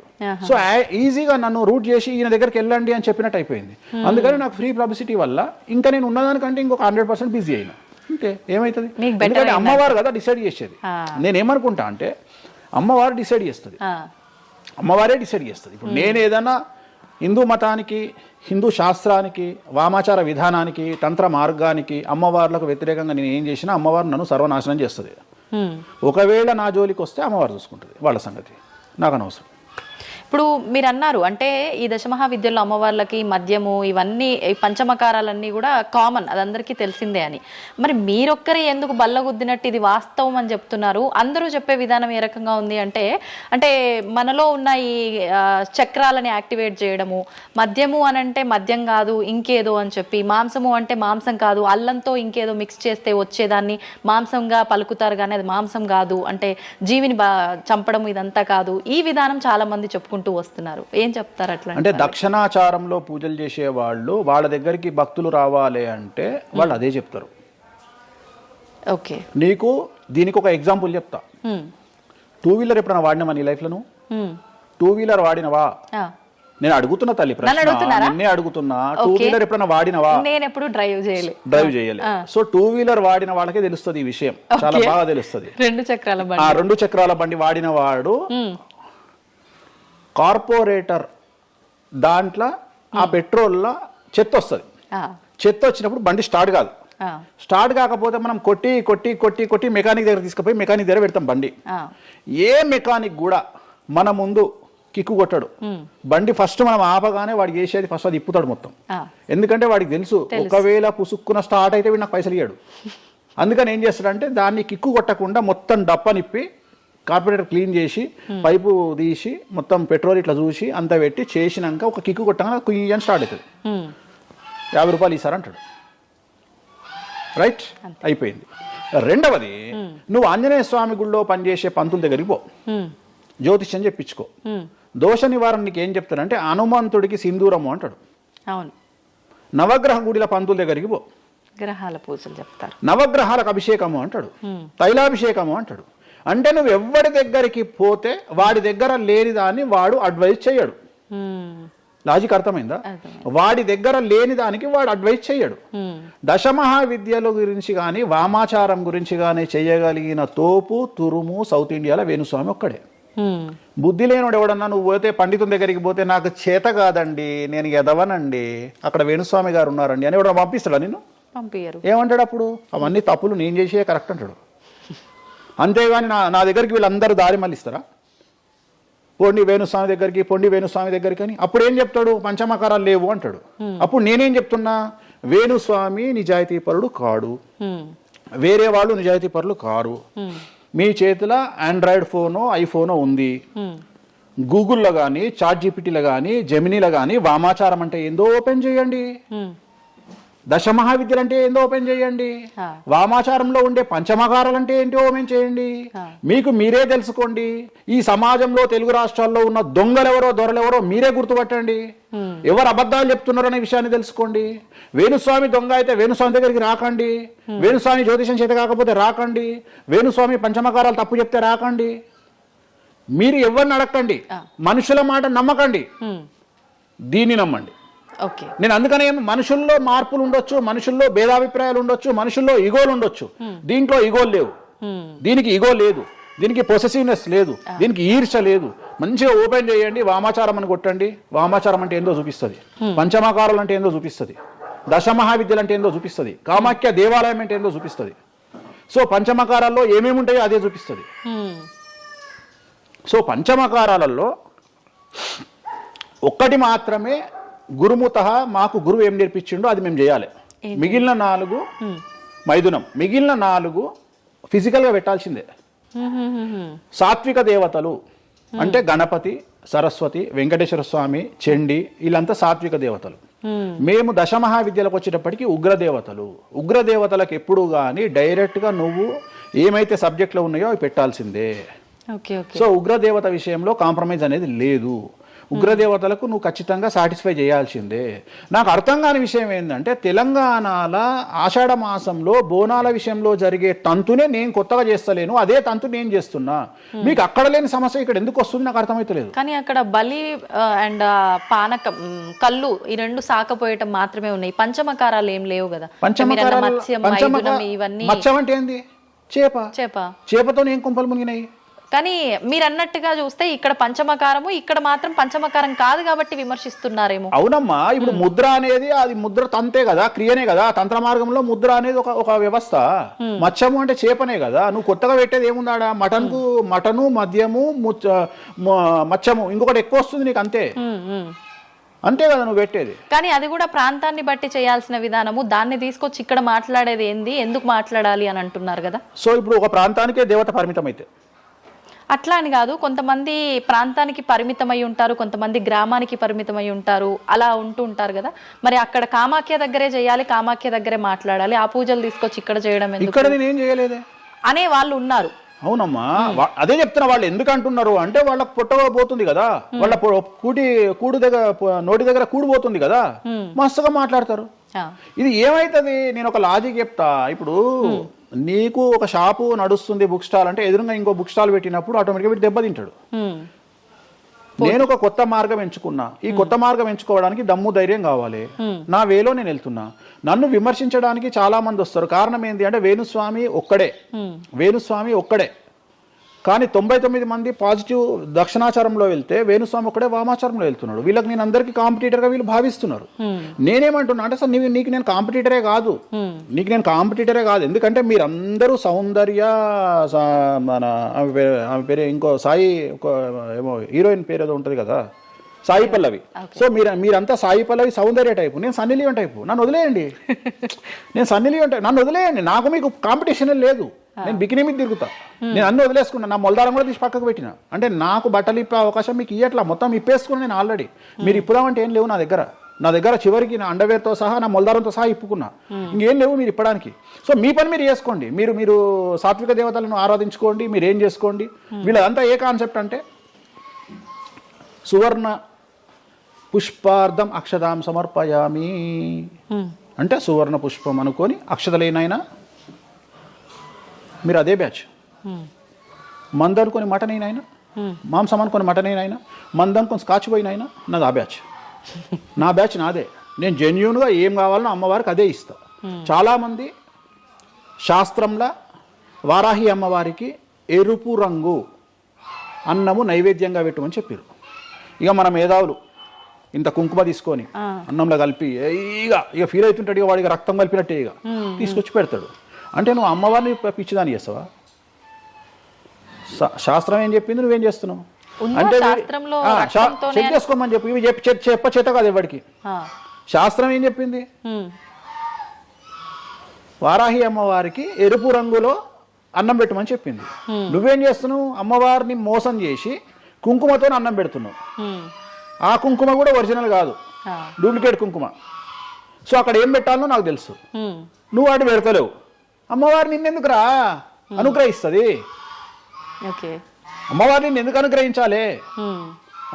సో ఈజీగా నన్ను రూట్ చేసి ఈయన దగ్గరికి వెళ్ళండి అని చెప్పినట్టు అయిపోయింది. అందుకని నాకు ఫ్రీ పబ్లిసిటీ వల్ల ఇంకా నేను ఉన్నదానికంటే ఇంకొక 100% బిజీ అయినా. అంటే ఏమవుతుంది? ఎందుకంటే అమ్మవారు కదా డిసైడ్ చేసేది. నేనేమనుకుంటా అంటే అమ్మవారు డిసైడ్ చేస్తుంది. అమ్మవారే డిసైడ్ చేస్తుంది. ఇప్పుడు నేను ఏదైనా హిందూ మతానికి, హిందూ శాస్త్రానికి, వామాచార విధానానికి, తంత్ర మార్గానికి, అమ్మవార్లకు వ్యతిరేకంగా నేను ఏం చేసినా అమ్మవారు నన్ను సర్వనాశనం చేస్తుంది. ఒకవేళ నా జోలికి వస్తే అమ్మవారు చూసుకుంటుంది, వాళ్ళ సంగతి నాకు అనవసరం. ఇప్పుడు మీరు అన్నారు అంటే ఈ దశమహావిద్యల్లో అమ్మవార్లకి మద్యము ఇవన్నీ ఈ పంచమకారాలన్నీ కూడా కామన్, అది అందరికీ తెలిసిందే అని. మరి మీరొక్కరే ఎందుకు బల్లగుద్దినట్టు ఇది వాస్తవం అని చెప్తున్నారు? అందరూ చెప్పే విధానం ఏ రకంగా ఉంది అంటే మనలో ఉన్న ఈ చక్రాలని యాక్టివేట్ చేయడము, మద్యము అని అంటే మద్యం కాదు ఇంకేదో అని చెప్పి, మాంసము అంటే మాంసం కాదు అల్లంతో ఇంకేదో మిక్స్ చేస్తే వచ్చేదాన్ని మాంసంగా పలుకుతారు కానీ అది మాంసం కాదు, అంటే జీవిని చంపడం ఇదంతా కాదు, ఈ విధానం చాలా మంది చెప్పుకుంటారు వస్తున్నారు. ఏం చెప్తారు అట్లా? అంటే దక్షిణాచారంలో పూజలు చేసే వాళ్ళు వాళ్ళ దగ్గరికి భక్తులు రావాలి అంటే వాళ్ళు అదే చెప్తారు. ఓకే, నీకు దీనికి ఒక ఎగ్జాంపుల్ చెప్తా. 2 వీలర్ ఎప్పుడైనా వాడినావా నీ లైఫ్ లో? 2 వీలర్ వాడినవా? నేను అడుగుతున్నా తల్లి ప్రశ్న, నిన్నే అడుగుతున్నా. 2 వీలర్ ఎప్పుడైనా వాడినవా? నేను ఎప్పుడు డ్రైవ్ చేయలే. సో 2 వీలర్ వాడిన వాళ్ళకే తెలుస్తుంది ఈ విషయం, చాలా బాగా తెలుస్తుంది. 2 చక్రాల బండి వాడిన వాడు కార్పొరేటర్ దాంట్లో ఆ పెట్రోల్లో చెత్త వస్తుంది. చెత్త వచ్చినప్పుడు బండి స్టార్ట్ కాదు. స్టార్ట్ కాకపోతే మనం కొట్టి కొట్టి కొట్టి కొట్టి మెకానిక్ దగ్గర తీసుకుపోయి మెకానిక్ దగ్గర పెడతాం బండి. ఏ మెకానిక్ కూడా మన ముందు కిక్కు కొట్టాడు. బండి ఫస్ట్ మనం ఆపగానే వాడికి చేసేది ఫస్ట్ అది ఇప్పుతాడు మొత్తం. ఎందుకంటే వాడికి తెలుసు ఒకవేళ పుసుక్కున స్టార్ట్ అయితే వీడు నాకు పైసలు ఇయ్యాడు. అందుకని ఏం చేస్తాడంటే దాన్ని కిక్కు కొట్టకుండా మొత్తం డప్పనిప్పి కార్పొరేటర్ క్లీన్ చేసి పైపు తీసి మొత్తం పెట్రోల్ ఇట్లా చూసి అంతా పెట్టి చేసినాక ఒక కిక్కు కొట్టగా కుయ్యి అని స్టార్ట్ అవుతుంది. 50 రూపాయలు ఇస్తారంటాడు. రైట్, అయిపోయింది. రెండవది, నువ్వు ఆంజనేయ స్వామి గుళ్ళో పనిచేసే పంతుల దగ్గరికి పో, జ్యోతిష్యం చెప్పించుకో. దోష నివారణ నీకు ఏం చెప్తాడంటే హనుమంతుడికి సింధూరము అంటాడు. అవును. నవగ్రహ గుడిల పంతుల దగ్గరికి పో, గ్రహాల పూజలు చెప్తారు. నవగ్రహాలకు అభిషేకము అంటాడు, తైలాభిషేకము అంటాడు. అంటే నువ్వు ఎవరి దగ్గరికి పోతే వాడి దగ్గర లేని దాన్ని వాడు అడ్వైజ్ చేయడు. లాజిక్ అర్థమైందా? వాడి దగ్గర లేని దానికి వాడు అడ్వైజ్ చేయడు. దశమహావిద్యల గురించి కానీ వామాచారం గురించి కానీ చేయగలిగిన తోపు తురుము సౌత్ ఇండియాలో వేణుస్వామి ఒక్కడే. బుద్ధి లేనివాడు ఎవడన్నా నువ్వు పోతే పండితుని దగ్గరికి పోతే నాకు చేత కాదండి, నేను ఎదవనండి, అక్కడ వేణుస్వామి గారు ఉన్నారండి అని ఎవడన్నా పంపిస్తాడా నిన్ను? పంపించరు. ఏమంటాడు అప్పుడు? అవన్నీ తప్పులు నేను చేసే కరెక్ట్ అంటాడు. అంతేగాని నా దగ్గరికి వీళ్ళందరూ దారి మళ్ళిస్తారా? పొండి వేణుస్వామి దగ్గరికి అని. అప్పుడు ఏం చెప్తాడు? పంచమకారాలు లేవు అంటాడు. అప్పుడు నేనేం చెప్తున్నా? వేణుస్వామి నిజాయితీ పరుడు కాడు, వేరే వాళ్ళు నిజాయితీ పరులు కారు. మీ చేతిలో ఆండ్రాయిడ్ ఫోనో ఐఫోనో ఉంది, గూగుల్లో కానీ చాట్ జీపీటీలో కానీ జెమినీలో కానీ వామాచారం అంటే ఏందో ఓపెన్ చేయండి, దశమహావిద్యలు అంటే ఏందో ఓపెన్ చేయండి, వామాచారంలో ఉండే పంచమకారాలు అంటే ఏంటో ఓపెన్ చేయండి. మీకు మీరే తెలుసుకోండి. ఈ సమాజంలో తెలుగు రాష్ట్రాల్లో ఉన్న దొంగలెవరో దొరలెవరో మీరే గుర్తుపట్టండి. ఎవరు అబద్ధాలు చెప్తున్నారు అనే విషయాన్ని తెలుసుకోండి. వేణుస్వామి దొంగ అయితే వేణుస్వామి దగ్గరికి రాకండి, వేణుస్వామి జ్యోతిషం చేత కాకపోతే రాకండి, వేణుస్వామి పంచమకారాలు తప్పు చెప్తే రాకండి. మీరు ఎవరిని అడగండి, మనుషుల మాట నమ్మకండి, దీన్ని నమ్మండి. నేను అందుకనే మనుషుల్లో మార్పులు ఉండొచ్చు, మనుషుల్లో భేదాభిప్రాయాలు ఉండొచ్చు, మనుషుల్లో ఈగోలు ఉండొచ్చు. దీంట్లో ఈగోలు లేవు, దీనికి ఈగో లేదు, దీనికి పొసెసివ్నెస్ లేదు, దీనికి ఈర్ష లేదు. మంచిగా ఓపెన్ చేయండి, వామాచారం అని కొట్టండి. వామాచారం అంటే ఏందో చూపిస్తుంది, పంచమకారాలు అంటే ఏందో చూపిస్తుంది, దశమహావిద్యలు అంటే ఏందో చూపిస్తుంది, కామాఖ్య దేవాలయం అంటే ఏందో చూపిస్తుంది. సో పంచమకారాల్లో ఏమేమి ఉంటాయో అదే చూపిస్తుంది. సో పంచమకారాలలో ఒక్కటి మాత్రమే గురుముత, మాకు గురువు ఏం నేర్పించిండో అది మేము చేయాలి. మిగిలిన 4 మైథునం, మిగిలిన 4 ఫిజికల్గా పెట్టాల్సిందే. సాత్విక దేవతలు అంటే గణపతి, సరస్వతి, వెంకటేశ్వర స్వామి, చండి, వీళ్ళంతా సాత్విక దేవతలు. మేము దశమహావిద్యలకు వచ్చేటప్పటికి ఉగ్రదేవతలు. ఉగ్రదేవతలకు ఎప్పుడు కానీ డైరెక్ట్గా నువ్వు ఏమైతే సబ్జెక్ట్లో ఉన్నాయో అవి పెట్టాల్సిందే. సో ఉగ్రదేవత విషయంలో కాంప్రమైజ్ అనేది లేదు. ఉగ్రదేవతలకు నువ్వు ఖచ్చితంగా సాటిస్ఫై చేయాల్సిందే. నాకు అర్థం కాని విషయం ఏంటంటే తెలంగాణలో ఆషాఢ మాసంలో బోనాల విషయంలో జరిగే తంతునే నేను కొత్తగా చేస్తలేను, అదే తంతు నేను చేస్తున్నా. మీకు అక్కడ లేని సమస్య ఇక్కడ ఎందుకు వస్తుంది నాకు అర్థమైతలేదు. కానీ అక్కడ బలి అండ్ పానకం, కళ్ళు ఈ 2 సాకపోయటం మాత్రమే ఉన్నాయి, పంచమకారాలు ఏం లేవు కదా. మత్స్యం అంటే ఏంది? చేపతో ఏం కుంపలు మునిగినాయి? కానీ మీరు అన్నట్టుగా చూస్తే ఇక్కడ పంచమకారము, ఇక్కడ మాత్రం పంచమకారం కాదు కాబట్టి విమర్శిస్తున్నారేమో. అవునమ్మా, ఇప్పుడు ముద్ర అనేది అది ముద్ర తంతే కదా, క్రియనే కదా. తంత్ర మార్గంలో ముద్ర అనేది ఒక వ్యవస్థ. మత్స్యము అంటే చేపనే కదా. నువ్వు కొత్తగా పెట్టేది ఏముందాడా? మటను, మద్యము, మత్స్యము, ఇంకొకటి ఎక్కువ వస్తుంది నీకు, అంతే అంతే కదా నువ్వు పెట్టేది. కానీ అది కూడా ప్రాంతాన్ని బట్టి చేయాల్సిన విధానము. దాన్ని తీసుకొచ్చి ఇక్కడ మాట్లాడేది ఏంది, ఎందుకు మాట్లాడాలి అని అంటున్నారు కదా. సో ఇప్పుడు ఒక ప్రాంతానికే దేవత పరిమితం అయితే అట్లా అని కాదు, కొంతమంది ప్రాంతానికి పరిమితమై ఉంటారు, కొంతమంది గ్రామానికి పరిమితమై ఉంటారు, అలా ఉంటూ ఉంటారు కదా. మరి అక్కడ కామాఖ్య దగ్గరే చేయాలి, కామాఖ్య దగ్గరే మాట్లాడాలి, ఆ పూజలు తీసుకొచ్చి ఇక్కడ చేయడం ఎందుకు? ఇక్కడ నేనేం చేయలేదే అనే వాళ్ళు ఉన్నారు. అవునమ్మా, అదే చెప్తున్నా. వాళ్ళు ఎందుకు అంటున్నారు అంటే వాళ్ళకి పుట్టబోతుంది కదా, వాళ్ళ కూడు దగ్గర, నోటి దగ్గర కూడిపోతుంది కదా, మస్తుగా మాట్లాడతారు. ఇది ఏమైతుంది, నేను ఒక లాజిక్ చెప్తా. ఇప్పుడు నీకు ఒక షాపు నడుస్తుంది, బుక్ స్టాల్ అంటే, ఎదురుగా ఇంకో బుక్ స్టాల్ పెట్టినప్పుడు ఆటోమేటిక్గా వీడు దెబ్బతింటాడు. నేను ఒక కొత్త మార్గం ఎంచుకున్నా. ఈ కొత్త మార్గం ఎంచుకోవడానికి దమ్ము ధైర్యం కావాలి. నా వేలో నేను వెళ్తున్నా. నన్ను విమర్శించడానికి చాలా మంది వస్తారు. కారణం ఏంటి అంటే వేణుస్వామి ఒక్కడే. కానీ 99 మంది పాజిటివ్ దక్షిణాచారంలో వెళ్తే వేణుస్వామి ఒక్కడే వామాచారంలో వెళ్తున్నాడు. వీళ్ళకి నేను అందరికీ కాంపిటీటర్గా వీళ్ళు భావిస్తున్నారు. నేనేమంటున్నా అంటే, సార్ నీకు నేను కాంపిటీటరే కాదు, ఎందుకంటే మీరందరూ సౌందర్య, మన ఆమె పేరు ఇంకో సాయి, ఏమో హీరోయిన్ పేరు ఏదో ఉంటుంది కదా, సాయి పల్లవి. సో మీరంతా సాయి పల్లవి, సౌందర్య టైపు, నేను సన్నీ లియోన్ టైపు. నన్ను వదిలేయండి, నన్ను వదిలేయండి. నాకు మీకు కాంపిటీషన్ లేదు. నేను బికినీ మీద తిరుగుతా, నేను అన్ని వదిలేసుకున్నా. నా మొలదారం కూడా తీసి పక్కకు పెట్టిన. అంటే నాకు బట్టలు ఇప్పే అవకాశం మీకు ఇయ్యట్లా, మొత్తం ఇప్పేసుకున్నా నేను ఆల్రెడీ. మీరు ఇప్పుదామంటే ఏం లేవు నా దగ్గర చివరికి నా అండర్వేర్తో సహా, నా మొలదారంతో సహా ఇప్పుకున్నా. ఇంకేం లేవు మీరు ఇప్పడానికి. సో మీ పని మీరు చేసుకోండి, మీరు సాత్విక దేవతలను ఆరాధించుకోండి, మీరు ఏం చేసుకోండి. వీళ్ళదంతా ఏ కాన్సెప్ట్ అంటే, సువర్ణ పుష్పార్థం అక్షదాం సమర్పయామి అంటే, సువర్ణ పుష్పం అనుకొని అక్షతలేనైనా మీరు అదే బ్యాచ్. మంద అనుకొని మటన్ అయినా, మాంసం అనుకొని మటన్ అయినా, మంద అనుకొని స్కాచ్ పోయినైనా, నాది ఆ బ్యాచ్. నా బ్యాచ్ నాదే. నేను జెన్యూన్గా ఏం కావాలనో అమ్మవారికి అదే ఇస్తా. చాలామంది శాస్త్రంలో వారాహి అమ్మవారికి ఎరుపు రంగు అన్నము నైవేద్యంగా పెట్టమని చెప్పారు. ఇక మన మేధావులు ఇంత కుంకుమ తీసుకొని అన్నంలో కలిపి ఇక ఫీల్ అవుతుంటాడు, ఇక వాడికి రక్తం కలిపినట్టే ఇక తీసుకొచ్చి పెడతాడు. అంటే నువ్వు అమ్మవారిని పిచ్చిదాన్ని చేస్తావా? శాస్త్రం ఏం చెప్పింది, నువ్వేం చేస్తున్నావు అంటే చెక్ చేసుకోమని చెప్పి ఇవి చెప్ప చేత కాదు ఎవరికి. శాస్త్రం ఏం చెప్పింది, వారాహి అమ్మవారికి ఎరుపు రంగులో అన్నం పెట్టమని చెప్పింది. నువ్వేం చేస్తున్నావు, అమ్మవారిని మోసం చేసి కుంకుమతో అన్నం పెడుతున్నావు. ఆ కుంకుమ కూడా ఒరిజినల్ కాదు, డూప్లికేట్ కుంకుమ. సో అక్కడ ఏం పెట్టాలనో నాకు తెలుసు, నువ్వు వాటి పెడతలేవు. అమ్మవారు నిన్నెందుకురా అనుగ్రహిస్తుంది? అమ్మవారిని నిన్ను ఎందుకు అనుగ్రహించాలి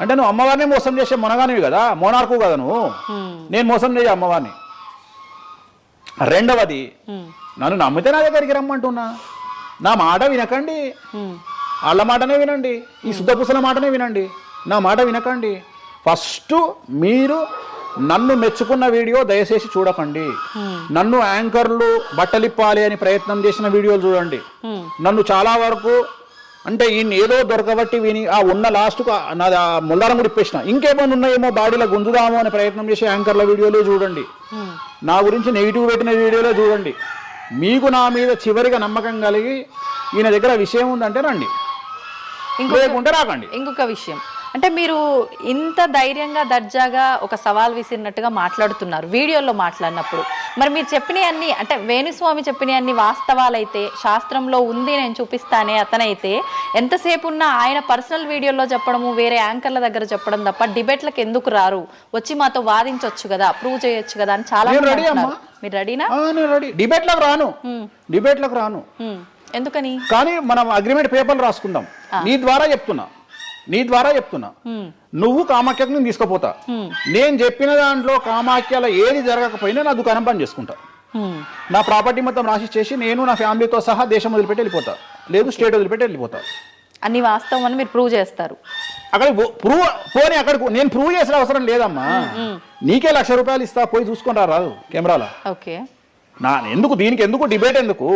అంటే, నువ్వు అమ్మవారిని మోసం చేసే మొనగానివి కదా, మోనార్కు కదా నువ్వు. నేను మోసం చేయ అమ్మవారిని. రెండవది, నన్ను నమ్మితే నా దగ్గరికి రమ్మంటున్నా. నా మాట వినకండి, వాళ్ళ మాటనే వినండి, ఈ శుద్ధపూసల మాటనే వినండి, నా మాట వినకండి. ఫస్ట్ మీరు నన్ను మెచ్చుకున్న వీడియో దయచేసి చూడకండి. నన్ను యాంకర్లు బట్టలిప్పాలి అని ప్రయత్నం చేసిన వీడియోలు చూడండి. నన్ను చాలా వరకు అంటే ఈయన ఏదో దొరకబట్టి విని ఆ ఉన్న లాస్ట్కు నాది ఆ ముల్లారం కూడా ఇప్పేసిన, ఇంకేమైనా ఉన్నాయేమో బాడీలో గుంజుదామో అని ప్రయత్నం చేసే యాంకర్ల వీడియోలు చూడండి. నా గురించి నెగిటివ్ పెట్టిన వీడియోలో చూడండి. మీకు నా మీద చివరిగా నమ్మకం కలిగి ఈయన దగ్గర విషయం ఉందంటే రండి, లేకుంటే రాకండి. ఇంకొక విషయం అంటే, మీరు ఇంత ధైర్యంగా దర్జాగా ఒక సవాల్ విసిరినట్టుగా మాట్లాడుతున్నారు వీడియోలో మాట్లాడినప్పుడు. మరి మీరు చెప్పినవన్నీ అంటే వేణుస్వామి చెప్పినవన్నీ వాస్తవాలైతే, శాస్త్రంలో ఉంది నేను చూపిస్తానే అతనైతే, ఎంతసేపు ఉన్నా ఆయన పర్సనల్ వీడియోలో చెప్పడము, వేరే యాంకర్ల దగ్గర చెప్పడం తప్ప డిబేట్లకు ఎందుకు రారు? వచ్చి మాతో వాదించవచ్చు కదా, ప్రూవ్ చేయొచ్చు కదా అని చాలా మంది. మీరు రెడీనా? డిబేట్లకు రాను. ఎందుకని? కానీ మనం అగ్రిమెంట్ పేపర్లు రాసుకుందాం. నీ ద్వారా చెప్తున్నా నువ్వు కామాఖ్యకు నేను తీసుకుపోతా. నేను చెప్పిన దాంట్లో కామాఖ్యలో ఏది జరగకపోయినా నా దుకాణం పని చేసుకుంటా. నా ప్రాపర్టీ మొత్తం రాసి చేసి నేను నా ఫ్యామిలీతో సహా దేశం వదిలిపెట్టి వెళ్ళిపోతా, లేదు స్టేట్ వదిలిపెట్టి వెళ్ళిపోతా. అన్ని వాస్తవం అని మీరు ప్రూవ్ చేస్తారు. అక్కడ అక్కడికి నేను ప్రూవ్ చేసిన అవసరం లేదమ్మా. నీకే 1,00,000 రూపాయలు ఇస్తా, పోయి చూసుకొని రాదు కెమెరాలో. ఓకే, ఎందుకు దీనికి ఎందుకు డిబేట్ ఎందుకు?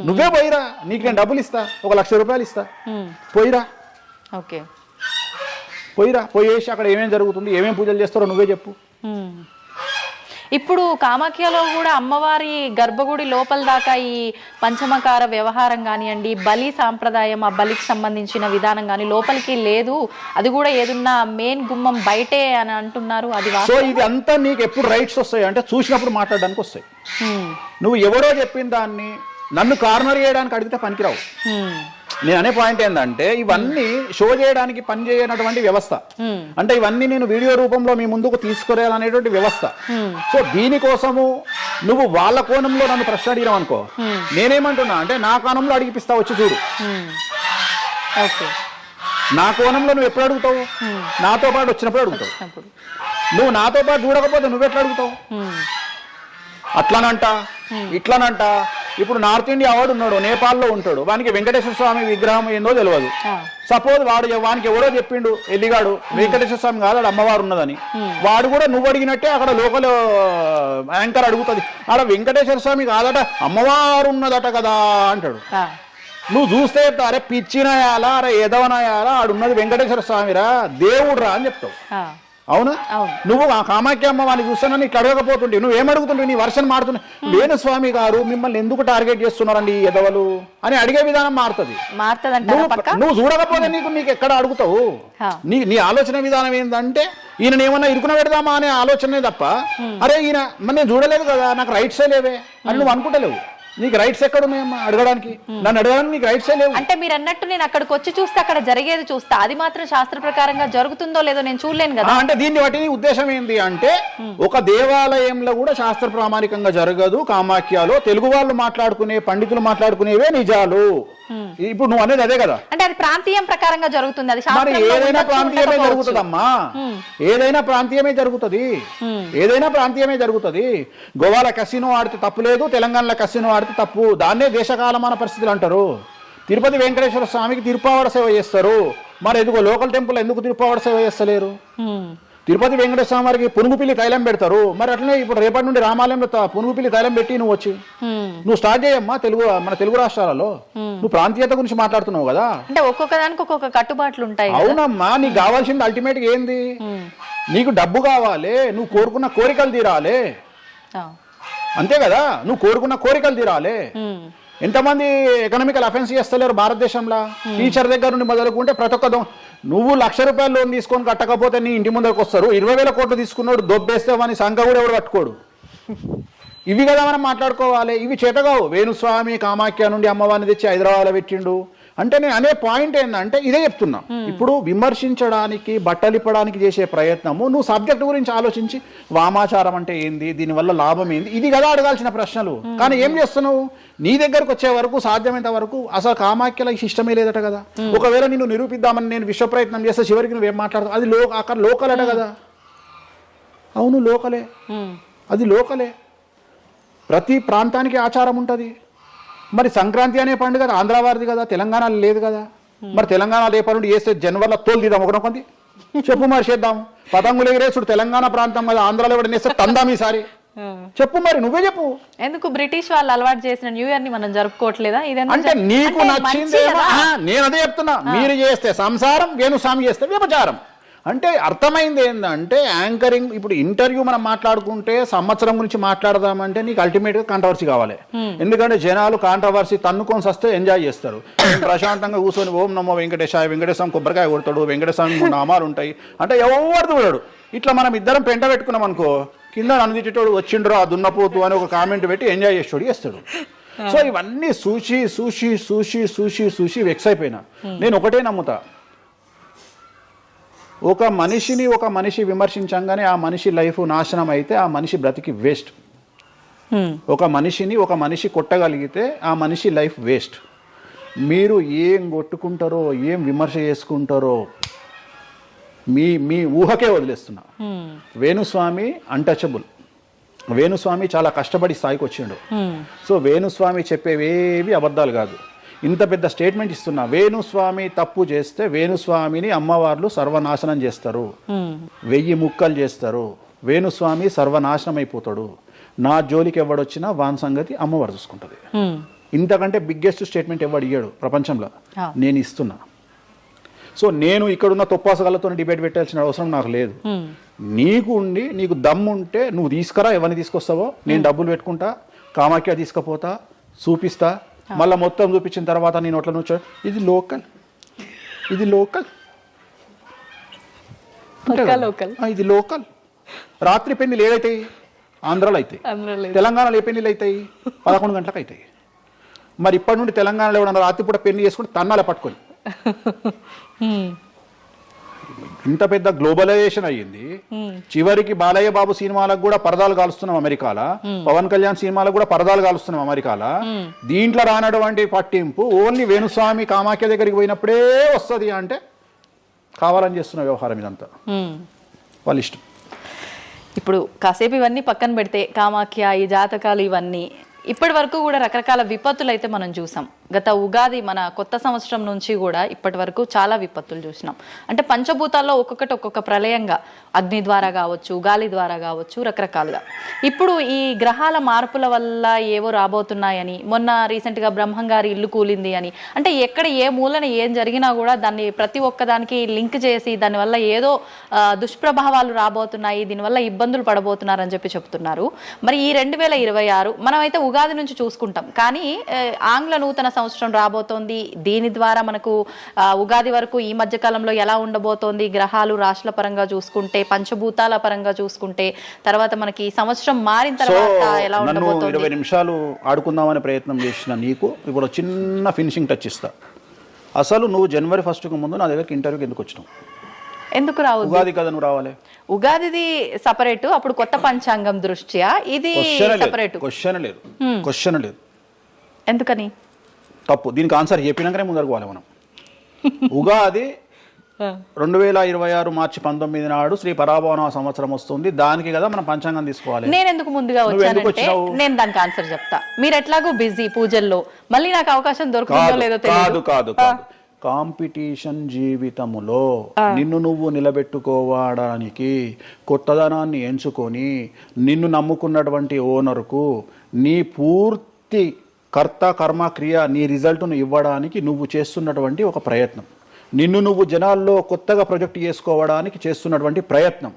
నువ్వే పోయిరా, నీకు నేను డబ్బులు ఇస్తా, 1,00,000 రూపాయలు ఇస్తా, పోయిరా. ఓకే, పోయిరా, పోయేసి అక్కడ ఏమేమి జరుగుతుంది, ఏమేమి పూజలు చేస్తారో నువ్వే చెప్పు. ఇప్పుడు కామాఖ్యలో కూడా అమ్మవారి గర్భగుడి లోపల దాకా ఈ పంచమకార వ్యవహారం కానివ్వండి, బలి సాంప్రదాయం, ఆ బలికి సంబంధించిన విధానం కానీ లోపలికి లేదు, అది కూడా ఏదున్నా మెయిన్ గుమ్మం బయటే అని అంటున్నారు. అది సో ఇది అంతా నీకు ఎప్పుడు రైట్స్ వస్తాయి అంటే చూసినప్పుడు మాట్లాడడానికి వస్తాయి. నువ్వు ఎవడో చెప్పిన దాన్ని నన్ను కార్నర్ చేయడానికి అడిగితే పనికిరావు. నేను అనే పాయింట్ ఏంటంటే ఇవన్నీ షో చేయడానికి పని చేయనటువంటి వ్యవస్థ, అంటే ఇవన్నీ నేను వీడియో రూపంలో మీ ముందుకు తీసుకురావాలనేటువంటి వ్యవస్థ. సో దీనికోసము నువ్వు వాళ్ళ కోణంలో నన్ను ప్రశ్న అడిగినావు అనుకో, నేనేమంటున్నా అంటే నా కోణంలో అడిగిపిస్తా, వచ్చి చూడు. నా కోణంలో నువ్వు ఎప్పుడు అడుగుతావు? నాతో పాటు వచ్చినప్పుడు అడుగుతావు. నువ్వు నాతో పాటు చూడకపోతే నువ్వెట్లా అడుగుతావు? అట్లనంట ఇట్లనంట. ఇప్పుడు నార్త్ ఇండియా వాడు ఉన్నాడు, నేపాల్లో ఉంటాడు, వానికి వెంకటేశ్వర స్వామి విగ్రహం ఏందో తెలియదు. సపోజ్ వానికి ఎవడో చెప్పిండు ఎల్లిగాడు వెంకటేశ్వర స్వామి కాదు ఆడ అమ్మవారు ఉన్నదని, వాడు కూడా నువ్వు అడిగినట్టే అక్కడ లోకల్ యాంకర్ అడుగుతుంది, ఆడ వెంకటేశ్వర స్వామి కాదట అమ్మవారు ఉన్నదట కదా అంటాడు. నువ్వు చూస్తే అరే పిచ్చినయాలా, అరే ఎదవనయాలా, ఆడున్నది వెంకటేశ్వర స్వామిరా, దేవుడురా అని చెప్తావు. అవునా? నువ్వు ఆ కామాఖ్య అమ్మ వాడిని చూస్తానని ఇట్లా అడగకపోతుంటే నువ్వేమడుగుతుంటే నీ వర్షన్ మారుతున్నా, వేణుస్వామి గారు మిమ్మల్ని ఎందుకు టార్గెట్ చేస్తున్నారండి ఎదవలు అని అడిగే విధానం మారుతుంది. నువ్వు చూడకపోతే నీకు ఎక్కడ అడుగుతావు? నీ ఆలోచన విధానం ఏంటంటే ఈయన ఏమన్నా ఇరుకున పెడదామా అనే ఆలోచనే తప్ప, అరే ఈయన నేను చూడలేదు కదా, నాకు రైట్సే లేవే అని నువ్వు అనుకుంటలేవు. నీకు రైట్స్ ఎక్కడ ఉన్నాయమ్మా అడగడానికి? నన్ను అడగడానికి నీకు రైట్సే లేవు. అంటే మీరు అన్నట్టు నేను అక్కడికి వచ్చి చూస్తే అక్కడ జరిగేది చూస్తా, అది మాత్రం శాస్త్ర ప్రకారంగా జరుగుతుందో లేదో నేను చూడలేను కదా. అంటే దీన్ని బట్టి నీ ఉద్దేశం ఏంటి అంటే ఒక దేవాలయంలో కూడా శాస్త్ర ప్రామాణికంగా జరగదు. కామాఖ్యలో తెలుగు వాళ్ళు మాట్లాడుకునే పండితులు మాట్లాడుకునేవే నిజాలు. ఇప్పుడు నువ్వు అనేది అదే కదా, అంటే అది ప్రాంతీయం ప్రకారంగా జరుగుతుంది. అది మరి ఏదైనా ప్రాంతీయమే జరుగుతుందమ్మా, ఏదైనా ప్రాంతీయమే జరుగుతుంది, ఏదైనా ప్రాంతీయమే జరుగుతుంది. గోవాల కసినో ఆడితే తప్పు లేదు, తెలంగాణలో కసినో ఆడితే తప్పు. దాన్నే దేశకాలమాన పరిస్థితులు అంటారు. తిరుపతి వెంకటేశ్వర స్వామికి తిరుపావడ సేవ చేస్తారు, మరి ఎందుకో లోకల్ టెంపుల్ ఎందుకు తిరుపావడ సేవ చేస్తలేరు? తిరుపతి వెంకటేశ్వర స్వామి వారికి పునుగుపిల్లి తైలం పెడతారు, మరి అట్లనే ఇప్పుడు రేపటి నుండి రామాలయంలో పునుగుపిల్లి తైలం పెట్టి నువ్వు వచ్చి నువ్వు స్టార్ట్ చేయమ్మా. మన తెలుగు రాష్ట్రాలలో నువ్వు ప్రాంతీయత గురించి మాట్లాడుతున్నావు కదా, అంటే ఒక్కొక్క దానికి ఒక్కొక్క కట్టుబాట్లు ఉంటాయి. అవునమ్మా, నీకు కావాల్సింది అల్టిమేట్ గా ఏంది? నీకు డబ్బు కావాలి, నువ్వు కోరుకున్న కోరికలు తీరాలి, అంతే కదా. నువ్వు కోరుకున్న కోరికలు తీరాలి. ఎంతమంది ఎకనామికల్ అఫెన్స్ చేస్తలేరు భారతదేశంలో? టీచర్ దగ్గర నుండి మొదలుకుంటే ప్రతి ఒక్క నువ్వు 1,00,000 రూపాయలు లోన్ తీసుకొని కట్టకపోతే నీ ఇంటి ముందరకు వస్తారు. 20,000 కోట్లు తీసుకున్నాడు దొబ్బేస్తే వాని సంఘ కూడా ఎవడు కట్టుకోడు. ఇవి కదా మనం మాట్లాడుకోవాలి. ఇవి చేతగావు. వేణుస్వామి కామాఖ్య నుండి అమ్మవారిని తెచ్చి హైదరాబాద్లో పెట్టిండు అంటే నేను అనే పాయింట్ ఏంటంటే ఇదే చెప్తున్నా. ఇప్పుడు విమర్శించడానికి బట్టలిప్పడానికి చేసే ప్రయత్నము, నువ్వు సబ్జెక్ట్ గురించి ఆలోచించి వామాచారం అంటే ఏంది, దీనివల్ల లాభం ఏంది, ఇది కదా అడగాల్సిన ప్రశ్నలు. కానీ ఏం చేస్తున్నావు? నీ దగ్గరకు వచ్చే వరకు సాధ్యమైనంత వరకు అసలు కామాఖ్యల ఇష్టమే లేదట కదా. ఒకవేళ నిన్ను నిరూపిద్దామని నేను విశ్వ ప్రయత్నం చేస్తే చివరికి నువ్వేం మాట్లాడతావు? అది అక్కడ లోకల్ అట కదా. అవును లోకలే, అది లోకలే. ప్రతి ప్రాంతానికి ఆచారం ఉంటుంది. మరి సంక్రాంతి అనే పండుగ ఆంధ్ర వారిది కదా, తెలంగాణలో లేదు కదా. మరి తెలంగాణ రేపటి నుండి వేస్తే జనవరిలో తోలు తీద్దాం ఒకటి చెప్పు, మరి చేద్దాం. పతంగులు ఎగిరేసుడు తెలంగాణ ప్రాంతం కదా, ఆంధ్రాలో ఎవడ నేస్తే తందాం ఈసారి చెప్పు, మరి నువ్వే చెప్పు. ఎందుకు బ్రిటిష్ వాళ్ళు అలవాటు చేసిన న్యూ ఇయర్ ని మనం జరుపుకోవట్లేదా? అంటే నీకు నచ్చిందేమో. నేను అదే చెప్తున్నా, మీరు చేస్తే సంసారం, వేణుస్వామి చేస్తే వ్యభిచారం. అంటే అర్థమైంది ఏంటంటే యాంకరింగ్. ఇప్పుడు ఇంటర్వ్యూ మనం మాట్లాడుకుంటే సంవత్సరం గురించి మాట్లాడదామంటే నీకు అల్టిమేట్గా కాంట్రవర్సీ కావాలి. ఎందుకంటే జనాలు కాంట్రవర్సీ తన్నుకొని వస్తే ఎంజాయ్ చేస్తారు. ప్రశాంతంగా కూర్చొని ఓం నమో వెంకటేశాయ, వెంకటేశ్వరం కొబ్బరికాయ కొడతాడు, వెంకటేశ్వరం నామాలు ఉంటాయి అంటే ఎవరు చూడడు. ఇట్లా మనం ఇద్దరం పెంట పెట్టుకున్నాం అనుకో, కింద నన్ను వచ్చిండ్రు ఆ దున్నపోతు అని ఒక కామెంట్ పెట్టి ఎంజాయ్ చేస్తాడు. సో ఇవన్నీ చూసి చూసి చూసి చూసి చూసి వెక్స్ అయిపోయినా. నేను ఒకటే నమ్ముతా, ఒక మనిషి విమర్శించంగానే ఆ మనిషి లైఫ్ నాశనం అయితే ఆ మనిషి బ్రతికి వేస్ట్. ఒక మనిషి కొట్టగలిగితే ఆ మనిషి లైఫ్ వేస్ట్. మీరు ఏం కొట్టుకుంటారో, ఏం విమర్శ చేసుకుంటారో మీ ఊహకే వదిలేస్తున్నా. వేణుస్వామి అన్టచబుల్. వేణుస్వామి చాలా కష్టపడి స్థాయికి వచ్చిండు. సో వేణుస్వామి చెప్పేవేవి అబద్ధాలు కాదు. ఇంత పెద్ద స్టేట్మెంట్ ఇస్తున్నా. వేణుస్వామి తప్పు చేస్తే వేణుస్వామిని అమ్మవార్లు సర్వనాశనం చేస్తారు, 1000 ముక్కలు చేస్తారు. వేణుస్వామి సర్వనాశనం అయిపోతాడు. నా జోలికి ఎవడొచ్చినా వాని సంగతి అమ్మవారు చూసుకుంటుంది. ఇంతకంటే బిగ్గెస్ట్ స్టేట్మెంట్ ఎవడు ఇయ్యాడు ప్రపంచంలో, నేను ఇస్తున్నా. సో నేను ఇక్కడున్న తొప్పాసగాళ్ళతో డిబేట్ పెట్టాల్సిన అవసరం నాకు లేదు. నీకు ఉండి నీకు దమ్ము ఉంటే నువ్వు తీసుకురా, ఎవరిని తీసుకొస్తావో నేను డబ్బులు పెట్టుకుంటా, కామాఖ్య తీసుకుపోతా, చూపిస్తా, మళ్ళీ మొత్తం చూపించిన తర్వాత నేను అట్లా నువ్వు ఇది లోకల్, ఇది లోకల్, ఇది లోకల్. రాత్రి పెళ్లిలు ఏదైతాయి ఆంధ్రాలో అవుతాయి, తెలంగాణలో ఏ పెళ్లిలు అవుతాయి 11 గంటలకు అవుతాయి. మరి ఇప్పటి నుండి తెలంగాణలో ఎవడన్నా రాత్రిపూట పెళ్లి చేసుకుంటే తన్నాలే పట్టుకొని. ఇంత పెద్ద గ్లోబలైజేషన్ అయ్యింది. చివరికి బాలయ్య బాబు సినిమాలకు కూడా పరదాలు కాలుస్తున్నాం అమెరికాలో, పవన్ కళ్యాణ్ సినిమాలకు కూడా పరదాలు కాలుస్తున్నాం అమెరికాలో. దీంట్లో రానటువంటి పట్టింపు ఓన్లీ వేణుస్వామి కామాఖ్య దగ్గరికి పోయినప్పుడే వస్తుంది అంటే కావాలని చేస్తున్న వ్యవహారం ఇదంతా వాళ్ళ ఇష్టం. ఇప్పుడు కాసేపు ఇవన్నీ పక్కన పెడితే కామాఖ్య, ఈ జాతకాలు ఇవన్నీ ఇప్పటి వరకు కూడా రకరకాల విపత్తులు అయితే మనం చూసాం. గత ఉగాది మన కొత్త సంవత్సరం నుంచి కూడా ఇప్పటి వరకు చాలా విపత్తులు చూసినాం. అంటే పంచభూతాల్లో ఒక్కొక్కటి ఒక్కొక్క ప్రళయంగా, అగ్ని ద్వారా కావచ్చు, గాలి ద్వారా కావచ్చు, రకరకాలుగా. ఇప్పుడు ఈ గ్రహాల మార్పుల వల్ల ఏవో రాబోతున్నాయని, మొన్న రీసెంట్గా బ్రహ్మంగారి ఇల్లు కూలింది అని, అంటే ఎక్కడ ఏ మూలన ఏం జరిగినా కూడా దాన్ని ప్రతి ఒక్కదానికి లింక్ చేసి దానివల్ల ఏదో దుష్ప్రభావాలు రాబోతున్నాయి, దీనివల్ల ఇబ్బందులు పడబోతున్నారని చెప్పి చెప్తున్నారు. మరి ఈ 2026 మనమైతే ఉగాది నుంచి చూసుకుంటాం, కానీ ఆంగ్ల నూతన సంవత్సరం రాబోతోంది. దీని ద్వారా మనకు ఉగాది వరకు ఈ మధ్య కాలంలో ఎలా ఉండబోతోంది, గ్రహాలు రాశుల పరంగా చూసుకుంటే, పంచభూతాల పరంగా చూసుకుంటే, తర్వాత మనకి సంవత్సరం మారిన తర్వాత ఎలా ఉండబోతోంది. 20 నిమిషాలు ఆడుకుందామనే ప్రయత్నం చేసిన నీకు ఇప్పుడు చిన్న ఫినిషింగ్ టచ్ ఇస్తా. అసలు నువ్వు జనవరి 1కు ముందు నా దగ్గరికి ఇంటర్వ్యూకి ఎందుకు వచ్చినావు? ఎందుకు రావు? ఉగాది కదా నువ్వు రావాలి. ఉగాదిది సపరేట్, అప్పుడు కొత్త పంచాంగం దృష్ట్యా ఇది సపరేట్. క్వశ్చన్ లేదు. ఎందుకని? తప్పు. దీనికి ఆన్సర్ చెప్పినాకనే ముందరకు పోవాలి మనం. ఉగాది 2026 మార్చి 19 నాడు శ్రీ పరాభవన సంవత్సరం వస్తుంది. దానికి కదా మనం పంచాంగం తీసుకోవాలి. నేను ఎందుకు ముందుగా వచ్చానంటే నేను దానికి ఆన్సర్ చెప్తా. మీరు ఎట్లాగో బిజీ పూజల్లో, మళ్ళీ నాకు అవకాశం దొరుకుతుందో లేదో తెలియదు. కాదు కాంపిటీషన్ జీవితములో నిన్ను నువ్వు నిలబెట్టుకోవడానికి కొత్తదనాన్ని ఎంచుకొని నిన్ను నమ్ముకున్నటువంటి ఓనర్కు నీ పూర్తి కర్త కర్మ క్రియ నీ రిజల్ట్ను ఇవ్వడానికి నువ్వు చేస్తున్నటువంటి ఒక ప్రయత్నం, నిన్ను నువ్వు జనాల్లో కొత్తగా ప్రొజెక్ట్ చేసుకోవడానికి చేస్తున్నటువంటి ప్రయత్నం.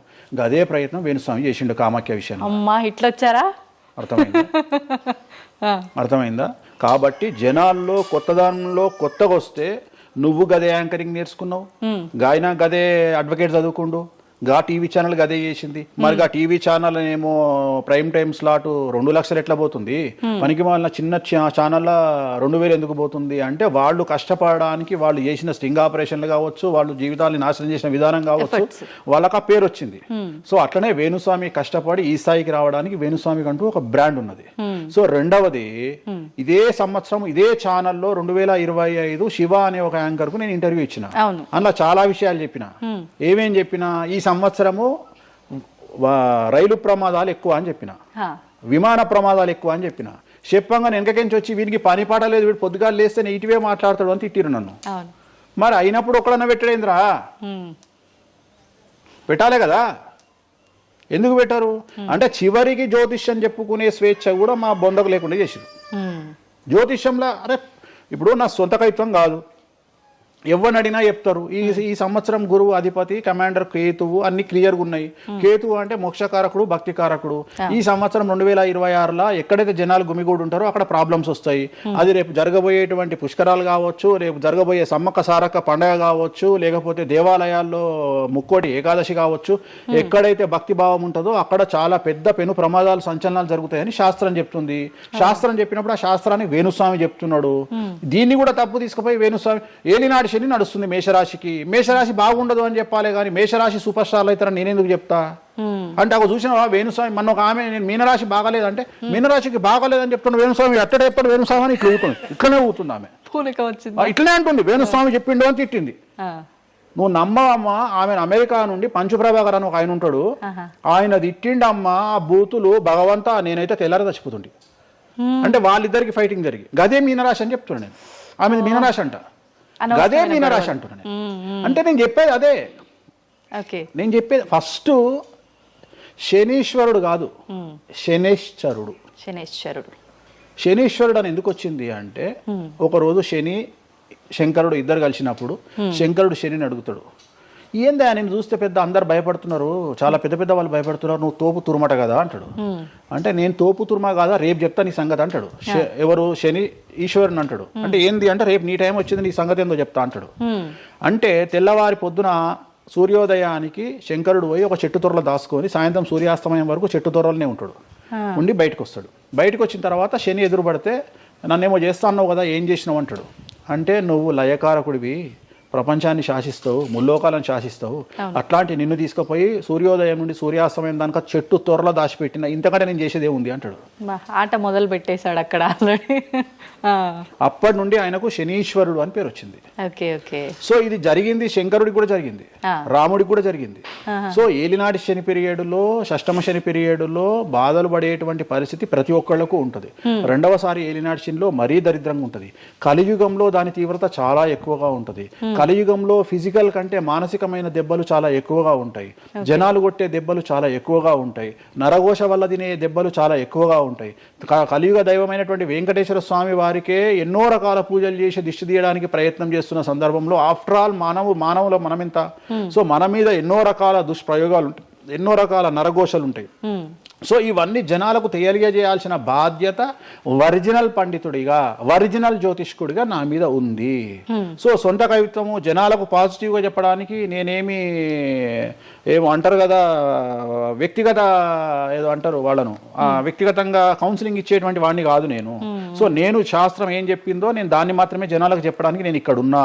అదే ప్రయత్నం వేణుస్వామి చేసిండు కామాఖ్య విషయం. అమ్మా ఇట్లొచ్చారా? అర్థమైందా? కాబట్టి జనాల్లో కొత్తదానంలో కొత్తగా వస్తే నువ్వు గదే యాంకరింగ్ నేర్చుకున్నావు, గాయన గదే అడ్వకేట్ చదువుకుండు, గా టీవీ ఛానల్ గదే చేసింది. మరి గా టీవీ ఛానల్ ఏమో ప్రైమ్ టైమ్ స్లాట్ 2 లక్షలు ఎట్లా పోతుంది, పనికి వాళ్ళ చిన్న ఛానల్ 2000 ఎందుకు పోతుంది అంటే వాళ్ళు కష్టపడడానికి, వాళ్ళు చేసిన స్టింగ్ ఆపరేషన్లు కావచ్చు, వాళ్ళు జీవితాన్ని నాశనం చేసిన విధానం కావచ్చు, వాళ్ళకి ఆ పేరు వచ్చింది. సో అట్లనే వేణుస్వామి కష్టపడి ఈ స్థాయికి రావడానికి వేణుస్వామికి అంటూ ఒక బ్రాండ్ ఉన్నది. సో రెండవది, ఇదే సంవత్సరం ఇదే ఛానల్లో 2025 శివ అనే ఒక యాంకర్ కు నేను ఇంటర్వ్యూ ఇచ్చిన. అందులో చాలా విషయాలు చెప్పిన. ఏమేం చెప్పిన? ఈ సంవత్సరము రైలు ప్రమాదాలు ఎక్కువ అని చెప్పిన, విమాన ప్రమాదాలు ఎక్కువ అని చెప్పిన. చెప్పంగా వెనకకించి వచ్చి వీనికి పని పాట లేదు, వీడు పొద్దుగాలు లేస్తే ఇటువే మాట్లాడతాడు అని తిట్టిరు నన్ను. మరి అయినప్పుడు ఒకడన్నా పెట్టడేంద్రా? పెట్టాలే కదా. ఎందుకు పెట్టారు అంటే చివరికి జ్యోతిష్యం చెప్పుకునే స్వేచ్ఛ కూడా మా బొందకు లేకుండా చేసారు. జ్యోతిష్యంలో అరే ఇప్పుడు నా సొంత కవిత్వం కాదు, ఎవరిని అడిగినా చెప్తారు. ఈ సంవత్సరం గురువు అధిపతి కమాండర్ కేతువు అన్ని క్లియర్గా ఉన్నాయి. కేతువు అంటే మోక్షకారకుడు, భక్తికారకుడు. ఈ సంవత్సరం 2026లో ఎక్కడైతే జనాలు గుమిగూడు ఉంటారో అక్కడ ప్రాబ్లమ్స్ వస్తాయి. అది రేపు జరగబోయేటువంటి పుష్కరాలు కావచ్చు, రేపు జరగబోయే సమ్మక్క సారక్క పండగ కావచ్చు, లేకపోతే దేవాలయాల్లో ముక్కోటి ఏకాదశి కావచ్చు, ఎక్కడైతే భక్తి భావం ఉంటుందో అక్కడ చాలా పెద్ద పెను ప్రమాదాలు సంచలనాలు జరుగుతాయని శాస్త్రం చెప్తుంది. శాస్త్రం చెప్పినప్పుడు ఆ శాస్త్రాన్ని వేణుస్వామి చెప్తున్నాడు. దీన్ని కూడా తప్పు తీసుకుపోయి వేణుస్వామి ఏలినాడు శని నడుస్తుంది మేషరాశికి, మేషరాశి బాగుండదు అని చెప్పాలి కానీ మేషరాశి సూపర్ స్టార్లు అవుతారని నేనెందుకు చెప్తా అంటే అక్కడ చూసిన వేణుస్వామి మన ఒక ఆమె నేను మీనరాశి బాగాలేదంటే మీనరాశికి బాగాలేదని చెప్తున్నా వేణుస్వామి ఎక్కడ చెప్పాడు వేణుస్వామి అని ఇట్లా ఊరుతుంది, ఇట్లనే ఊరుతుంది ఆమె, ఇట్లనే అంటుంది వేణుస్వామి చెప్పిండు అని తిట్టింది. నువ్వు నమ్మవమ్మా, ఆమె అమెరికా నుండి పంచుప్రభాకర్ అని ఒక ఆయన ఉంటాడు, ఆయన తిట్టిండమ్మా ఆ బూతులు భగవంతా నేనైతే తెల్లారి చచ్చిపోతుండే. అంటే వాళ్ళిద్దరికి ఫైటింగ్ జరిగి గదే మీనరాశి అని చెప్తున్నాను నేను. ఆమె మీనరాశి అంట, గదే మీనరాశి అంటున్నాను. అంటే నేను చెప్పేది అదే, నేను చెప్పేది ఫస్ట్ శనీశ్వరుడు కాదు, శనేశ్వరుడు. శనేశ్వరుడు. శనీశ్వరుడు అని ఎందుకు వచ్చింది అంటే, ఒకరోజు శని శంకరుడు ఇద్దరు కలిసినప్పుడు శంకరుడు శనిని అడుగుతాడు, ఏందా నేను చూస్తే పెద్ద అందరు భయపడుతున్నారు, చాలా పెద్ద పెద్ద వాళ్ళు భయపడుతున్నారు, నువ్వు తోపు తురుమట కదా అంటాడు. అంటే నేను తోపు తురుమా కాదా, రేపు చెప్తా నీ సంగతి అంటాడు. ఎవరు? శని ఈశ్వరుని అంటాడు. అంటే ఏంది అంటే, రేపు నీ టైం వచ్చింది, నీ సంగతి ఏందో చెప్తా అంటాడు. అంటే తెల్లవారి పొద్దున సూర్యోదయానికి శంకరుడు పోయి ఒక చెట్టు తొర్రలో దాచుకొని సాయంత్రం సూర్యాస్తమయం వరకు చెట్టు తొర్రలోనే ఉంటాడు. ఉండి బయటకు వస్తాడు. బయటకు వచ్చిన తర్వాత శని ఎదురుపడితే, నన్నేమో చేస్తా అన్నావు కదా, ఏం చేసినావు అంటాడు. అంటే నువ్వు లయకారకుడివి, ప్రపంచాన్ని శాసిస్తావు, ముల్లోకాలను శాసిస్తావు, అట్లాంటి నిన్ను తీసుకుపోయి సూర్యోదయం నుండి సూర్యాస్తమయం దానిక చెట్టు త్వరలో దాచిపెట్టిన, ఇంతకంటే నేను చేసేదే ఉంది అంటాడు. ఆట మొదలు పెట్టేశాడు అక్కడ ఆల్రెడీ. అప్పటి నుండి ఆయనకు శనీశ్వరుడు అని పేరు వచ్చింది. సో ఇది జరిగింది శంకరుడికి కూడా జరిగింది, రాముడికి కూడా జరిగింది. సో ఏలినాటి శని పీరియడ్లో, షష్టమ శని పీరియడ్లో బాధలు పడేటువంటి పరిస్థితి ప్రతి ఒక్కళ్లకు ఉంటుంది. రెండవసారి ఏలినాటి శనిలో మరీ దరిద్రంగా ఉంటుంది. కలియుగంలో దాని తీవ్రత చాలా ఎక్కువగా ఉంటుంది. కలియుగంలో ఫిజికల్ కంటే మానసికమైన దెబ్బలు చాలా ఎక్కువగా ఉంటాయి. జనాలు కొట్టే దెబ్బలు చాలా ఎక్కువగా ఉంటాయి. నరఘోష వల్ల తినే దెబ్బలు చాలా ఎక్కువగా ఉంటాయి. కలియుగ దైవమైనటువంటి వెంకటేశ్వర స్వామి వారికే ఎన్నో రకాల పూజలు చేసి దిష్టి తీయడానికి ప్రయత్నం చేస్తున్న సందర్భంలో, ఆఫ్టర్ ఆల్ మానవుల మనమింత. సో మన మీద ఎన్నో రకాల దుష్ప్రయోగాలు ఉంటాయి, ఎన్నో రకాల నరఘోషలు ఉంటాయి. సో ఇవన్నీ జనాలకు తెలియజేయాల్సిన బాధ్యత ఒరిజినల్ పండితుడిగా, ఒరిజినల్ జ్యోతిష్కుడిగా నా మీద ఉంది. సో సొంత కవిత్వము జనాలకు పాజిటివ్గా చెప్పడానికి నేనేమి ఏమో అంటారు కదా, వ్యక్తిగత ఏదో అంటారు వాళ్ళను, వ్యక్తిగతంగా కౌన్సిలింగ్ ఇచ్చేటువంటి వాడిని కాదు నేను. సో నేను శాస్త్రం ఏం చెప్పిందో నేను దాన్ని మాత్రమే జనాలకు చెప్పడానికి నేను ఇక్కడ ఉన్నా.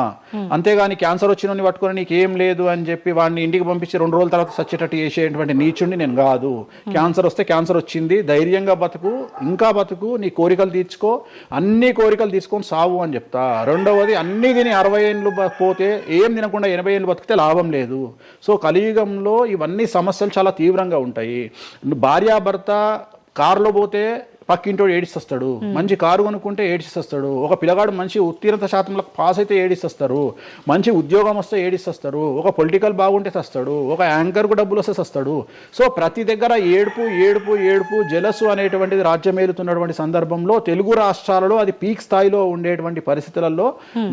అంతేగాని క్యాన్సర్ వచ్చిన పట్టుకొని నీకేం లేదు అని చెప్పి వాడిని ఇంటికి పంపించి 2 రోజుల తర్వాత సచ్చేటట్టు చేసేటువంటి నీచుడిని నేను కాదు. క్యాన్సర్ వస్తే క్యాన్సర్ వచ్చింది, ధైర్యంగా బతుకు, ఇంకా బతుకు, నీ కోరికలు తీర్చుకో, అన్ని కోరికలు తీసుకొని సావు అని చెప్తా. రెండవది, అన్ని తిని 60 ఏళ్ళు పోతే ఏం తినకుండా 80 ఏళ్ళు బతికితే లాభం లేదు. సో కలియుగంలో ఇవన్నీ సమస్యలు చాలా తీవ్రంగా ఉంటాయి. భార్యాభర్త కారులో పోతే పక్కింటోడు ఏడిస్తొస్తాడు, మంచి కారు కొనుక్కుంటే ఏడిస్తొస్తాడు, ఒక పిల్లగాడు మంచి ఉత్తీర్ణత శాతంలో పాస్ అయితే ఏడిస్తొస్తారు, మంచి ఉద్యోగం వస్తే ఏడిస్తొస్తారు, ఒక పొలిటికల్ బాగుంటే తెస్తాడు, ఒక యాంకర్కు డబ్బులు వస్తే తెస్తాడు. సో ప్రతి దగ్గర ఏడుపు ఏడుపు ఏడుపు, జలసు అనేటువంటిది రాజ్యమేలుతున్నటువంటి సందర్భంలో తెలుగు రాష్ట్రాలలో అది పీక్ స్థాయిలో ఉండేటువంటి పరిస్థితులలో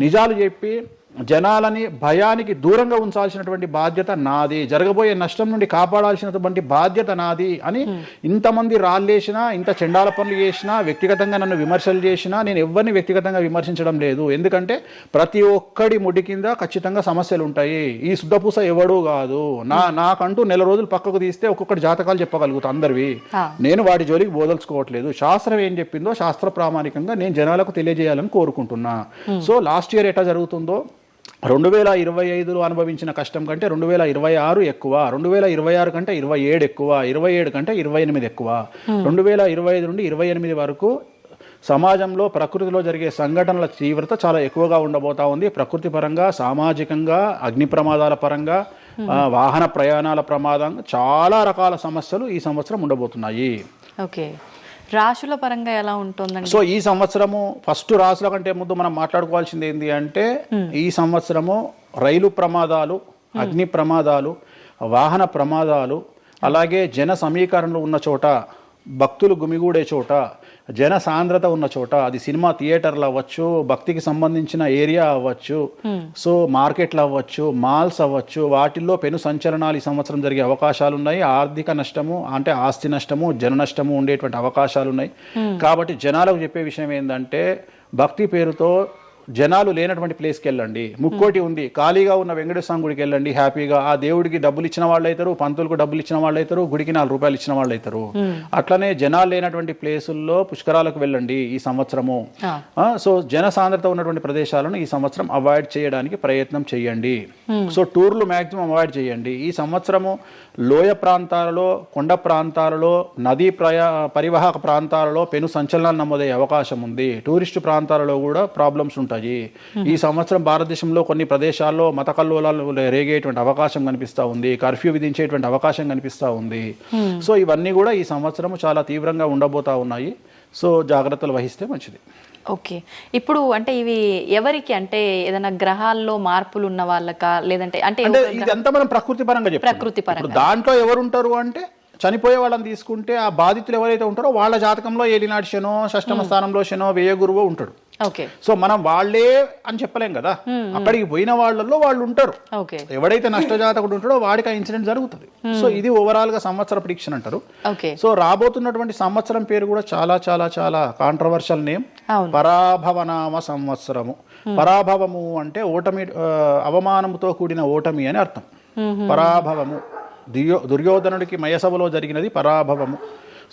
నిజాలు చెప్పి జనాలని భయానికి దూరంగా ఉంచాల్సినటువంటి బాధ్యత నాది, జరగబోయే నష్టం నుండి కాపాడాల్సినటువంటి బాధ్యత నాది అని ఇంతమంది రాళ్ళేసినా, ఇంత చెండాల పనులు చేసినా, వ్యక్తిగతంగా నన్ను విమర్శలు చేసినా నేను ఎవరిని వ్యక్తిగతంగా విమర్శించడం లేదు. ఎందుకంటే ప్రతి ఒక్కడి ముడి కింద ఖచ్చితంగా సమస్యలు ఉంటాయి. ఈ శుద్ధపూస ఎవడూ కాదు. నాకంటూ నెల రోజులు పక్కకు తీస్తే ఒక్కొక్కటి జాతకాలు చెప్పగలుగుతా అందరివి. నేను వాటి జోలికి బోదలుచుకోవట్లేదు. శాస్త్రం ఏం చెప్పిందో శాస్త్ర ప్రామాణికంగా నేను జనాలకు తెలియజేయాలని కోరుకుంటున్నా. సో లాస్ట్ ఇయర్ ఎట్లా జరుగుతుందో 2025లో అనుభవించిన కష్టం కంటే 2026 ఎక్కువ, 2026 కంటే 27 ఎక్కువ, 27 కంటే 28 ఎక్కువ. 2025 నుండి 28 వరకు సమాజంలో ప్రకృతిలో జరిగే సంఘటనల తీవ్రత చాలా ఎక్కువగా ఉండబోతా ఉంది. ప్రకృతి పరంగా, సామాజికంగా, అగ్ని ప్రమాదాల పరంగా, వాహన ప్రయాణాల ప్రమాదం, చాలా రకాల సమస్యలు ఈ సంవత్సరం ఉండబోతున్నాయి. ఓకే, రాశుల పరంగా ఎలా ఉంటుందండి? సో ఈ సంవత్సరము ఫస్ట్ రాశుల కంటే ముందు మనం మాట్లాడుకోవాల్సింది ఏంటి అంటే, ఈ సంవత్సరము రైలు ప్రమాదాలు, అగ్ని ప్రమాదాలు, వాహన ప్రమాదాలు, అలాగే జన సమీకరణలు ఉన్న చోట, భక్తులు గుమిగూడే చోట, జన సాంద్రత ఉన్న చోట, అది సినిమా థియేటర్లు అవ్వచ్చు, భక్తికి సంబంధించిన ఏరియా అవ్వచ్చు, సో మార్కెట్లు అవ్వచ్చు, మాల్స్ అవ్వచ్చు, వాటిల్లో పెను సంచలనాలు ఈ సంవత్సరం జరిగే అవకాశాలు ఉన్నాయి. ఆర్థిక నష్టము అంటే ఆస్తి నష్టము, జన నష్టము ఉండేటువంటి అవకాశాలు ఉన్నాయి. కాబట్టి జనాలకు చెప్పే విషయం ఏంటంటే, భక్తి పేరుతో జనాలు లేనటువంటి ప్లేస్కి వెళ్ళండి. ముక్కోటి ఉంది, ఖాళీగా ఉన్న వెంకటేశ్వర స్వామి గుడికి వెళ్ళండి హ్యాపీగా. ఆ దేవుడికి డబ్బులు ఇచ్చిన వాళ్ళు అవుతారు, పంతులకు డబ్బులు ఇచ్చిన వాళ్ళు అవుతారు, గుడికి 4 రూపాయలు ఇచ్చిన వాళ్ళు అవుతారు. అట్లనే జనాలు లేనటువంటి ప్లేసుల్లో పుష్కరాలకు వెళ్ళండి ఈ సంవత్సరము. సో జన సాంద్రత ఉన్నటువంటి ప్రదేశాలను ఈ సంవత్సరం అవాయిడ్ చేయడానికి ప్రయత్నం చేయండి. సో టూర్లు మ్యాక్సిమం అవాయిడ్ చేయండి. ఈ సంవత్సరము లోయ ప్రాంతాలలో, కొండ ప్రాంతాలలో, నదీ పరివాహక ప్రాంతాలలో పెను సంచలనాలు నమోదయ్యే అవకాశం ఉంది. టూరిస్టు ప్రాంతాలలో కూడా ప్రాబ్లమ్స్ ఉంటాయి. ఈ సంవత్సరం భారతదేశంలో కొన్ని ప్రదేశాల్లో మత కల్లోలాలు రేగేటువంటి అవకాశం కనిపిస్తూ ఉంది, కర్ఫ్యూ విధించేటువంటి అవకాశం కనిపిస్తూ ఉంది. సో ఇవన్నీ కూడా ఈ సంవత్సరం చాలా తీవ్రంగా ఉండబోతా ఉన్నాయి. సో జాగ్రత్తలు వహిస్తే మంచిది. ఓకే, ఇప్పుడు అంటే ఇవి ఎవరికి, అంటే ఏదైనా గ్రహాల్లో మార్పులు ఉన్న వాళ్ళకా, లేదంటే అంటే ఇదంతా మనం ప్రకృతి పరంగా చెప్తాం. ప్రకృతి పరంగా దాంట్లో ఎవరు ఉంటారు అంటే చనిపోయే వాళ్ళని తీసుకుంటే ఆ బాధితులు ఎవరైతే ఉంటారో వాళ్ళ జాతకంలో ఏలినాటి శనో, షష్టమ స్థానంలో శనో, వ్యయ గురువో ఉంటాడు. ఓకే. సో మనం వాళ్ళే అని చెప్పలేం కదా, అక్కడికి పోయిన వాళ్ళల్లో వాళ్ళు ఉంటారు. ఓకే. ఎవడైతే నష్టజాతకుడు ఉంటాడో వాడికి ఆ ఇన్సిడెంట్ జరుగుతుంది. సో ఇది ఓవరాల్ గా సంవత్సర ప్రిడిక్షన్ అంటారు. ఓకే. సో రాబోతున్నటువంటి సంవత్సరం పేరు కూడా చాలా చాలా చాలా కాంట్రవర్షియల్ నేమ్, పరాభవనామ సంవత్సరము. పరాభవము అంటే ఓటమి, అవమానముతో కూడిన ఓటమి అని అర్థం. పరాభవము, దుర్యోధనుడికి మయసభలో జరిగినది పరాభవము.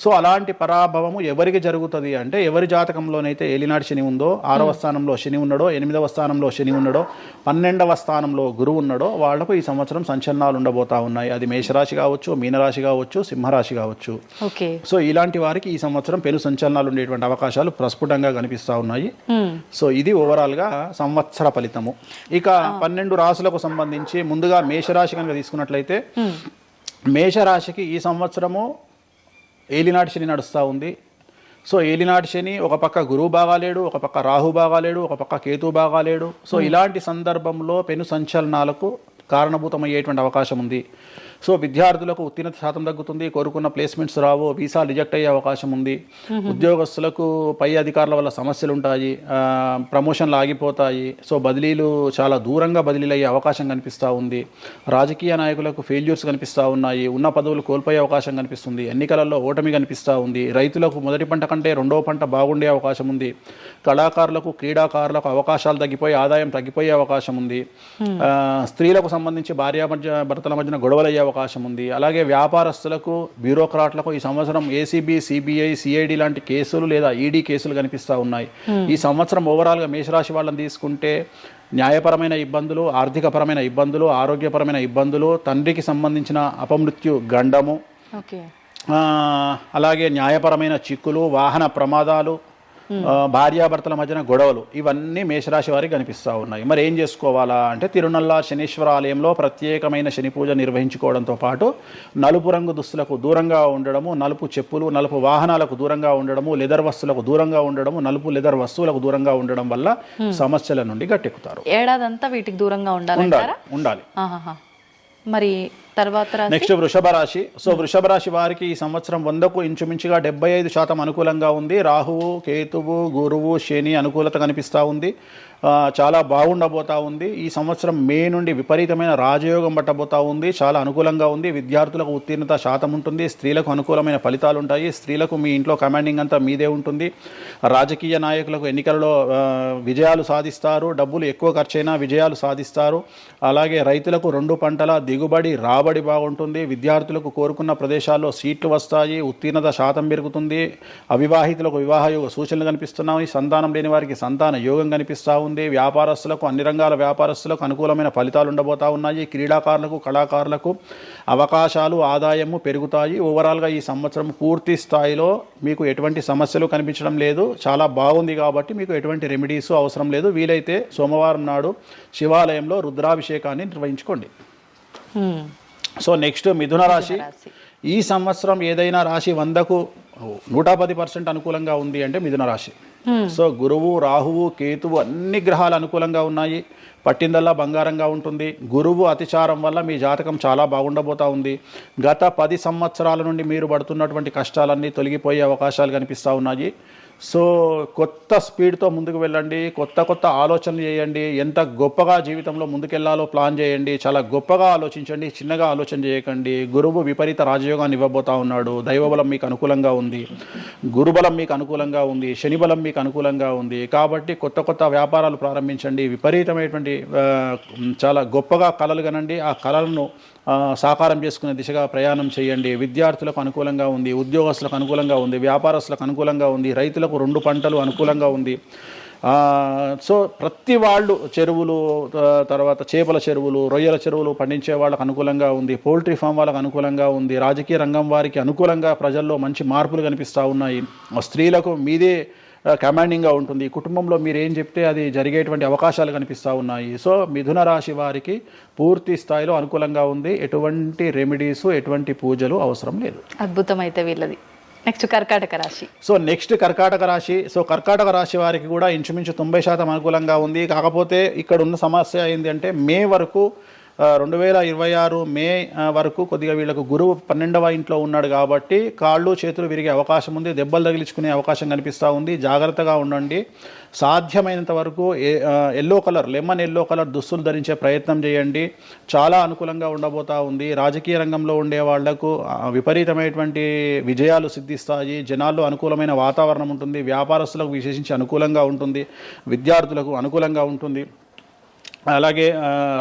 సో అలాంటి పరాభవము ఎవరికి జరుగుతుంది అంటే, ఎవరి జాతకంలోనైతే ఏలినాటి శని ఉందో, 6వ స్థానంలో శని ఉన్నాడో, 8వ స్థానంలో శని ఉన్నాడో, 12వ స్థానంలో గురువు ఉన్నాడో వాళ్లకు ఈ సంవత్సరం సంచలనాలు ఉండబోతా ఉన్నాయి. అది మేషరాశి కావచ్చు, మీనరాశి కావచ్చు, సింహరాశి కావచ్చు. సో ఇలాంటి వారికి ఈ సంవత్సరం పెను సంచలనాలు ఉండేటువంటి అవకాశాలు ప్రస్ఫుటంగా కనిపిస్తూ ఉన్నాయి. సో ఇది ఓవరాల్ గా సంవత్సర ఫలితము. ఇక 12 రాశులకు సంబంధించి ముందుగా మేషరాశి కనుక తీసుకున్నట్లయితే, మేషరాశికి ఈ సంవత్సరము ఏలినాటి శని నడుస్తూ ఉంది. సో ఏలినాటి శని ఒక పక్క గురువు బాగాలేడు, ఒక పక్క రాహు బాగాలేడు, ఒక పక్క కేతు బాగాలేడు. సో ఇలాంటి సందర్భంలో పెను సంచలనాలకు కారణభూతమయ్యేటువంటి అవకాశం ఉంది. సో విద్యార్థులకు ఉత్తీర్ణత శాతం తగ్గుతుంది, కోరుకున్న ప్లేస్మెంట్స్ రావు, వీసా రిజెక్ట్ అయ్యే అవకాశం ఉంది. ఉద్యోగస్తులకు పై అధికారుల వల్ల సమస్యలు ఉంటాయి, ప్రమోషన్లు ఆగిపోతాయి. సో బదిలీలు చాలా దూరంగా బదిలీలు అయ్యే అవకాశం కనిపిస్తూ ఉంది. రాజకీయ నాయకులకు ఫెయిల్యూర్స్ కనిపిస్తూ ఉన్నాయి, ఉన్న పదవులు కోల్పోయే అవకాశం కనిపిస్తుంది, ఎన్నికలలో ఓటమి కనిపిస్తూ ఉంది. రైతులకు మొదటి పంట కంటే రెండవ పంట బాగుండే అవకాశం ఉంది. కళాకారులకు, క్రీడాకారులకు అవకాశాలు తగ్గిపోయి ఆదాయం తగ్గిపోయే అవకాశం ఉంది. స్త్రీలకు సంబంధించి భర్తల మధ్యన గొడవలు అయ్యే అవకాశం ఉంది. అలాగే వ్యాపారస్తులకు, బ్యూరోక్రాట్లకు ఈ సంవత్సరం ఏసీబీ, సిబిఐ, సిఐడి లాంటి కేసులు లేదా ఈడీ కేసులు కనిపిస్తూ ఉన్నాయి. ఈ సంవత్సరం ఓవరాల్గా మేషరాశి వాళ్ళని తీసుకుంటే న్యాయపరమైన ఇబ్బందులు, ఆర్థికపరమైన ఇబ్బందులు, ఆరోగ్యపరమైన ఇబ్బందులు, తండ్రికి సంబంధించిన అపమృత్యు గండము, అలాగే న్యాయపరమైన చిక్కులు, వాహన ప్రమాదాలు, భార్యాభర్తల మధ్యన గొడవలు, ఇవన్నీ మేషరాశి వారికి కనిపిస్తూ ఉన్నాయి. మరి ఏం చేసుకోవాలా అంటే, తిరునల్లా శనీశ్వర ఆలయంలో ప్రత్యేకమైన శని పూజ నిర్వహించుకోవడంతో పాటు నలుపు రంగు దుస్తులకు దూరంగా ఉండడము, నలుపు చెప్పులు, నలుపు వాహనాలకు దూరంగా ఉండడము, లెదర్ వస్తువులకు దూరంగా ఉండడము, నలుపు లెదర్ వస్తువులకు దూరంగా ఉండడం వల్ల సమస్యల నుండి గట్టెక్కుతారు. ఏడాదంతా వీటికి దూరంగా ఉండాలి. మరి తర్వాత నెక్స్ట్ వృషభ రాశి. సో వృషభ రాశి వారికి ఈ సంవత్సరం 100కు ఇంచుమించుగా 75% అనుకూలంగా ఉంది. రాహువు, కేతువు, గురువు, శని అనుకూలత కనిపిస్తూ ఉంది. చాలా బాగుండబోతా ఉంది. ఈ సంవత్సరం మే నుండి విపరీతమైన రాజయోగం పట్టబోతా ఉంది. చాలా అనుకూలంగా ఉంది. విద్యార్థులకు ఉత్తీర్ణత శాతం ఉంటుంది. స్త్రీలకు అనుకూలమైన ఫలితాలు ఉంటాయి. స్త్రీలకు మీ ఇంట్లో కమాండింగ్ అంతా మీదే ఉంటుంది. రాజకీయ నాయకులకు ఎన్నికలలో విజయాలు సాధిస్తారు. డబ్బులు ఎక్కువ ఖర్చైనా విజయాలు సాధిస్తారు. అలాగే రైతులకు 2 పంటల దిగుబడి, రాబడి బాగుంటుంది. విద్యార్థులకు కోరుకున్న ప్రదేశాల్లో సీట్లు వస్తాయి. ఉత్తీర్ణత శాతం పెరుగుతుంది. అవివాహితులకు వివాహ యోగ సూచనలు కనిపిస్తున్నాయి. సంతానం లేని వారికి సంతాన యోగం కనిపిస్తూ ఉంది. వ్యాపారస్తులకు, అన్ని రంగాల వ్యాపారస్తులకు అనుకూలమైన ఫలితాలు ఉండబోతా ఉన్నాయి. క్రీడాకారులకు, కళాకారులకు అవకాశాలు, ఆదాయము పెరుగుతాయి. ఓవరాల్గా ఈ సంవత్సరం పూర్తి స్థాయిలో మీకు ఎటువంటి సమస్యలు కనిపించడం లేదు. చాలా బాగుంది కాబట్టి మీకు ఎటువంటి రెమెడీస్ అవసరం లేదు. వీలైతే సోమవారం నాడు శివాలయంలో రుద్రాభిషేకాన్ని నిర్వహించుకోండి. సో నెక్స్ట్ మిథున రాశి. ఈ సంవత్సరం ఏదైనా రాశి 100కు 110% అనుకూలంగా ఉంది అంటే మిథున రాశి. సో గురువు, రాహువు, కేతువు అన్ని గ్రహాలు అనుకూలంగా ఉన్నాయి. పట్టిందల్లా బంగారంగా ఉంటుంది. గురువు అతిచారం వల్ల మీ జాతకం చాలా బాగుండబోతా ఉంది. గత 10 సంవత్సరాల నుండి మీరు పడుతున్నటువంటి కష్టాలన్నీ తొలగిపోయే అవకాశాలు కనిపిస్తూ ఉన్నాయి. సో కొత్త స్పీడ్తో ముందుకు వెళ్ళండి. కొత్త ఆలోచనలు చేయండి. ఎంత గొప్పగా జీవితంలో ముందుకెళ్లాలో ప్లాన్ చేయండి. చాలా గొప్పగా ఆలోచించండి. చిన్నగా ఆలోచన చేయకండి. గురువు విపరీత రాజయోగాన్ని ఇవ్వబోతా ఉన్నాడు. దైవబలం మీకు అనుకూలంగా ఉంది. గురుబలం మీకు అనుకూలంగా ఉంది. శనిబలం మీకు అనుకూలంగా ఉంది. కాబట్టి కొత్త వ్యాపారాలు ప్రారంభించండి. విపరీతమైనటువంటి చాలా గొప్పగా కలలు కనండి. ఆ కళలను సాకారం చేసుకునే దిశగా ప్రయాణం చేయండి. విద్యార్థులకు అనుకూలంగా ఉంది. ఉద్యోగస్తులకు అనుకూలంగా ఉంది. వ్యాపారస్తులకు అనుకూలంగా ఉంది. రైతులకు 2 పంటలు అనుకూలంగా ఉంది. సో ప్రతి వాళ్ళు చెరువులు, తర్వాత చేపల చెరువులు, రొయ్యల చెరువులు పండించే వాళ్ళకు అనుకూలంగా ఉంది. పౌల్ట్రీ ఫామ్ వాళ్ళకు అనుకూలంగా ఉంది. రాజకీయ రంగం వారికి అనుకూలంగా ప్రజల్లో మంచి మార్పులు కనిపిస్తూ ఉన్నాయి. స్త్రీలకు మీదే కమాండింగ్గా ఉంటుంది. కుటుంబంలో మీరు ఏం చెప్తే అది జరిగేటువంటి అవకాశాలు కనిపిస్తూ ఉన్నాయి. సో మిథున రాశి వారికి పూర్తి స్థాయిలో అనుకూలంగా ఉంది. ఎటువంటి రెమెడీస్, ఎటువంటి పూజలు అవసరం లేదు. అద్భుతమైతే వీళ్ళది. నెక్స్ట్ కర్కాటక రాశి. సో నెక్స్ట్ కర్కాటక రాశి. సో కర్కాటక రాశి వారికి కూడా ఇంచుమించు 90% అనుకూలంగా ఉంది. కాకపోతే ఇక్కడ ఉన్న సమస్య ఏంటి అంటే, మే వరకు 2026 మే వరకు కొద్దిగా వీళ్ళకు గురువు 12వ ఇంట్లో ఉన్నాడు కాబట్టి కాళ్ళు చేతులు విరిగే అవకాశం ఉంది, దెబ్బలు తగిలించుకునే అవకాశం కనిపిస్తూ ఉంది. జాగ్రత్తగా ఉండండి. సాధ్యమైనంత వరకు yellow colour, lemon yellow colour దుస్తులు ధరించే ప్రయత్నం చేయండి. చాలా అనుకూలంగా ఉండబోతా ఉంది. రాజకీయ రంగంలో ఉండే వాళ్లకు విపరీతమైనటువంటి విజయాలు సిద్ధిస్తాయి. జనాల్లో అనుకూలమైన వాతావరణం ఉంటుంది. వ్యాపారస్తులకు విశేషించి అనుకూలంగా ఉంటుంది. విద్యార్థులకు అనుకూలంగా ఉంటుంది. అలాగే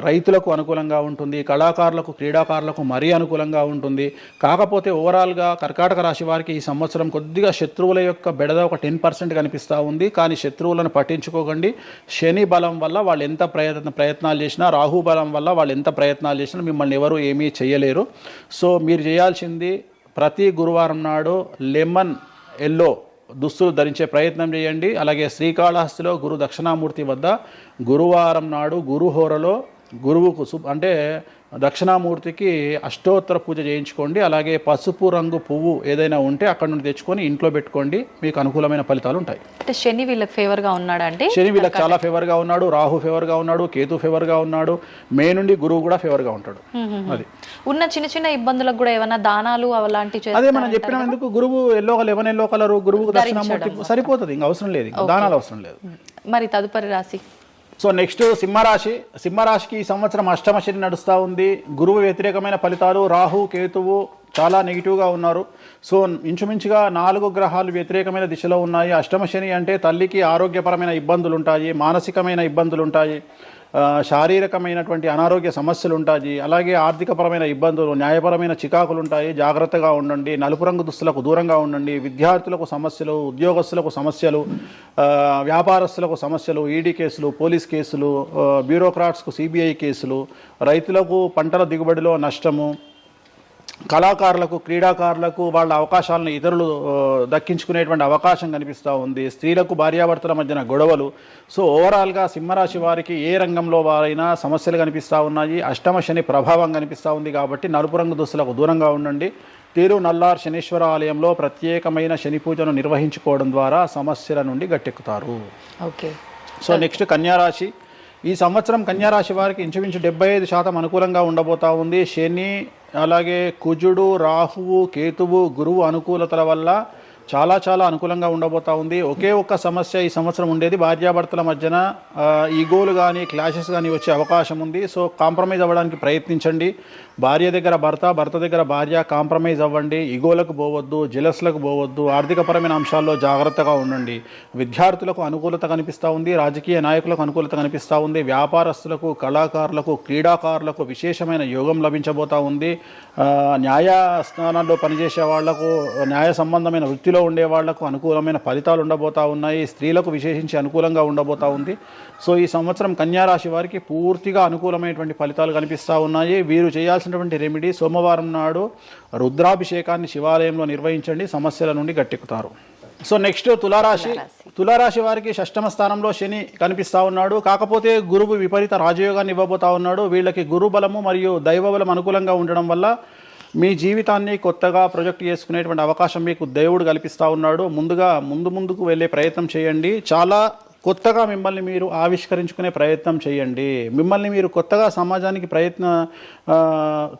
రైతులకు అనుకూలంగా ఉంటుంది. కళాకారులకు, క్రీడాకారులకు మరీ అనుకూలంగా ఉంటుంది. కాకపోతే ఓవరాల్గా కర్కాటక రాశి వారికి ఈ సంవత్సరం కొద్దిగా శత్రువుల యొక్క బెడద ఒక 10% కనిపిస్తూ ఉంది. కానీ శత్రువులను పట్టించుకోకండి. శని బలం వల్ల వాళ్ళు ఎంత ప్రయత్నాలు చేసినా, రాహు బలం వల్ల వాళ్ళు ఎంత ప్రయత్నాలు చేసినా మిమ్మల్ని ఎవరు ఏమీ చేయలేరు. సో మీరు చేయాల్సింది ప్రతి గురువారం నాడు లెమన్ ఎల్లో దుస్తులు ధరించే ప్రయత్నం చేయండి. అలాగే శ్రీకాళహస్తిలో గురు దక్షిణామూర్తి వద్ద గురువారం నాడు గురుహోరలో గురువుకు అంటే దక్షిణామూర్తికి అష్టోత్తర పూజ చేయించుకోండి. అలాగే పసుపు రంగు పువ్వు ఏదైనా ఉంటే అక్కడ నుండి తెచ్చుకొని ఇంట్లో పెట్టుకోండి. మీకు అనుకూలమైన ఫలితాలు ఉంటాయి. అంటే శని వీళ్ళకి ఫేవర్గా ఉన్నాడా? అంటే శని వీళ్ళకి చాలా ఫేవర్గా ఉన్నాడు. రాహు ఫేవర్గా ఉన్నాడు. కేతు ఫేవర్గా ఉన్నాడు. మే నుండి గురువు కూడా ఫేవర్గా ఉంటాడు. అది ఉన్న చిన్న చిన్న ఇబ్బందులకు కూడా ఏమైనా దానాలు అలాంటివి అదే మనం చెప్పినాం. ఎందుకు గురువు లెమన్ ఎల్లో కలర్ గురువుకు దక్షిణామూర్తి సరిపోతుంది. ఇంకా అవసరం లేదు, ఇంకా దానాలు అవసరం లేదు. మరి తదుపరి రాశి సో నెక్స్ట్ సింహరాశి. సింహరాశికి ఈ సంవత్సరం అష్టమ శని నడుస్తూ ఉంది. గురువు వ్యతిరేకమైన ఫలితాలు. రాహు కేతువు చాలా నెగిటివ్గా ఉన్నారు. సో ఇంచుమించుగా 4 గ్రహాలు వ్యతిరేకమైన దిశలో ఉన్నాయి. అష్టమ శని అంటే తల్లికి ఆరోగ్యపరమైన ఇబ్బందులు ఉంటాయి, మానసికమైన ఇబ్బందులు ఉంటాయి, శారీరకమైనటువంటి అనారోగ్య సమస్యలు ఉంటాయి. అలాగే ఆర్థికపరమైన ఇబ్బందులు, న్యాయపరమైన చికాకులు ఉంటాయి. జాగ్రత్తగా ఉండండి. నలుపు రంగు దుస్తులకు దూరంగా ఉండండి. విద్యార్థులకు సమస్యలు, ఉద్యోగస్తులకు సమస్యలు, వ్యాపారస్తులకు సమస్యలు, ఈడీ కేసులు, పోలీస్ కేసులు, బ్యూరోక్రాట్స్కు సిబిఐ కేసులు, రైతులకు పంటల దిగుబడిలో నష్టము, కళాకారులకు, క్రీడాకారులకు వాళ్ళ అవకాశాలను ఇతరులు దక్కించుకునేటువంటి అవకాశం కనిపిస్తూ ఉంది. స్త్రీలకు భార్యాభర్తల మధ్యన గొడవలు. సో ఓవరాల్గా సింహరాశి వారికి ఏ రంగంలో వారైనా సమస్యలు కనిపిస్తూ ఉన్నాయి. అష్టమ శని ప్రభావం కనిపిస్తూ ఉంది కాబట్టి నలుపు రంగు దుస్తులకు దూరంగా ఉండండి. తిరునల్లార్ శనీశ్వర ఆలయంలో ప్రత్యేకమైన శని పూజను నిర్వహించుకోవడం ద్వారా సమస్యల నుండి గట్టెక్కుతారు. ఓకే. సో నెక్స్ట్ కన్యారాశి. ఈ సంవత్సరం కన్యారాశి వారికి ఇంచుమించు 75% అనుకూలంగా ఉండబోతా ఉంది. శని, అలాగే కుజుడు, రాహువు, కేతువు, గురువు అనుకూలతల వల్ల చాలా చాలా అనుకూలంగా ఉండబోతా ఉంది. ఒకే ఒక్క సమస్య ఈ సంవత్సరం ఉండేది, భార్యాభర్తల మధ్యన ఈగోలు కానీ క్లాషెస్ కానీ వచ్చే అవకాశం ఉంది. సో కాంప్రమైజ్ అవ్వడానికి ప్రయత్నించండి. భార్య దగ్గర భర్త, భర్త దగ్గర భార్య కాంప్రమైజ్ అవ్వండి. ఈగోలకు పోవద్దు, జెలస్లకు పోవద్దు. ఆర్థికపరమైన అంశాల్లో జాగ్రత్తగా ఉండండి. విద్యార్థులకు అనుకూలత కనిపిస్తూ ఉంది. రాజకీయ నాయకులకు అనుకూలత కనిపిస్తూ ఉంది. వ్యాపారస్తులకు, కళాకారులకు, క్రీడాకారులకు విశేషమైన యోగం లభించబోతూ ఉంది. న్యాయస్థానాల్లో పనిచేసే వాళ్లకు, న్యాయ సంబంధమైన వృత్తిలో ఉండే వాళ్లకు అనుకూలమైన ఫలితాలు ఉండబోతా ఉన్నాయి. స్త్రీలకు విశేషించి అనుకూలంగా ఉండబోతా ఉంది. సో ఈ సంవత్సరం కన్యారాశి వారికి పూర్తిగా అనుకూలమైనటువంటి ఫలితాలు కనిపిస్తూ ఉన్నాయి. వీరు చేయాల్సినటువంటి రెమెడీ సోమవారం నాడు రుద్రాభిషేకాన్ని శివాలయంలో నిర్వహించండి. సమస్యల నుండి గట్టెక్కుతారు. సో నెక్స్ట్ తులారాశి. తులారాశి వారికి షష్టమ స్థానంలో శని కనిపిస్తూ ఉన్నాడు. కాకపోతే గురువు విపరీత రాజయోగాన్ని ఇవ్వబోతా ఉన్నాడు. వీళ్ళకి గురు బలము మరియు దైవ బలం అనుకూలంగా ఉండడం వల్ల మీ జీవితాన్ని కొత్తగా ప్రొజెక్ట్ చేసుకునేటువంటి అవకాశం మీకు దేవుడు కల్పిస్తూ ఉన్నాడు. ముందుకు వెళ్ళే ప్రయత్నం చేయండి. చాలా కొత్తగా మిమ్మల్ని మీరు ఆవిష్కరించుకునే ప్రయత్నం చేయండి. మిమ్మల్ని మీరు కొత్తగా సమాజానికి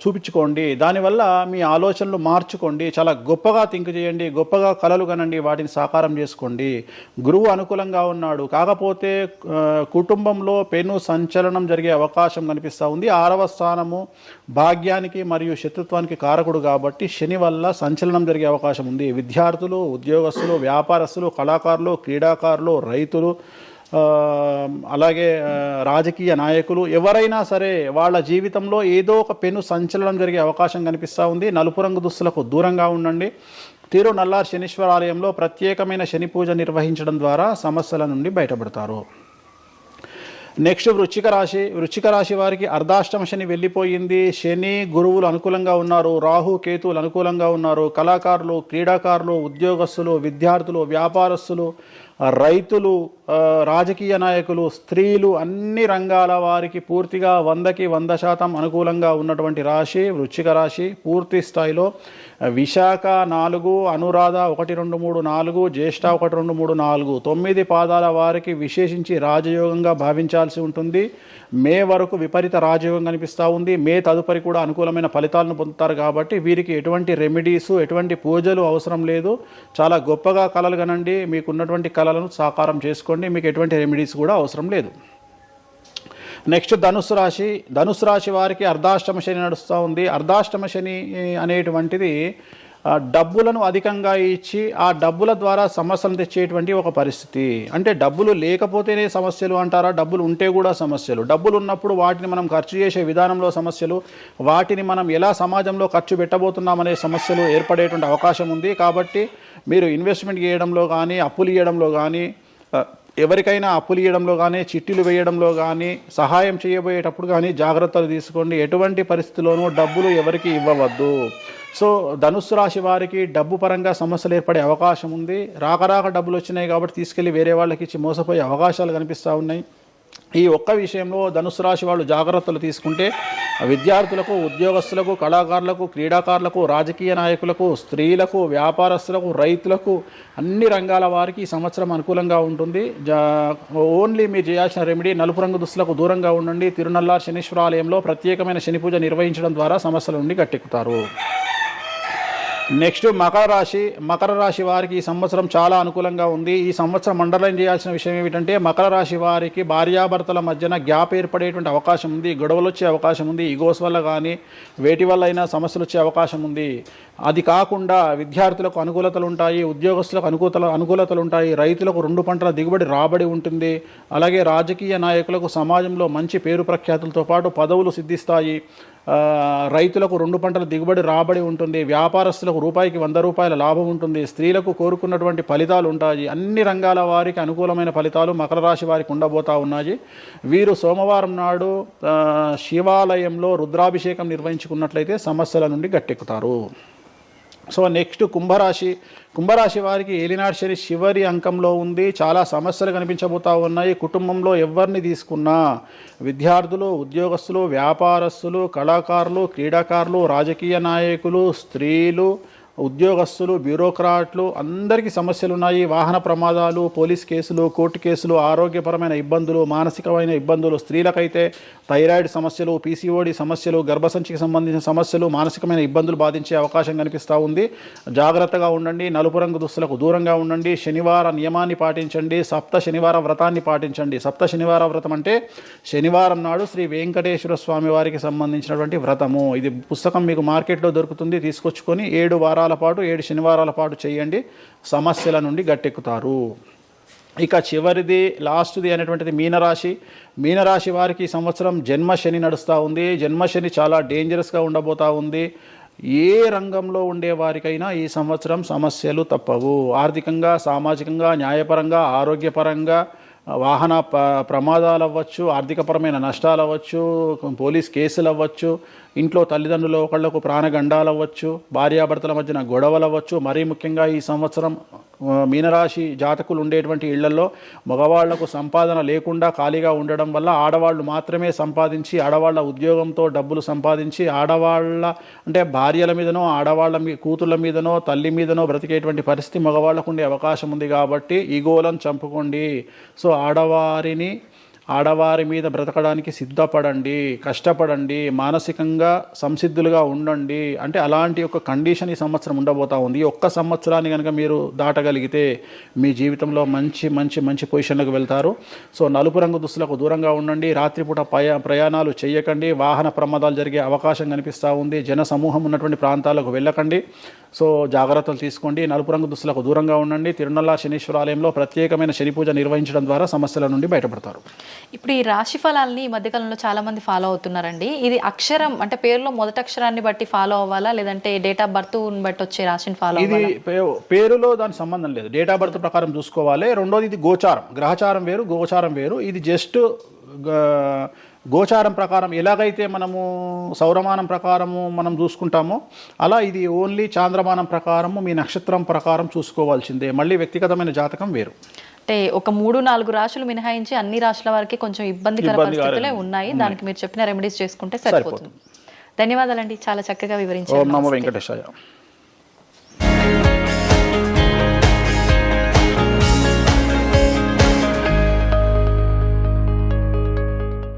చూపించుకోండి. దానివల్ల మీ ఆలోచనలు మార్చుకోండి. చాలా గొప్పగా థింక్ చేయండి. గొప్పగా కలలు కనండి. వాటిని సాకారం చేసుకోండి. గురువు అనుకూలంగా ఉన్నాడు. కాకపోతే కుటుంబంలో పెను సంచలనం జరిగే అవకాశం కనిపిస్తూ ఉంది. 6వ స్థానము భాగ్యానికి మరియు శత్రుత్వానికి కారకుడు కాబట్టి శని వల్ల సంచలనం జరిగే అవకాశం ఉంది. విద్యార్థులు, ఉద్యోగస్తులు, వ్యాపారస్తులు, కళాకారులు, క్రీడాకారులు, రైతులు, అలాగే రాజకీయ నాయకులు ఎవరైనా సరే వాళ్ళ జీవితంలో ఏదో ఒక పెను సంచలనం జరిగే అవకాశం కనిపిస్తూ ఉంది. నలుపు రంగు దుస్తులకు దూరంగా ఉండండి. తిరునల్లార్ శనీశ్వర ఆలయంలో ప్రత్యేకమైన శని పూజ నిర్వహించడం ద్వారా సమస్యల నుండి బయటపడతారు. నెక్స్ట్ వృశ్చిక రాశి. వృశ్చిక రాశి వారికి అర్ధాష్టమ శని వెళ్ళిపోయింది. శని, గురువులు అనుకూలంగా ఉన్నారు. రాహు, కేతువులు అనుకూలంగా ఉన్నారు. కళాకారులు, క్రీడాకారులు, ఉద్యోగస్తులు, విద్యార్థులు, వ్యాపారస్తులు, రైతులు, రాజకీయ నాయకులు, స్త్రీలు, అన్ని రంగాల వారికి పూర్తిగా 100కి 100% అనుకూలంగా ఉన్నటువంటి రాశి వృశ్చిక రాశి. పూర్తి స్థాయిలో విశాఖ 4, అనురాధ 1, 2, 3, 4, జ్యేష్ఠ 1, 2, 3, 4, 9 పాదాల వారికి విశేషించి రాజయోగంగా భావించాల్సి ఉంటుంది. మే వరకు విపరీత రాజయోగం కనిపిస్తూ ఉంది. మే తదుపరి కూడా అనుకూలమైన ఫలితాలను పొందుతారు. కాబట్టి వీరికి ఎటువంటి రెమెడీసు, ఎటువంటి పూజలు అవసరం లేదు. చాలా గొప్పగా కళలు కనండి, మీకున్నటువంటి కళలను సాకారం చేసుకోండి, మీకు ఎటువంటి రెమెడీస్ కూడా అవసరం లేదు. నెక్స్ట్ ధనుసు రాశి. ధనుసు రాశి వారికి అర్ధాష్టమ శని నడుస్తూ ఉంది. అర్ధాష్టమ శని అనేటువంటిది డబ్బులను అధికంగా ఇచ్చి ఆ డబ్బుల ద్వారా సమస్యలు తెచ్చేటువంటి ఒక పరిస్థితి. అంటే డబ్బులు లేకపోతేనే సమస్యలు అంటారా? డబ్బులు ఉంటే కూడా సమస్యలు. డబ్బులు ఉన్నప్పుడు వాటిని మనం ఖర్చు చేసే విధానంలో సమస్యలు, వాటిని మనం ఎలా సమాజంలో ఖర్చు పెట్టబోతున్నామనే సమస్యలు ఏర్పడేటువంటి అవకాశం ఉంది. కాబట్టి మీరు ఇన్వెస్ట్మెంట్ చేయడంలో కానీ, అప్పులు ఇవ్వడంలో కానీ, ఎవరికైనా అప్పులు ఇవ్వడంలో కానీ, చిట్టీలు వేయడంలో కానీ, సహాయం చేయబోయేటప్పుడు కానీ జాగ్రత్తలు తీసుకోండి. ఎటువంటి పరిస్థితుల్లోనూ డబ్బులు ఎవరికి ఇవ్వవద్దు. సో ధనుస్సు రాశి వారికి డబ్బు పరంగా సమస్యలు ఏర్పడే అవకాశం ఉంది. రాక డబ్బులు వచ్చినాయి కాబట్టి తీసుకెళ్ళి వేరే వాళ్ళకి ఇచ్చి మోసపోయే అవకాశాలు కనిపిస్తూ ఉన్నాయి. ఈ ఒక్క విషయంలో ధనుసు రాశి వాళ్ళు జాగ్రత్తలు తీసుకుంటే విద్యార్థులకు, ఉద్యోగస్తులకు, కళాకారులకు, క్రీడాకారులకు, రాజకీయ నాయకులకు, స్త్రీలకు, వ్యాపారస్తులకు, రైతులకు, అన్ని రంగాల వారికి ఈ సంవత్సరం అనుకూలంగా ఉంటుంది. ఓన్లీ మీరు చేయాల్సిన రెమెడీ నలుపు రంగు దుస్తులకు దూరంగా ఉండండి. తిరునల్లార్ శనీశ్వర ఆలయంలో ప్రత్యేకమైన శని పూజ నిర్వహించడం ద్వారా సమస్యల నుండి గట్టెక్కుతారు. నెక్స్ట్ మకర రాశి. మకర రాశి వారికి ఈ సంవత్సరం చాలా అనుకూలంగా ఉంది. ఈ సంవత్సరం అండర్లైన్ చేయాల్సిన విషయం ఏమిటంటే మకర రాశి వారికి భార్యాభర్తల మధ్యన గ్యాప్ ఏర్పడేటువంటి అవకాశం ఉంది. గొడవలు వచ్చే అవకాశం ఉంది. ఈగోస్ వల్ల కానీ వేటి వల్ల అయినా సమస్యలు వచ్చే అవకాశం ఉంది. అది కాకుండా విద్యార్థులకు అనుకూలతలు ఉంటాయి, ఉద్యోగస్తులకు అనుకూలతలు ఉంటాయి, రైతులకు 2 పంటల దిగుబడి రాబడి ఉంటుంది. అలాగే రాజకీయ నాయకులకు సమాజంలో మంచి పేరు ప్రఖ్యాతులతో పాటు పదవులు సిద్ధిస్తాయి. రైతులకు 2 పంటల దిగుబడి రాబడి ఉంటుంది. వ్యాపారస్తులకు రూపాయికి 100 రూపాయల లాభం ఉంటుంది. స్త్రీలకు కోరుకున్నటువంటి ఫలితాలు ఉంటాయి. అన్ని రంగాల వారికి అనుకూలమైన ఫలితాలు మకర రాశి వారికి ఉండబోతా ఉన్నాయి. వీరు సోమవారం నాడు శివాలయంలో రుద్రాభిషేకం నిర్వహించుకున్నట్లయితే సమస్యల నుండి గట్టెక్కుతారు. సో నెక్స్ట్ కుంభరాశి. కుంభరాశి వారికి ఏలినాడు శని చివరి అంకంలో ఉంది. చాలా సమస్యలు కనిపించబోతా ఉన్నాయి. కుటుంబంలో ఎవరిని తీసుకున్నా విద్యార్థులు, ఉద్యోగస్తులు, వ్యాపారస్తులు, కళాకారులు, క్రీడాకారులు, రాజకీయ నాయకులు, స్త్రీలు, ఉద్యోగస్తులు, బ్యూరోక్రాట్లు అందరికీ సమస్యలు ఉన్నాయి. వాహన ప్రమాదాలు, పోలీస్ కేసులు, కోర్టు కేసులు, ఆరోగ్యపరమైన ఇబ్బందులు, మానసికమైన ఇబ్బందులు, స్త్రీలకైతే థైరాయిడ్ సమస్యలు, పీసీఓడి సమస్యలు, గర్భసంచికి సంబంధించిన సమస్యలు, మానసికమైన ఇబ్బందులు బాధించే అవకాశం కనిపిస్తూ ఉంది. జాగ్రత్తగా ఉండండి. నలుపు రంగు దుస్తులకు దూరంగా ఉండండి. శనివార నియమాన్ని పాటించండి. సప్త శనివార వ్రతాన్ని పాటించండి. సప్త శనివార వ్రతం అంటే శనివారం నాడు శ్రీ వెంకటేశ్వర స్వామి వారికి సంబంధించినటువంటి వ్రతము. ఇది పుస్తకం మీకు మార్కెట్లో దొరుకుతుంది. తీసుకొచ్చుకొని 7 వారాల పాటు 7 శనివారాల పాటు చేయండి. సమస్యల నుండి గట్టెక్కుతారు. ఇక చివరిది, లాస్ట్ది అనేటువంటిది మీనరాశి. మీనరాశి వారికి ఈ సంవత్సరం జన్మశని నడుస్తూ ఉంది. జన్మశని చాలా డేంజరస్గా ఉండబోతూ ఉంది. ఏ రంగంలో ఉండే వారికైనా ఈ సంవత్సరం సమస్యలు తప్పవు. ఆర్థికంగా, సామాజికంగా, న్యాయపరంగా, ఆరోగ్యపరంగా, వాహన ప్రమాదాలు అవ్వచ్చు, ఆర్థికపరమైన నష్టాలు అవ్వచ్చు, పోలీస్ కేసులు అవ్వచ్చు, ఇంట్లో తల్లిదండ్రులు ఒకళ్లకు ప్రాణగండాలు అవ్వచ్చు, భార్యాభర్తల మధ్యన గొడవలు అవ్వచ్చు. మరీ ముఖ్యంగా ఈ సంవత్సరం మీనరాశి జాతకులు ఉండేటువంటి ఇళ్లలో మగవాళ్లకు సంపాదన లేకుండా ఖాళీగా ఉండడం వల్ల ఆడవాళ్లు మాత్రమే సంపాదించి, ఆడవాళ్ల ఉద్యోగంతో డబ్బులు సంపాదించి, ఆడవాళ్ల అంటే భార్యల మీదనో, ఆడవాళ్ల కూతుళ్ళ మీదనో, తల్లి మీదనో బ్రతికేటువంటి పరిస్థితి మగవాళ్లకు ఉండే అవకాశం ఉంది. కాబట్టి ఈగోలను చంపుకోండి. సో ఆడవారి మీద బ్రతకడానికి సిద్ధపడండి, కష్టపడండి, మానసికంగా సంసిద్ధులుగా ఉండండి. అంటే అలాంటి ఒక కండిషన్ ఈ సంవత్సరం ఉండబోతా ఉంది. ఒక్క సంవత్సరాన్ని కనుక మీరు దాటగలిగితే మీ జీవితంలో మంచి మంచి మంచి పొజిషన్లకు వెళ్తారు. సో నలుపు రంగు దుస్తులకు దూరంగా ఉండండి. రాత్రిపూట ప్రయాణాలు చేయకండి. వాహన ప్రమాదాలు జరిగే అవకాశం కనిపిస్తూ ఉంది. జన సమూహం ఉన్నటువంటి ప్రాంతాలకు వెళ్ళకండి. సో జాగ్రత్తలు తీసుకోండి. నలుపు రంగు దుస్తులకు దూరంగా ఉండండి. తిరునల్లార్ శనీశ్వర ఆలయంలో ప్రత్యేకమైన శని పూజ నిర్వహించడం ద్వారా సమస్యల నుండి బయటపడతారు. ఇప్పుడు ఈ రాశి ఫలాల్ని ఈ మధ్యకాలంలో చాలా మంది ఫాలో అవుతున్నారండి. ఇది అక్షరం అంటే పేరులో మొదటి అక్షరాన్ని బట్టి ఫాలో అవ్వాలా, లేదంటే డేట్ ఆఫ్ బర్త్ బట్టి వచ్చే రాశిని ఫాలో అవ్వాలా? ఇది పేరులో దాని సంబంధం లేదు. డేట్ ఆఫ్ బర్త్ ప్రకారం చూసుకోవాలి. రెండోది ఇది గోచారం. గ్రహచారం వేరు, గోచారం వేరు. ఇది జస్ట్ గోచారం ప్రకారం ఎలాగైతే మనము సౌరమానం ప్రకారము మనం చూసుకుంటామో అలా ఇది ఓన్లీ చాంద్రమానం ప్రకారము మీ నక్షత్రం ప్రకారం చూసుకోవాల్సిందే. మళ్ళీ వ్యక్తిగతమైన జాతకం వేరు. అంటే ఒక 3-4 రాశులు మినహాయించి అన్ని రాశుల వారికి కొంచెం ఇబ్బందికర పరిస్థితులే ఉన్నాయి. దానికి మీరు చెప్పిన రెమెడీస్ చేసుకుంటే సరిపోతుంది. ధన్యవాదాలండి, చాలా చక్కగా వివరించారు. ఓం నమో వెంకటేశాయ.